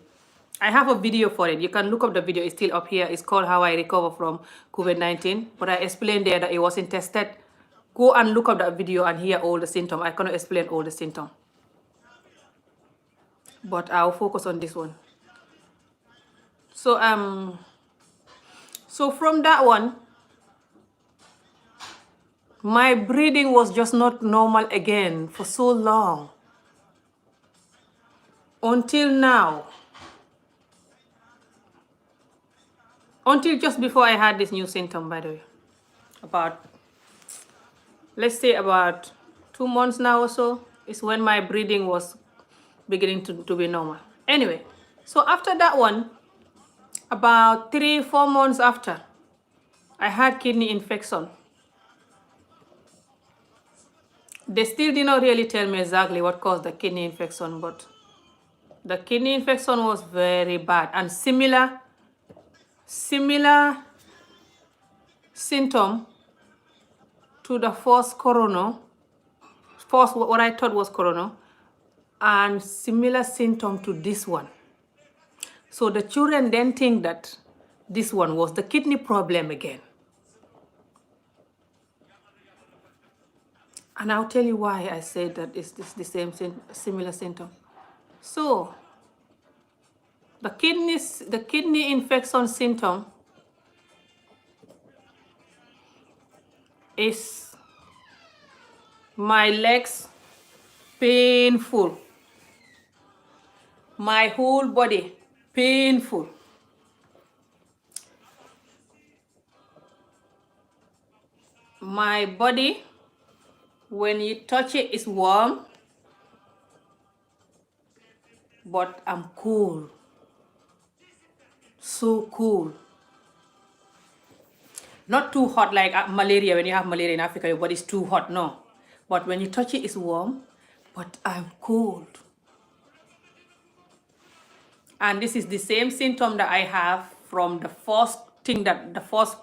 Speaker 1: I have a video for it. You can look up the video. It's still up here. It's called How I Recover from COVID-19. But I explained there that it wasn't tested. Go and look up that video and hear all the symptoms. I cannot explain all the symptoms. But I'll focus on this one. So from that one, my breathing was just not normal again for so long. Until now. Until just before I had this new symptom, by the way. Let's say about 2 months now or so, is when my breathing was beginning to be normal. Anyway, so after that one, about 3-4 months after, I had kidney infection. They still did not really tell me exactly what caused the kidney infection, but the kidney infection was very bad and similar symptom to the first what I thought was corona, and similar symptom to this one. So the children then think that this one was the kidney problem again. And I'll tell you why I said that it's the same similar symptom. So the kidney infection symptom is my legs painful, my whole body painful, my body when you touch it is warm, but I'm cool, so cool. Not too hot like malaria. When you have malaria in Africa, your body's too hot, no. But when you touch it, it's warm, but I'm cold. And this is the same symptom that I have from the first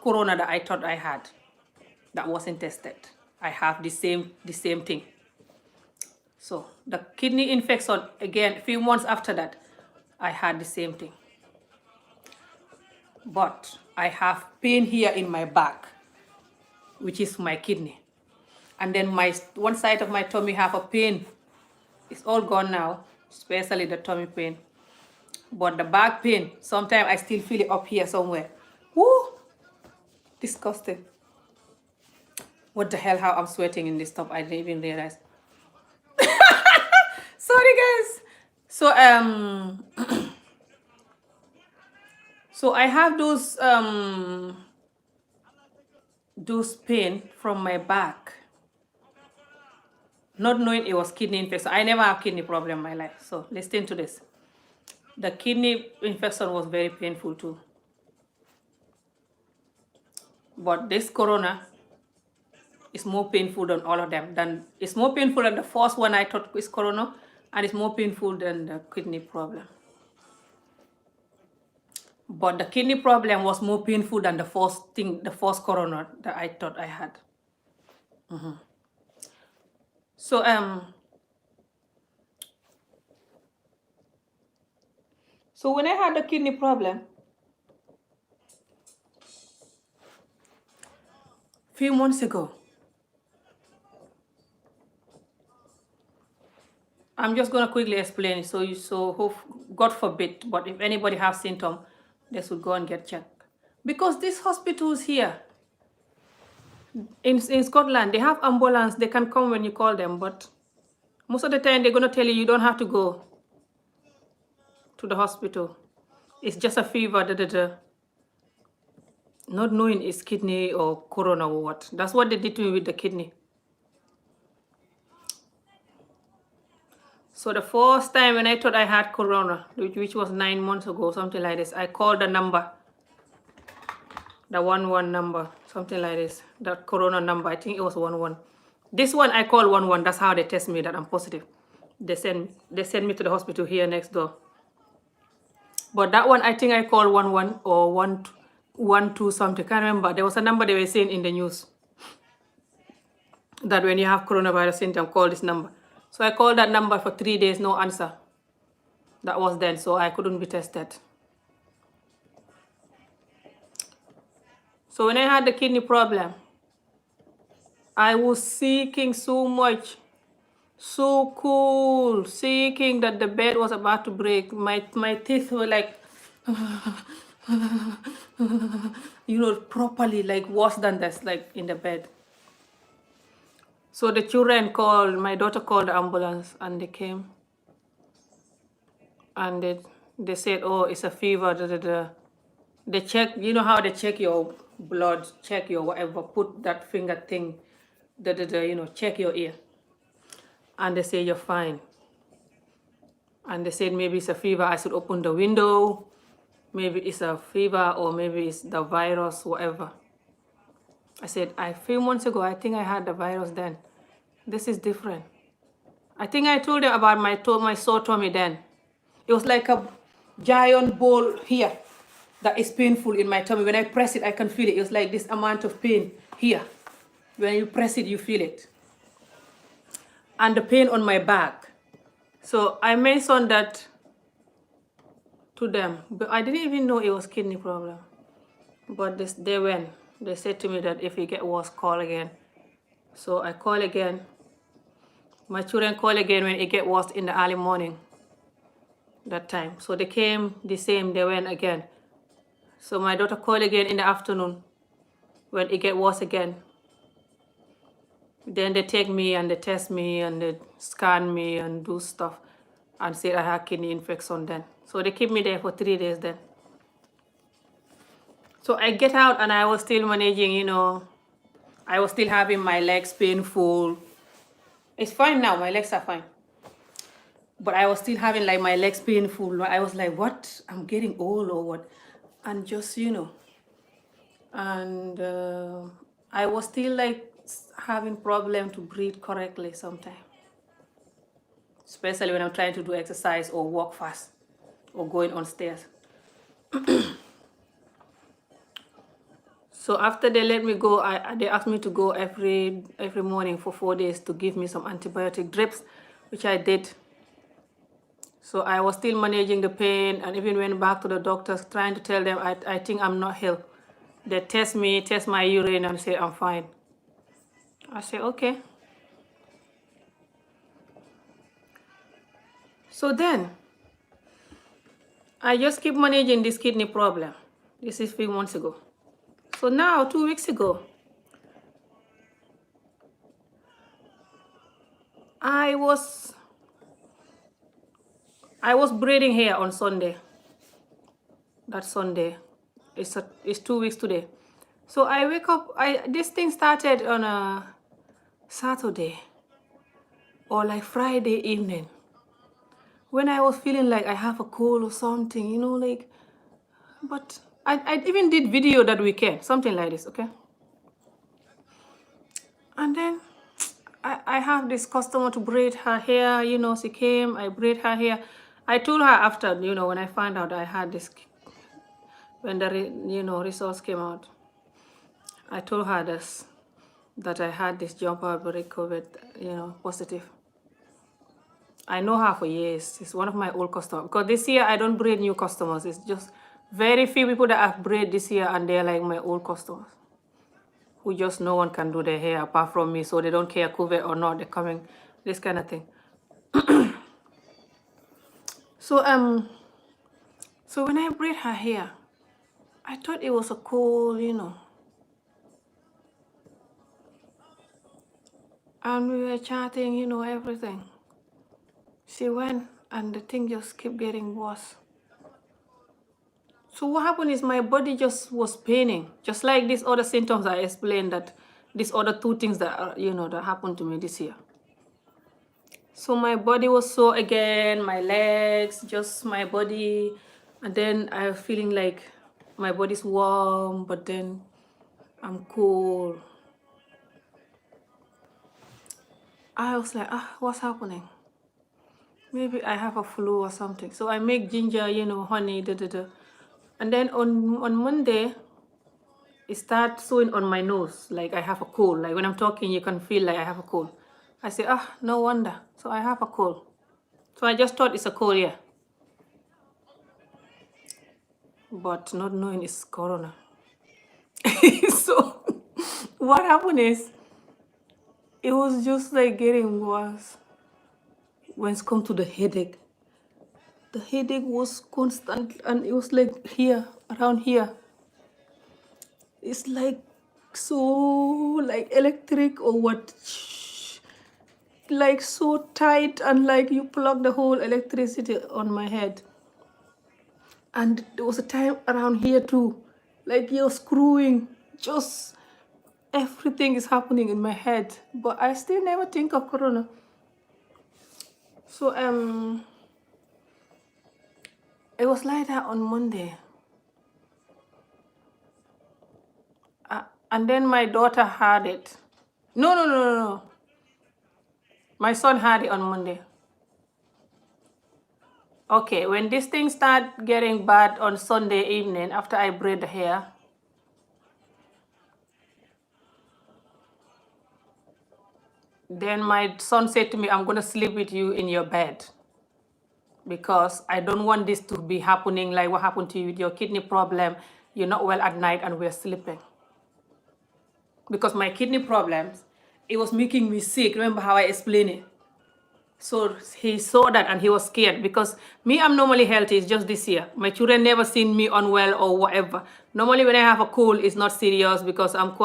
Speaker 1: corona that I thought I had that wasn't tested. I have the same thing. So the kidney infection, again, a few months after that, I had the same thing. But I have pain here in my back, which is my kidney. And then one side of my tummy have a pain. It's all gone now, especially the tummy pain. But the back pain, sometimes I still feel it up here somewhere. Woo! Disgusting. What the hell, how I'm sweating in this top, I didn't even realize. Sorry guys. So I have those pain from my back, not knowing it was kidney infection. I never have kidney problem in my life. So listen to this. The kidney infection was very painful too. But this corona is more painful than all of them. It's more painful than the first one I thought was corona, and it's more painful than the kidney problem. But the kidney problem was more painful than the first corona that I thought I had. So when I had the kidney problem, few months ago, I'm just gonna quickly explain it. So God forbid, but if anybody has symptoms, they should go and get checked. Because these hospitals here in Scotland, they have ambulance. They can come when you call them, but most of the time they're gonna tell you don't have to go to the hospital. It's just a fever, not knowing it's kidney or corona or what. That's what they did to me with the kidney. So the first time when I thought I had corona, which was 9 months ago, something like this, I called the number, the 11 number, something like this, the corona number. I think it was 11. This one I call 11. That's how they test me that I'm positive. They send me to the hospital here next door. But that one, I think I called 11 or 112 something. Can't remember. There was a number they were saying in the news that when you have coronavirus symptom, call this number. So I called that number for 3 days, no answer. That was then, so I couldn't be tested. So when I had the kidney problem, I was seeking so much, so cool, seeking that the bed was about to break. My teeth were like, properly, like worse than this, like in the bed. So the children called, my daughter called the ambulance and they came and they said, oh, it's a fever. Da, da, da. They check, you know how they check your blood, check your whatever, put that finger thing, da, da, da, check your ear. And they say, you're fine. And they said, maybe it's a fever. I should open the window. Maybe it's a fever or maybe it's the virus, whatever. I said, a few months ago, I think I had the virus then. This is different. I think I told you about my sore tummy then. It was like a giant ball here that is painful in my tummy. When I press it, I can feel it. It was like this amount of pain here. When you press it, you feel it. And the pain on my back. So I mentioned that to them, but I didn't even know it was kidney problem. But they went. They said to me that if it get worse, call again. So I call again. My children call again when it get worse in the early morning that time. So they came the same, they went again. So my daughter called again in the afternoon when it get worse again. Then they take me and they test me and they scan me and do stuff and say I had kidney infection then. So they keep me there for 3 days then. So I get out and I was still managing, I was still having my legs painful. It's fine now, my legs are fine. But I was still having like my legs painful. I was like, what? I'm getting old or what? And just, and I was still like having problem to breathe correctly sometimes. Especially when I'm trying to do exercise or walk fast or going on stairs. So after they let me go, they asked me to go every morning for 4 days to give me some antibiotic drips, which I did. So I was still managing the pain and even went back to the doctors trying to tell them I think I'm not healed. They test me, test my urine and say I'm fine. I say, okay. So then, I just keep managing this kidney problem. This is 3 months ago. So now, 2 weeks ago, I was braiding hair on Sunday. That Sunday. It's 2 weeks today. So I wake up, this thing started on a Saturday or like Friday evening when I was feeling like I have a cold or something, but I even did video that weekend, something like this, okay? And then I have this customer to braid her hair, she came, I braid her hair. I told her after, when I found out I had this, when the, results came out, I told her this, that I had this jumper break COVID, positive. I know her for years. It's one of my old customers. Because this year I don't braid new customers. It's just very few people that I've braid this year and they're like my old customers. Who just no one can do their hair apart from me, so they don't care COVID or not, they're coming, this kind of thing. So when I braid her hair, I thought it was a cool, and we were chatting, everything. She went and the thing just kept getting worse. So what happened is my body just was paining, just like these other symptoms I explained, that these other 2 things that that happened to me this year. So my body was sore again, my legs, just my body, and then I was feeling like my body's warm, but then I'm cold. I was like, what's happening? Maybe I have a flu or something. So I make ginger, honey, And then on Monday, it starts showing on my nose, like I have a cold. Like when I'm talking, you can feel like I have a cold. I say, no wonder. So I have a cold. So I just thought it's a cold, yeah. But not knowing it's corona. So what happened is it was just like getting worse when it's come to the headache. The headache was constant and it was like here, around here. It's like so like electric or what, like so tight, and like you plug the whole electricity on my head. And there was a time around here too, like you're screwing, just everything is happening in my head, but I still never think of corona. So it was like that on Monday. And then my daughter had it. No. My son had it on Monday. Okay, when this thing start getting bad on Sunday evening after I braid the hair, then my son said to me, I'm gonna sleep with you in your bed because I don't want this to be happening like what happened to you with your kidney problem. You're not well at night and we're sleeping. Because my kidney problems, it was making me sick. Remember how I explained it? So he saw that and he was scared because me, I'm normally healthy. It's just this year. My children never seen me unwell or whatever. Normally when I have a cold, it's not serious because I'm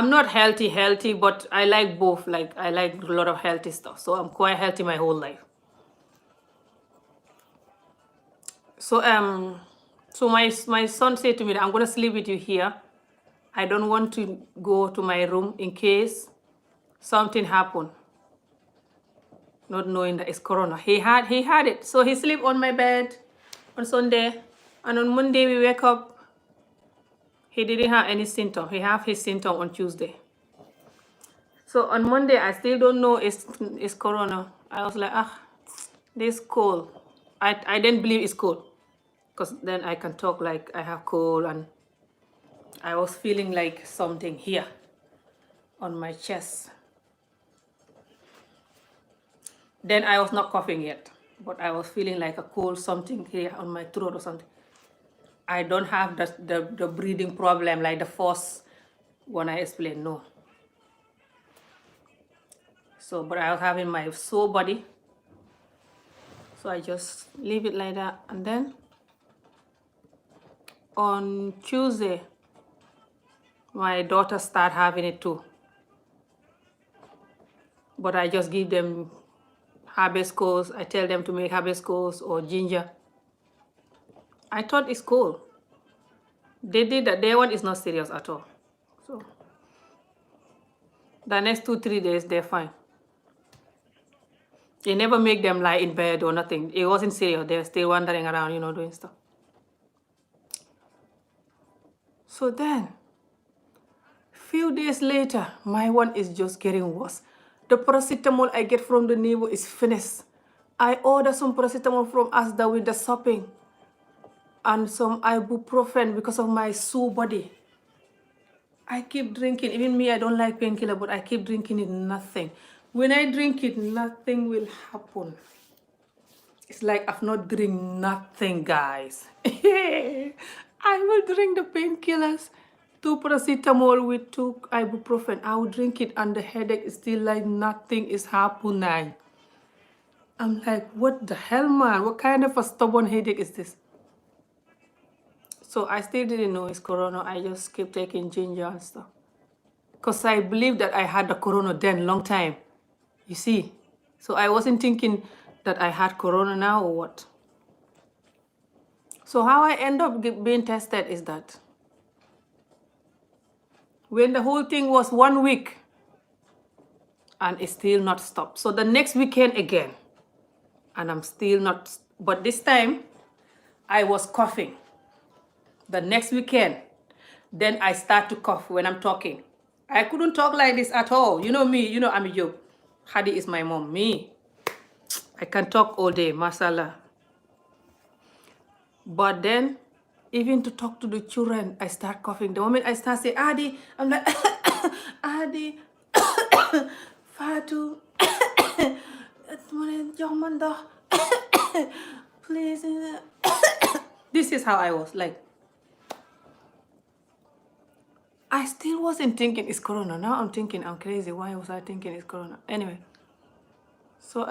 Speaker 1: not healthy, but I like both. Like I like a lot of healthy stuff. So I'm quite healthy my whole life. So my son said to me, I'm gonna sleep with you here. I don't want to go to my room in case something happened. Not knowing that it's corona. He had it. So he slept on my bed on Sunday. And on Monday we wake up. He didn't have any symptom. He have his symptom on Tuesday. So on Monday I still don't know it's corona. I was like, this cold. I didn't believe it's cold. Because then I can talk like I have cold, and I was feeling like something here on my chest. Then I was not coughing yet, but I was feeling like a cold something here on my throat or something. I don't have the breathing problem like the first one I explained, no. So, but I was having my sore body. So I just leave it like that. And then on Tuesday, my daughter start having it too. But I just give them hibiscus. I tell them to make hibiscus or ginger. I thought it's cool. They did that. Their one is not serious at all. So the next 2-3 days, they're fine. They never make them lie in bed or nothing. It wasn't serious. They're still wandering around, doing stuff. So then, few days later, my one is just getting worse. The paracetamol I get from the neighbor is finished. I order some paracetamol from Asda with the sopping and some ibuprofen because of my sore body. I keep drinking. Even me, I don't like painkiller, but I keep drinking it, nothing. When I drink it, nothing will happen. It's like I've not drink nothing, guys. I will drink the painkillers, 2 paracetamol with 2 ibuprofen. I will drink it and the headache is still like nothing is happening. I'm like, what the hell, man? What kind of a stubborn headache is this? So I still didn't know it's corona. I just kept taking ginger and stuff. Because I believed that I had the corona then, long time. You see? So I wasn't thinking that I had corona now or what. So how I end up being tested is that when the whole thing was 1 week and it's still not stopped. So the next weekend again, and I'm still not, but this time I was coughing. The next weekend, then I start to cough when I'm talking. I couldn't talk like this at all. You know me, I'm a joke. Hadi is my mom. Me, I can talk all day, mashallah. But then, even to talk to the children, I start coughing. The moment I start saying, Adi, I'm like, Adi, Fatu, please. This is how I was like. I still wasn't thinking it's corona. Now I'm thinking I'm crazy. Why was I thinking it's corona? Anyway, so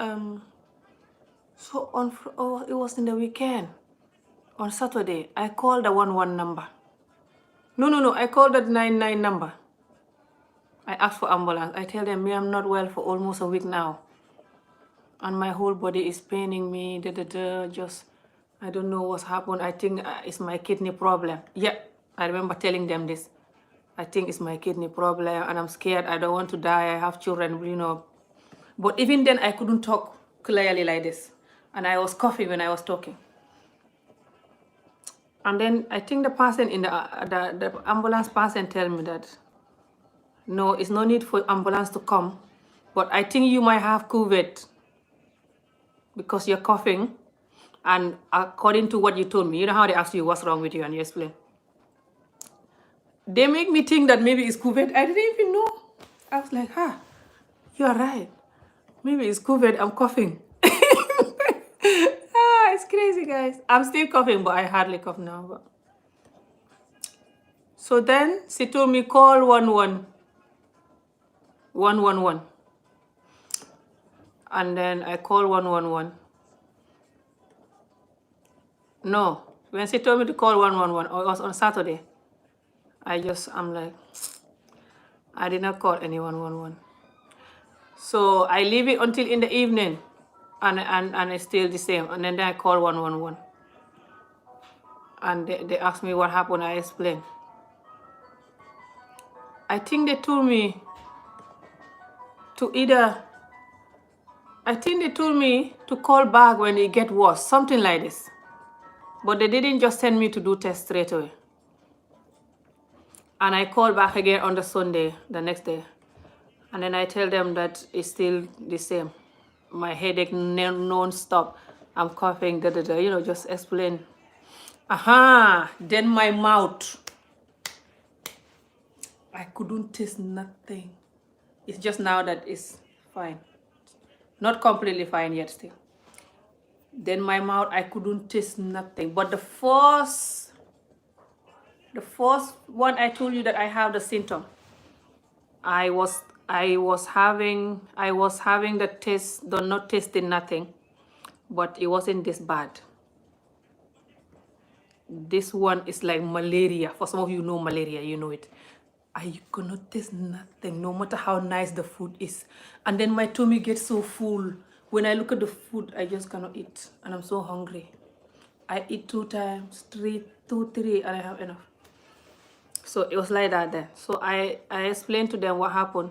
Speaker 1: it was in the weekend. On Saturday, I called the 11 number. No. I called the 99 number. I asked for ambulance. I tell them, me, I'm not well for almost a week now. And my whole body is paining me. Just, I don't know what's happened. I think it's my kidney problem. Yeah, I remember telling them this. I think it's my kidney problem and I'm scared. I don't want to die. I have children, But even then, I couldn't talk clearly like this. And I was coughing when I was talking. And then I think the person in the ambulance person tell me that, no, it's no need for ambulance to come. But I think you might have COVID because you're coughing. And according to what you told me, you know how they ask you what's wrong with you and you explain. They make me think that maybe it's COVID. I didn't even know. I was like, you're right. Maybe it's COVID. I'm coughing. It's crazy, guys. I'm still coughing, but I hardly cough now. But... So then she told me, call 111. And then I called 111. No, when she told me to call 111, it was on Saturday. I'm like, I did not call any 111. So I leave it until in the evening, and it's still the same. And then I call 111. And they asked me what happened. I explained. I think they told me to call back when it get worse, something like this. But they didn't just send me to do tests straight away. And I called back again on the Sunday, the next day. And then I tell them that it's still the same. My headache non-stop. I'm coughing, just explain. Then my mouth. I couldn't taste nothing. It's just now that it's fine. Not completely fine yet still. Then my mouth, I couldn't taste nothing. But the first one I told you that I have the symptom. I was having the taste, not tasting nothing, but it wasn't this bad. This one is like malaria. For some of you know malaria, you know it. I cannot taste nothing, no matter how nice the food is. And then my tummy gets so full. When I look at the food, I just cannot eat. And I'm so hungry. I eat 2 times, 3, and I have enough. So it was like that then. So I explained to them what happened.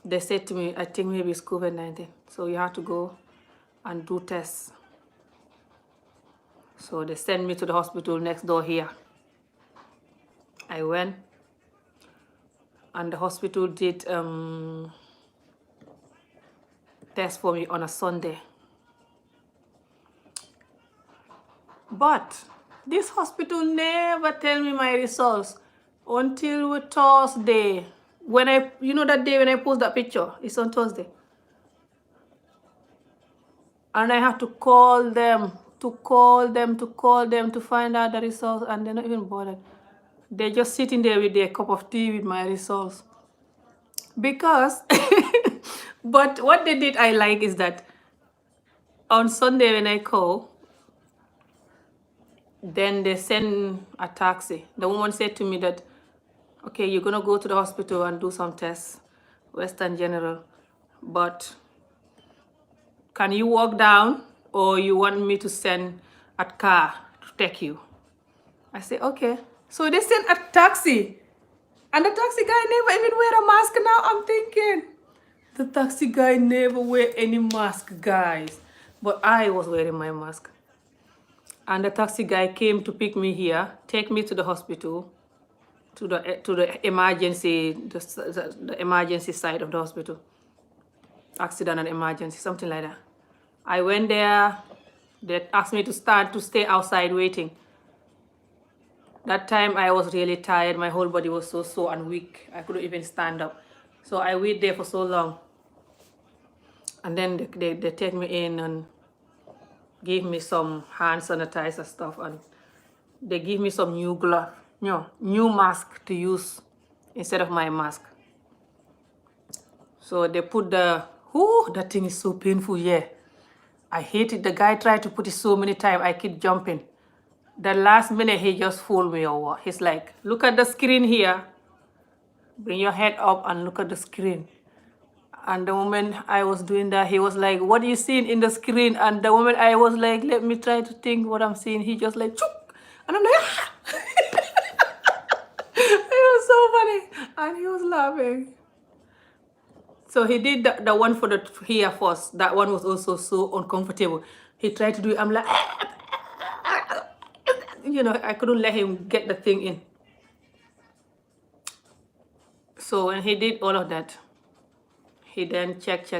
Speaker 1: They said to me, I think maybe it's COVID-19. So you have to go and do tests. So they sent me to the hospital next door here. I went, and the hospital did test for me on a Sunday. But this hospital never tell me my results until Thursday. That day when I post that picture, it's on Thursday. And I have to call them to find out the results, and they're not even bothered. They're just sitting there with their cup of tea with my results. Because, but what they did I like is that on Sunday when I call, then they send a taxi. The woman said to me that, okay, you're going to go to the hospital and do some tests, Western General, but can you walk down or you want me to send a car to take you? I said, okay. So they sent a taxi. And the taxi guy never even wear a mask. Now I'm thinking, the taxi guy never wear any mask, guys. But I was wearing my mask. And the taxi guy came to pick me here, take me to the hospital, to the emergency, the emergency side of the hospital. Accident and emergency, something like that. I went there. They asked me to stay outside waiting. That time I was really tired. My whole body was so sore and weak. I couldn't even stand up. So I waited there for so long. And then they take me in and give me some hand sanitizer stuff. And they give me some new glove. new mask to use instead of my mask. So they put that thing is so painful, yeah. I hate it. The guy tried to put it so many times. I keep jumping. The last minute he just fooled me over. He's like, look at the screen here. Bring your head up and look at the screen. And the moment I was doing that, he was like, what are you seeing in the screen? And the moment I was like, let me try to think what I'm seeing, he just like, chook. And I'm like, ah! It was so funny. And he was laughing. So he did the one for the here first. That one was also so uncomfortable. He tried to do it. I'm like, I couldn't let him get the thing in. So when he did all of that, he then check.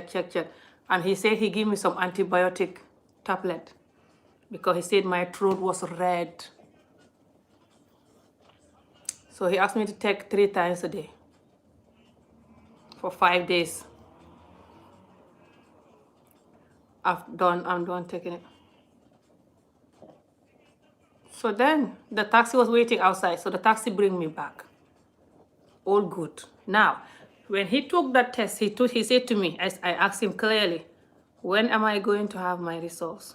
Speaker 1: And he said he gave me some antibiotic tablet because he said my throat was red. So he asked me to take 3 times a day for 5 days. I'm done taking it. So then the taxi was waiting outside. So the taxi bring me back. All good. Now, when he took that test, he said to me, as I asked him clearly, when am I going to have my results?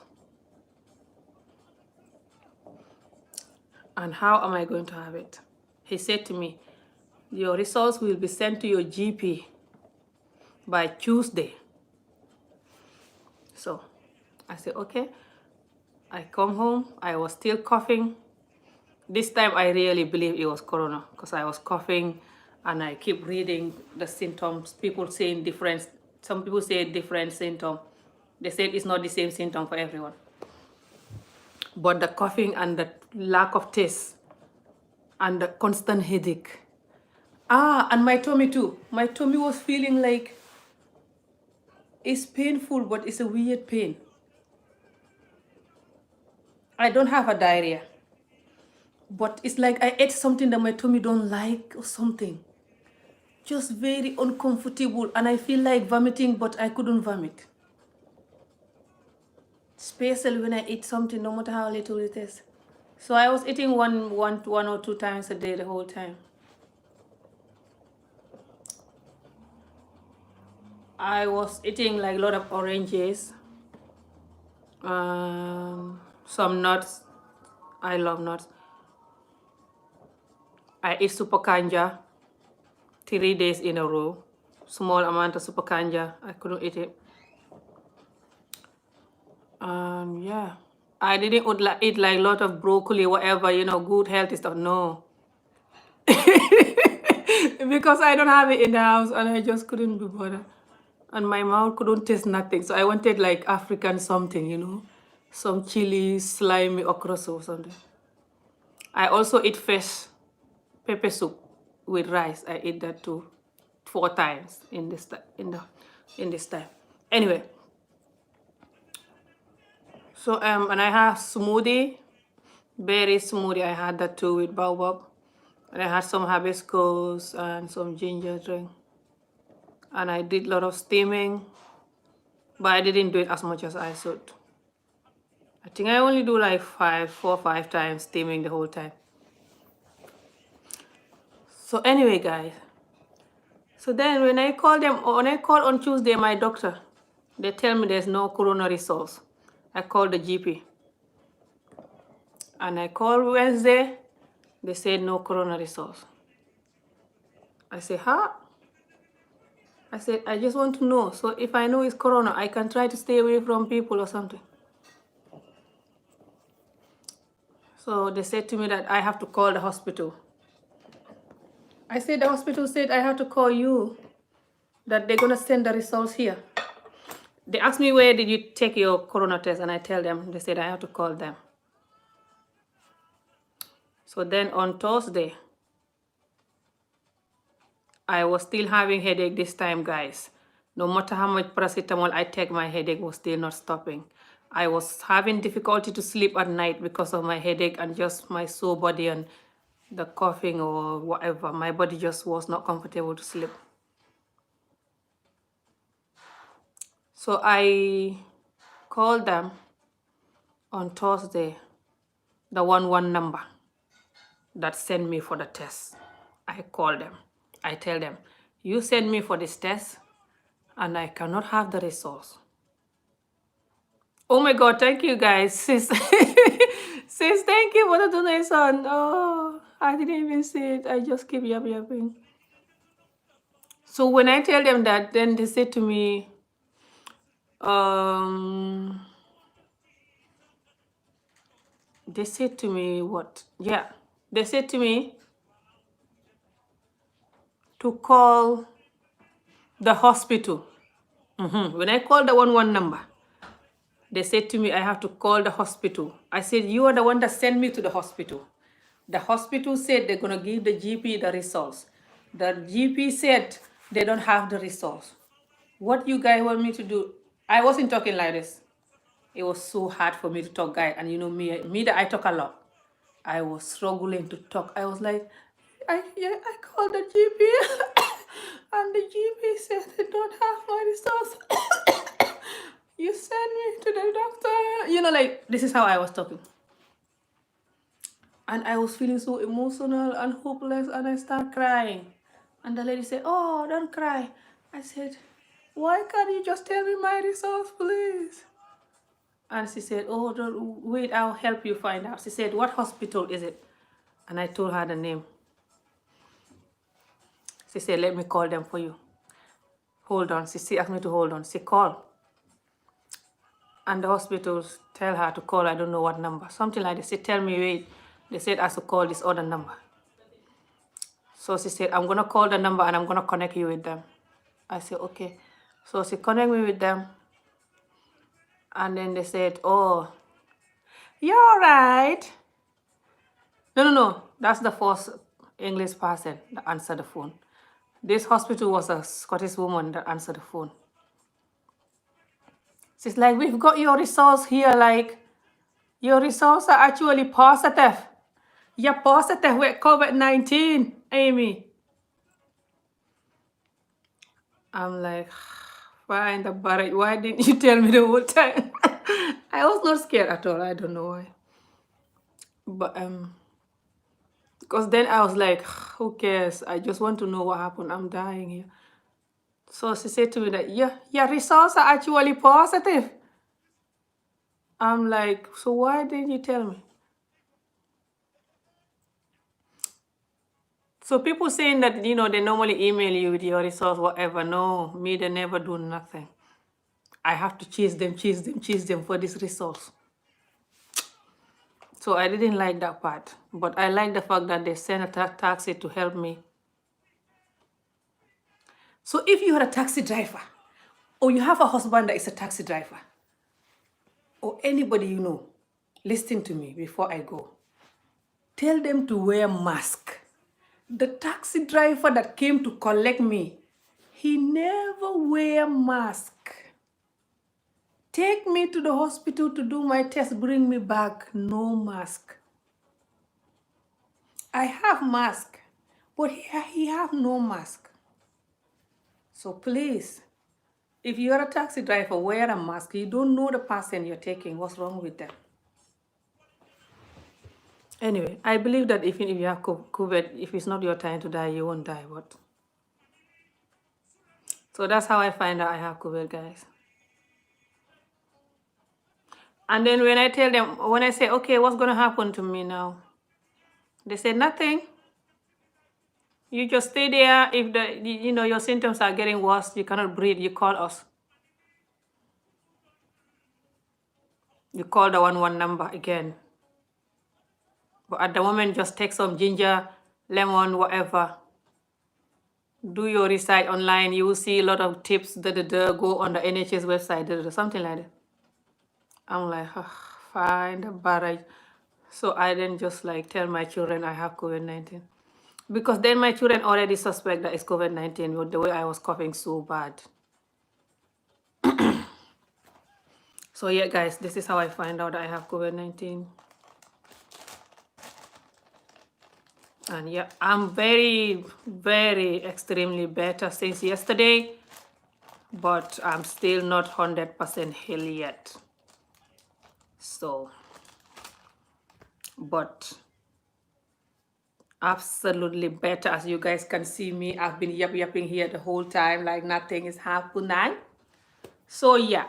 Speaker 1: And how am I going to have it? He said to me, your results will be sent to your GP by Tuesday. So I said, okay. I come home, I was still coughing. This time I really believe it was corona because I was coughing and I keep reading the symptoms. People saying different, some people say different symptom. They said it's not the same symptom for everyone. But the coughing and the lack of taste and the constant headache. And my tummy too. My tummy was feeling like it's painful, but it's a weird pain. I don't have a diarrhea, but it's like I ate something that my tummy don't like or something. Just very uncomfortable, and I feel like vomiting, but I couldn't vomit. Especially when I eat something, no matter how little it is. So I was eating one or 2 times a day the whole time. I was eating like a lot of oranges, some nuts. I love nuts. I eat super kanja 3 days in a row. Small amount of super kanja. I couldn't eat it. Yeah. I didn't eat like a lot of broccoli, whatever, good healthy stuff. No. Because I don't have it in the house and I just couldn't be bothered. And my mouth couldn't taste nothing. So I wanted like African something, some chili, slimy okra or something. I also eat fish, pepper soup with rice. I ate that too 4 times in this time. Anyway, so and I have smoothie, berry smoothie. I had that too with baobab. And I had some hibiscus and some ginger drink. And I did a lot of steaming, but I didn't do it as much as I should. I think I only do like 4 or 5 times steaming the whole time. So anyway, guys, so then when I call on Tuesday, my doctor, they tell me there's no corona results. I called the GP. And I called Wednesday, they said no corona results. I said, huh? I said, I just want to know. So if I know it's corona, I can try to stay away from people or something. So they said to me that I have to call the hospital. I said, the hospital said I have to call you, that they're going to send the results here. They asked me, where did you take your corona test? And I tell them, they said I have to call them. So then on Thursday, I was still having headache this time, guys. No matter how much paracetamol I take, my headache was still not stopping. I was having difficulty to sleep at night because of my headache and just my sore body and the coughing or whatever. My body just was not comfortable to sleep. So I called them on Thursday, the 11 number. that sent me for the test. I call them. I tell them, you send me for this test and I cannot have the results. Oh my God, thank you guys. Sis, sis, thank you for the donation. Oh, I didn't even see it. I just keep yapping. So when I tell them that, then they say to me, they said to me what? Yeah, they said to me to call the hospital. When I called the 111 number, they said to me I have to call the hospital. I said, you are the one that sent me to the hospital. The hospital said they're going to give the GP the results. The GP said they don't have the results. What you guys want me to do? I wasn't talking like this. It was so hard for me to talk, guys. And you know me that I talk a lot. I was struggling to talk. I was like, I called the GP and the GP said they don't have my results. You send me to the doctor. You know, like, this is how I was talking. And I was feeling so emotional and hopeless, and I started crying. And the lady said, oh, don't cry. I said, why can't you just tell me my results, please? And she said, oh, don't, wait, I'll help you find out. She said, what hospital is it? And I told her the name. She said, let me call them for you. Hold on. She asked me to hold on. She called. And the hospitals tell her to call, I don't know what number. Something like this. She tell me, wait. They said I should call this other number. So she said, I'm going to call the number and I'm going to connect you with them. I said, okay. So she connect me with them. And then they said, oh, you're all right. No. That's the first English person that answered the phone. This hospital was a Scottish woman that answered the phone. She's like, we've got your results here. Like, your results are actually positive. You're positive with COVID-19, Amy. I'm like, fine, why didn't you tell me the whole time? I was not scared at all. I don't know why. But because then I was like, who cares? I just want to know what happened. I'm dying here. So she said to me that, yeah, your results are actually positive. I'm like, so why didn't you tell me? So people saying that, you know, they normally email you with your results, whatever. No, me, they never do nothing. I have to chase them for these results. So I didn't like that part. But I like the fact that they sent a taxi to help me. So if you are a taxi driver, or you have a husband that is a taxi driver, or anybody you know, listen to me before I go. Tell them to wear mask. The taxi driver that came to collect me, he never wear mask. Take me to the hospital to do my test, bring me back, no mask. I have mask, but he have no mask. So please, if you're a taxi driver, wear a mask. You don't know the person you're taking. What's wrong with them? Anyway, I believe that even if you have COVID, if it's not your time to die, you won't die. But so that's how I find out I have COVID, guys. And then when I tell them, when I say, okay, what's going to happen to me now? They say, nothing. You just stay there. If your symptoms are getting worse, you cannot breathe, you call us. You call the 111 number again. But at the moment, just take some ginger, lemon, whatever. Do your research online. You will see a lot of tips. Go on the NHS website, something like that. I'm like, fine, the barrage. So I then just like tell my children I have COVID-19. Because then my children already suspect that it's COVID-19 with the way I was coughing so bad. So yeah, guys, this is how I find out that I have COVID-19. And yeah, I'm very, very extremely better since yesterday. But I'm still not 100% healed yet. So, but Absolutely better. As you guys can see me, I've been yapping here the whole time like nothing is happening. So yeah,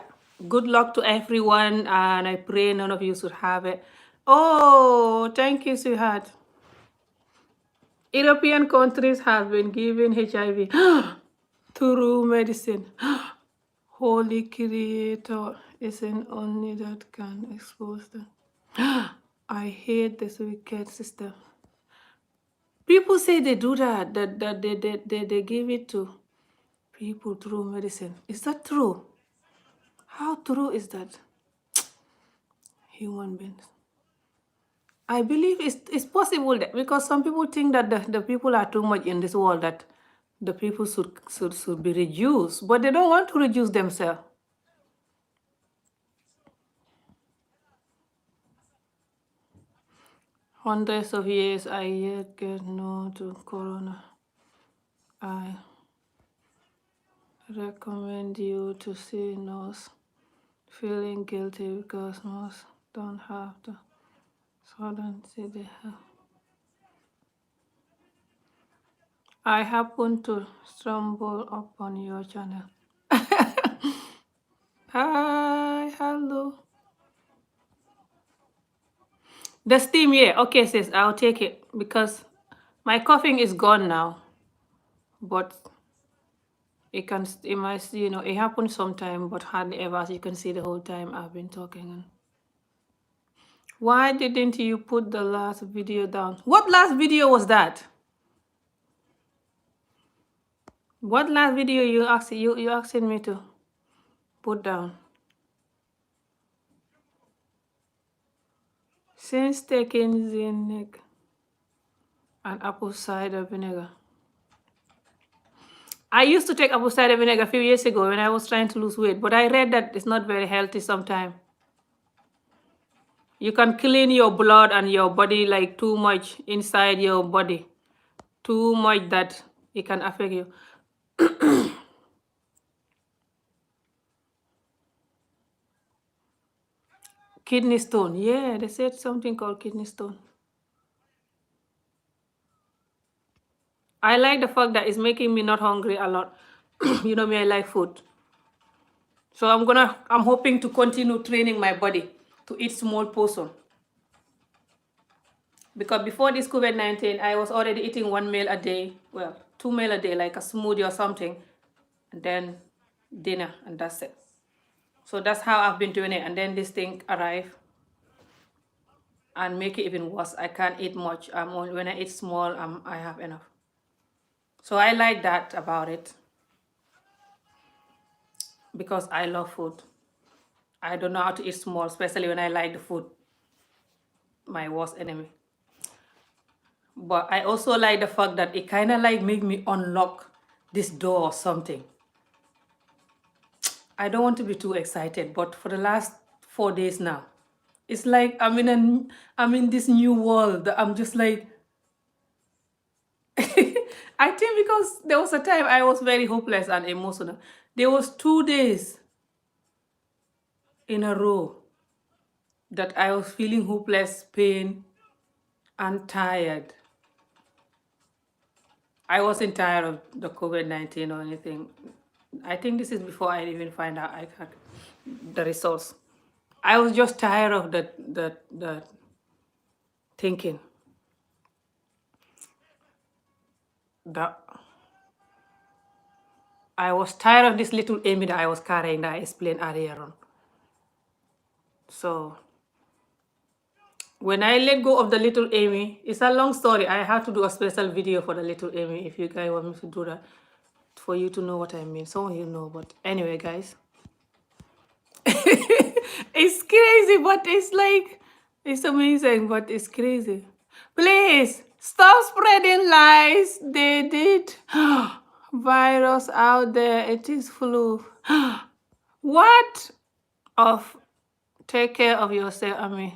Speaker 1: good luck to everyone, and I pray none of you should have it. Oh, thank you, sweetheart. European countries have been given HIV through medicine. Holy Creator isn't only that can expose them. I hate this wicked system. People say they do that they give it to people through medicine. Is that true? How true is that? Human beings. I believe it's possible that, because some people think that the people are too much in this world, that the people should be reduced, but they don't want to reduce themselves. Hundreds of years I yet get no to corona. I recommend you to see nurse. Feeling guilty because most don't have the certainty they have. I happen to stumble upon your channel. Hi, hello. The steam, yeah. Okay, sis, I'll take it because my coughing is gone now. But it might, it happens sometime, but hardly ever. As you can see, the whole time I've been talking. Why didn't you put the last video down? What last video was that? What last video you asking me to put down? Since taking Zinc and apple cider vinegar. I used to take apple cider vinegar a few years ago when I was trying to lose weight, but I read that it's not very healthy sometimes. You can clean your blood and your body like too much inside your body. Too much that it can affect you. Kidney stone. Yeah, they said something called kidney stone. I like the fact that it's making me not hungry a lot. You know me, I like food. So I'm hoping to continue training my body to eat small portion. Because before this COVID-19, I was already eating one meal a day. Well, 2 meals a day, like a smoothie or something. And then dinner, and that's it. So that's how I've been doing it. And then this thing arrived and make it even worse. I can't eat much. When I eat small, I have enough. So I like that about it because I love food. I don't know how to eat small, especially when I like the food. My worst enemy. But I also like the fact that it kind of like make me unlock this door or something. I don't want to be too excited, but for the last 4 days now, it's like I'm in this new world. I'm just like, I think because there was a time I was very hopeless and emotional. There was 2 days in a row that I was feeling hopeless, pain, and tired. I wasn't tired of the COVID-19 or anything. I think this is before I even find out I had the results. I was just tired of the thinking that I was tired of this little Amy that I was carrying that I explained earlier on. So when I let go of the little Amy, it's a long story. I have to do a special video for the little Amy if you guys want me to do that, for you to know what I mean. Some of you know, but anyway, guys. It's crazy, but it's like, it's amazing, but it's crazy. Please stop spreading lies. They did virus out there. It is flu. What? Of take care of yourself. I mean,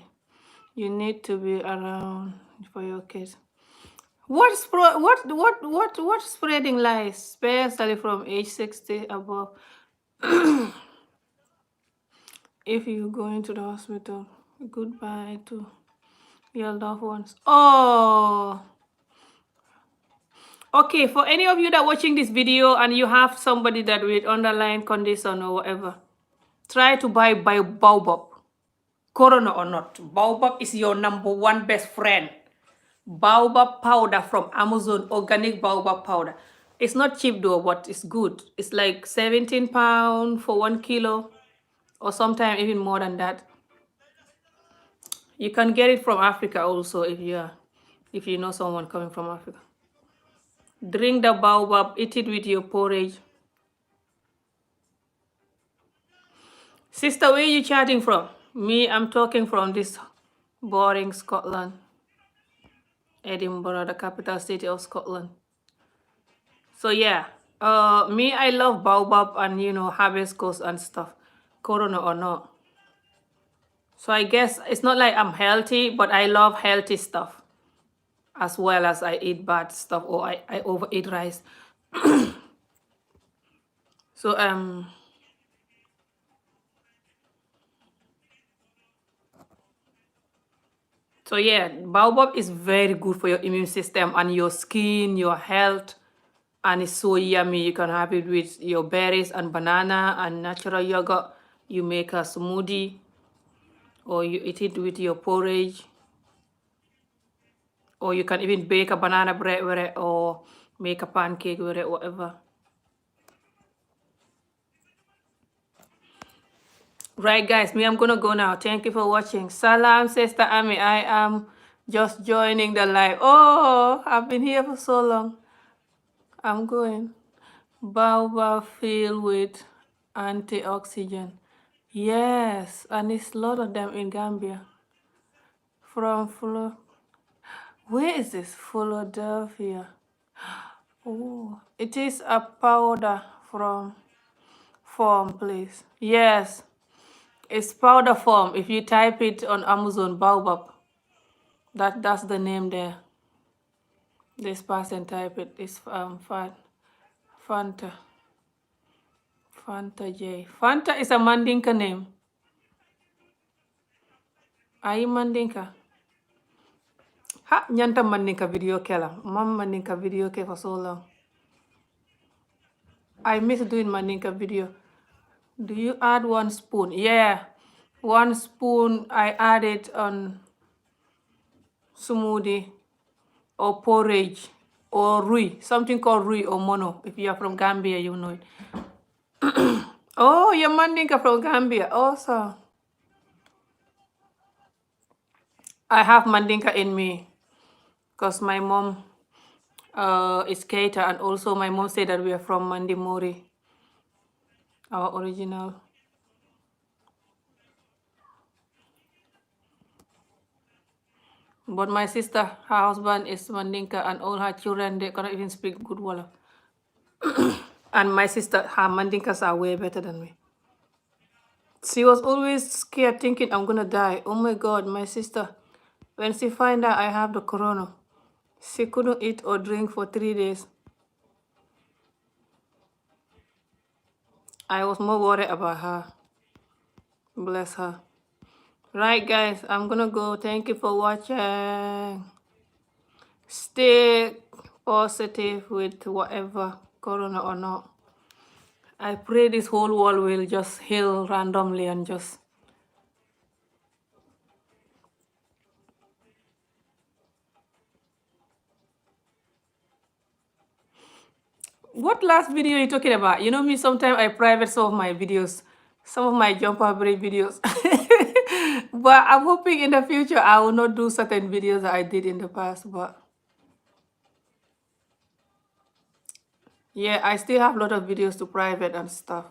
Speaker 1: you need to be around for your kids. What spreading lies, especially from age 60 above? If you go into the hospital, goodbye to your loved ones. Oh, Okay, for any of you that watching this video and you have somebody that with underlying condition or whatever, try to buy Baobab. Corona or not, Baobab is your number one best friend. Baobab powder from Amazon, organic Baobab powder. It's not cheap though, but it's good. It's like 17 pounds for 1 kilo, or sometimes even more than that. You can get it from Africa also if you know someone coming from Africa. Drink the Baobab, eat it with your porridge. Sister, where are you chatting from? Me, I'm talking from this boring Scotland. Edinburgh, the capital city of Scotland. So yeah, me, I love baobab and hibiscus and stuff, corona or not. So I guess it's not like I'm healthy, but I love healthy stuff as well as I eat bad stuff or I overeat rice. So so yeah, baobab is very good for your immune system and your skin, your health, and it's so yummy. You can have it with your berries and banana and natural yogurt. You make a smoothie or you eat it with your porridge, or you can even bake a banana bread with it or make a pancake with it, whatever. Right, guys, me, I'm gonna go now. Thank you for watching. Salam, Sister Ami. I am just joining the live. Oh, I've been here for so long. I'm going. Baobab filled with antioxidant. Yes, and it's a lot of them in Gambia. From where is this? Philadelphia. Oh, it is a powder from form, please. Yes, it's powder form. If you type it on Amazon, Baobab, that's the name there. This person type it. It's Fanta. Fanta J. Fanta is a Mandinka name. Are you Mandinka? Ha, nyanta Mandinka video kela. Mom Mandinka video ke for so long. I miss doing Mandinka video. Do you add 1 spoon? Yeah, 1 spoon. I add it on smoothie or porridge or rui, something called rui or mono. If you are from Gambia, you know it. Oh, you're Mandinka from Gambia. Awesome. I have Mandinka in me because my mom is Keita, and also my mom said that we are from Mandimori, our original. But my sister, her husband is Mandinka, and all her children, they cannot even speak good Wolof. And my sister, her Mandinkas are way better than me. She was always scared, thinking I'm gonna die. Oh my God, my sister. When she find out I have the corona, she couldn't eat or drink for 3 days. I was more worried about her. Bless her. Right, guys, I'm gonna go. Thank you for watching. Stay positive with whatever, corona or not. I pray this whole world will just heal randomly and just. What last video you talking about? You know me, sometimes I private some of my videos, some of my jumper break videos. But I'm hoping in the future I will not do certain videos that I did in the past. But yeah, I still have a lot of videos to private and stuff.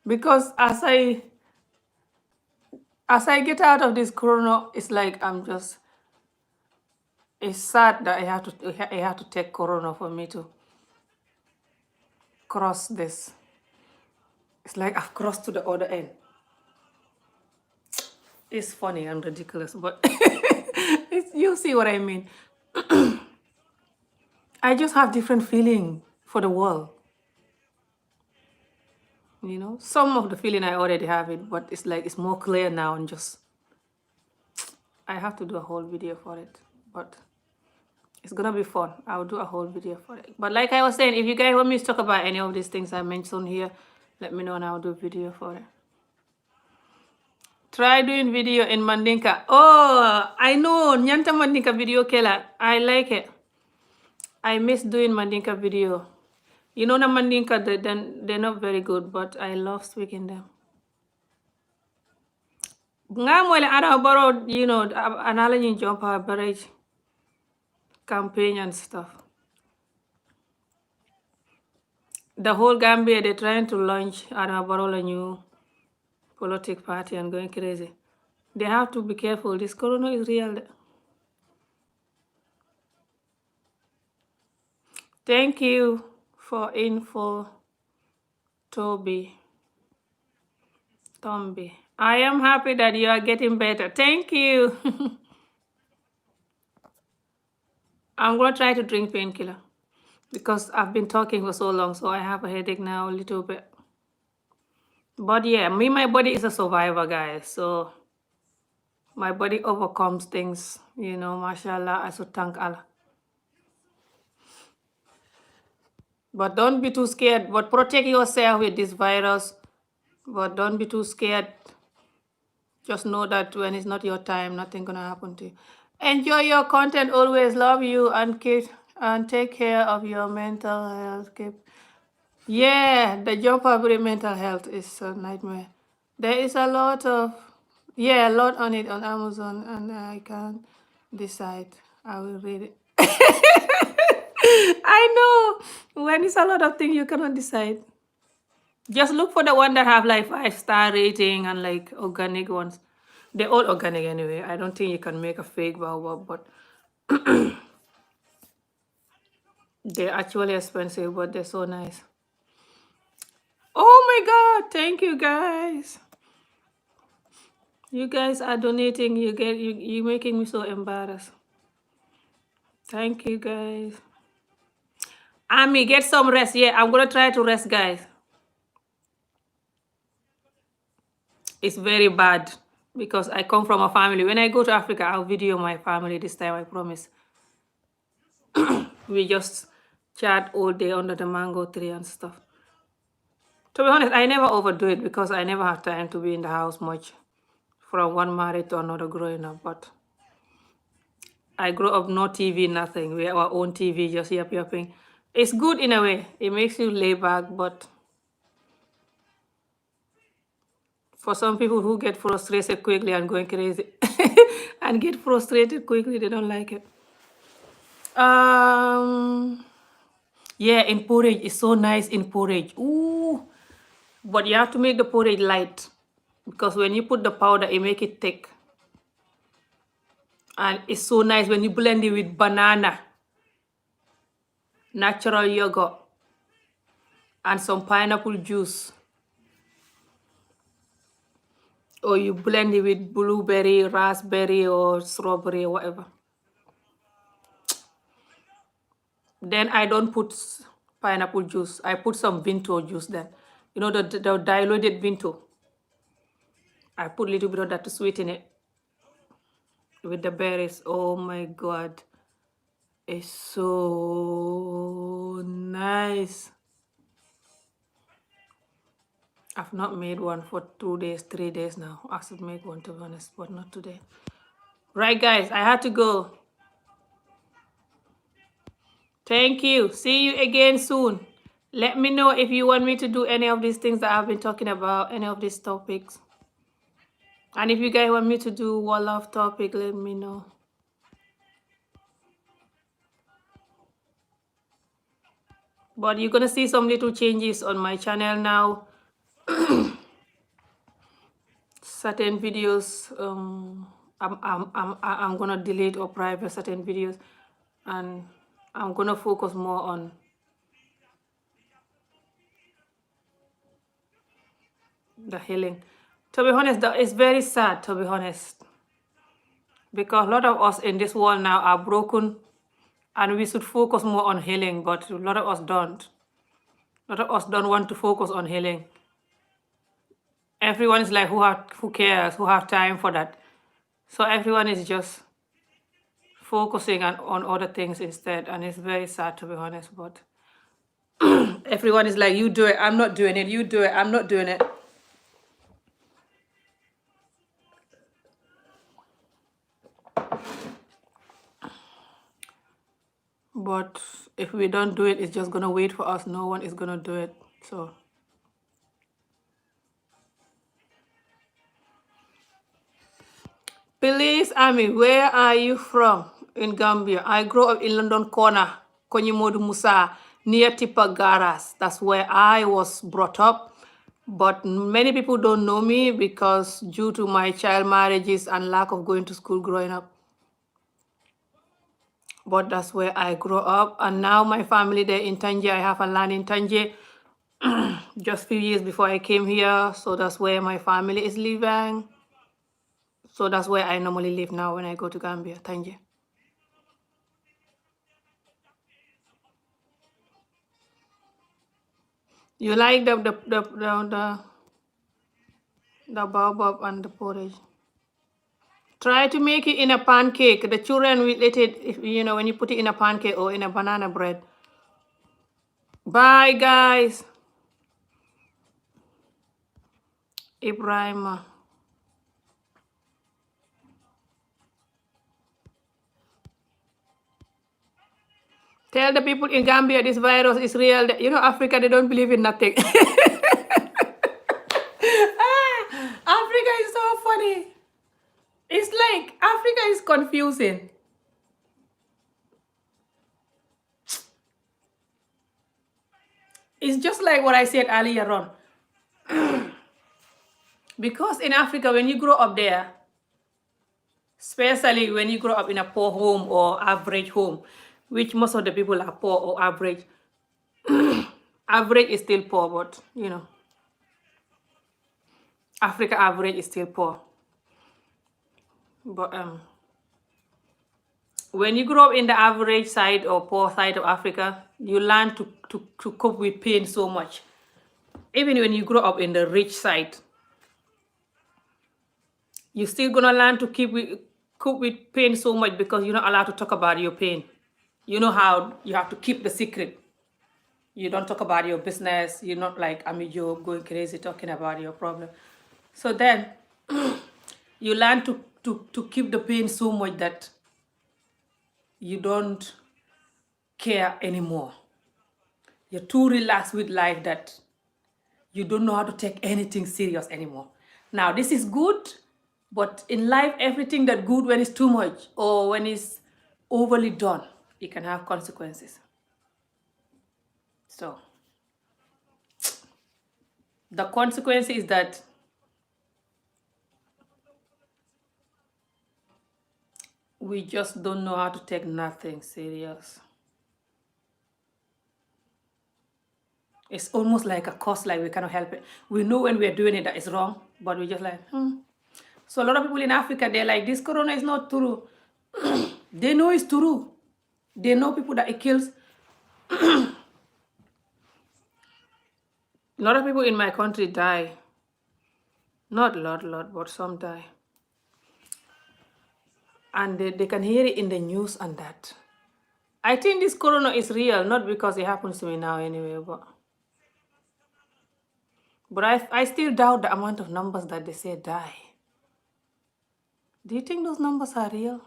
Speaker 1: Because as I get out of this corona, it's like it's sad that I have to take corona for me to cross this. It's like I've crossed to the other end. It's funny and ridiculous, but you see what I mean. I just have different feeling for the world. Some of the feeling I already have it, but it's like it's more clear now, and just I have to do a whole video for it. But It's gonna be fun. I'll do a whole video for it. But like I was saying, if you guys want me to talk about any of these things I mentioned here, let me know and I'll do a video for it. Try doing video in Mandinka. Oh, I know. Nyanta Mandinka video kela. I like it. I miss doing Mandinka video. You know, the Mandinka, they're not very good, but I love speaking them. Ngamwele Adama Barrow, you know, analogy jump our barrage campaign and stuff. The whole Gambia, they're trying to launch Adama Barrow a new political party and going crazy. They have to be careful. This corona is real. Thank you for info, Tombi. I am happy that you are getting better. Thank you. I'm going to try to drink painkiller because I've been talking for so long, so I have a headache now a little bit. But yeah, my body is a survivor, guys. So my body overcomes things, you know, mashallah, I should thank Allah. But don't be too scared. But protect yourself with this virus. But don't be too scared. Just know that when it's not your time, nothing gonna happen to you. Enjoy your content. Always love you and take care of your mental health. Yeah, the job of mental health is a nightmare. There is a lot on it on Amazon, and I can't decide. I will read it. I know. When it's a lot of things, you cannot decide. Just look for the one that have like 5-star rating and like organic ones. They're all organic anyway. I don't think you can make a fake baobab, but they're actually expensive, but they're so nice. Oh my God! Thank you guys. You guys are donating. You're making me so embarrassed. Thank you guys. Ami, get some rest. Yeah, I'm gonna try to rest, guys. It's very bad because I come from a family. When I go to Africa, I'll video my family this time, I promise. We just chat all day under the mango tree and stuff. To be honest, I never overdo it because I never have time to be in the house much from one married to another growing up. But I grew up no TV, nothing. We have our own TV, just yapping. It's good in a way. It makes you lay back, but for some people who get frustrated quickly and going crazy and get frustrated quickly, they don't like it. Yeah, in porridge, it's so nice in porridge. Ooh, but you have to make the porridge light because when you put the powder, it make it thick. And it's so nice when you blend it with banana, natural yogurt, and some pineapple juice. Or you blend it with blueberry, raspberry, or strawberry, or whatever. Then I don't put pineapple juice. I put some Vinto juice then. You know, the diluted Vinto. I put a little bit of that to sweeten it with the berries. Oh my God. It's so nice. I've not made one for 2 days, 3 days now. I should make one, to be honest, but not today. Right, guys, I had to go. Thank you. See you again soon. Let me know if you want me to do any of these things that I've been talking about, any of these topics. And if you guys want me to do one love topic, let me know. But you're gonna see some little changes on my channel now. Certain videos, I'm gonna delete or private certain videos, and I'm gonna focus more on the healing. To be honest, it's very sad, to be honest, because a lot of us in this world now are broken, and we should focus more on healing, but a lot of us don't. A lot of us don't want to focus on healing. Everyone is like, who cares, who have time for that? So everyone is just focusing on other things instead. And it's very sad, to be honest, but everyone is like, you do it, I'm not doing it, you do it, I'm not doing it. But if we don't do it, it's just gonna wait for us. No one is gonna do it. So please, Ami, where are you from? In Gambia. I grew up in London Corner, Konyimodu Musa, near Tipa Garas. That's where I was brought up. But many people don't know me because due to my child marriages and lack of going to school growing up. But that's where I grew up. And now my family, they're in Tangier. I have a land in Tangier. Just few years before I came here. So that's where my family is living. So that's where I normally live now when I go to Gambia, Tangier. You like the baobab and the porridge. Try to make it in a pancake. The children will eat it, when you put it in a pancake or in a banana bread. Bye, guys. Ibrahim. Tell the people in Gambia this virus is real. Africa, they don't believe in nothing. Africa is so funny. It's like Africa is confusing. It's just like what I said earlier on. Because in Africa, when you grow up there, especially when you grow up in a poor home or average home, which most of the people are poor or average, average is still poor, but Africa average is still poor. But when you grow up in the average side or poor side of Africa, you learn to cope with pain so much. Even when you grow up in the rich side, you're still gonna learn to cope with pain so much because you're not allowed to talk about your pain. You know how you have to keep the secret. You don't talk about your business. You're not like you're going crazy talking about your problem. So then you learn to keep the pain so much that you don't care anymore. You're too relaxed with life that you don't know how to take anything serious anymore. Now, this is good, but in life, everything that good, when it's too much or when it's overly done, it can have consequences. So the consequence is that we just don't know how to take nothing serious. It's almost like a cost, like we cannot help it. We know when we're doing it that it's wrong, but we just like, So a lot of people in Africa, they're like, this corona is not true. They know it's true. They know people that it kills. A lot of people in my country die. Not a lot, but some die. And they can hear it in the news and that. I think this corona is real, not because it happens to me now anyway, but I still doubt the amount of numbers that they say die. Do you think those numbers are real?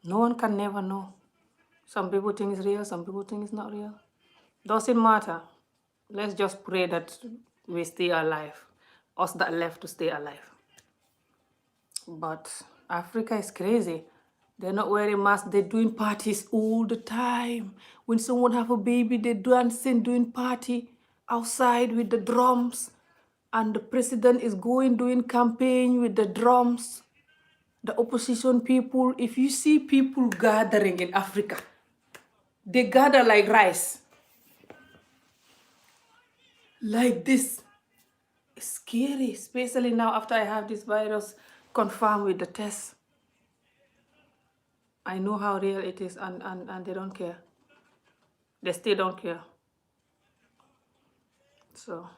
Speaker 1: No one can never know. Some people think it's real, some people think it's not real. Doesn't matter. Let's just pray that we stay alive. Us that left to stay alive. But Africa is crazy. They're not wearing masks. They're doing parties all the time. When someone have a baby, they're dancing, doing party outside with the drums. And the president is going doing campaign with the drums. The opposition people, if you see people gathering in Africa, they gather like rice. Like this. It's scary, especially now after I have this virus confirmed with the test. I know how real it is, and they don't care. They still don't care. So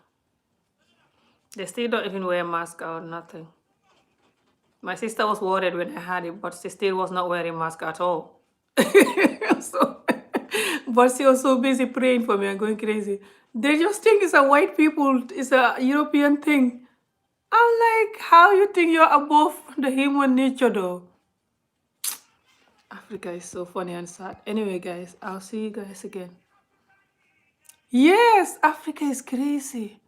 Speaker 1: they still don't even wear mask or nothing. My sister was worried when I had it, but she still was not wearing mask at all. So, but she was so busy praying for me and going crazy. They just think it's a white people, it's a European thing. I'm like, how you think you're above the human nature though? Africa is so funny and sad. Anyway, guys, I'll see you guys again. Yes, Africa is crazy.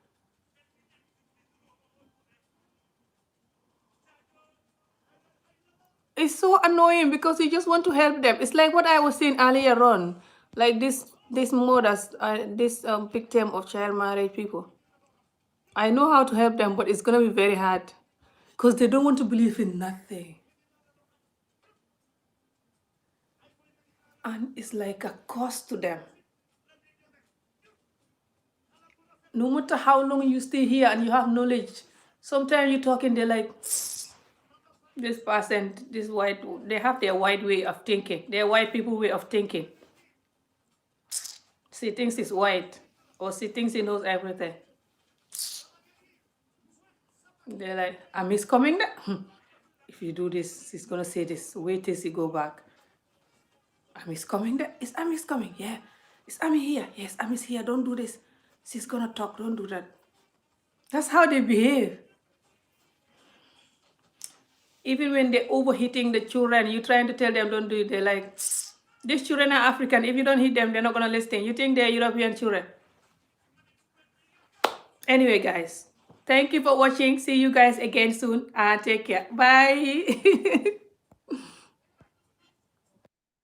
Speaker 1: It's so annoying because you just want to help them. It's like what I was saying earlier on, like this mothers, this victim of child marriage people. I know how to help them, but it's gonna be very hard because they don't want to believe in nothing, and it's like a cost to them. No matter how long you stay here and you have knowledge, sometimes you're talking, they're like, this person, this white, they have their white way of thinking, their white people way of thinking. She thinks he's white, or she thinks he knows everything. They're like, Ami's coming there. If you do this, she's gonna say this. Wait till she go back. Ami's coming there. Is Ami's coming? Yeah. Is Ami here? Yes, Ami's here. Don't do this. She's gonna talk. Don't do that. That's how they behave. Even when they're overhitting the children, you're trying to tell them don't do it. They're like, these children are African. If you don't hit them, they're not gonna listen. You think they're European children. Anyway, guys, thank you for watching. See you guys again soon. And take care. Bye.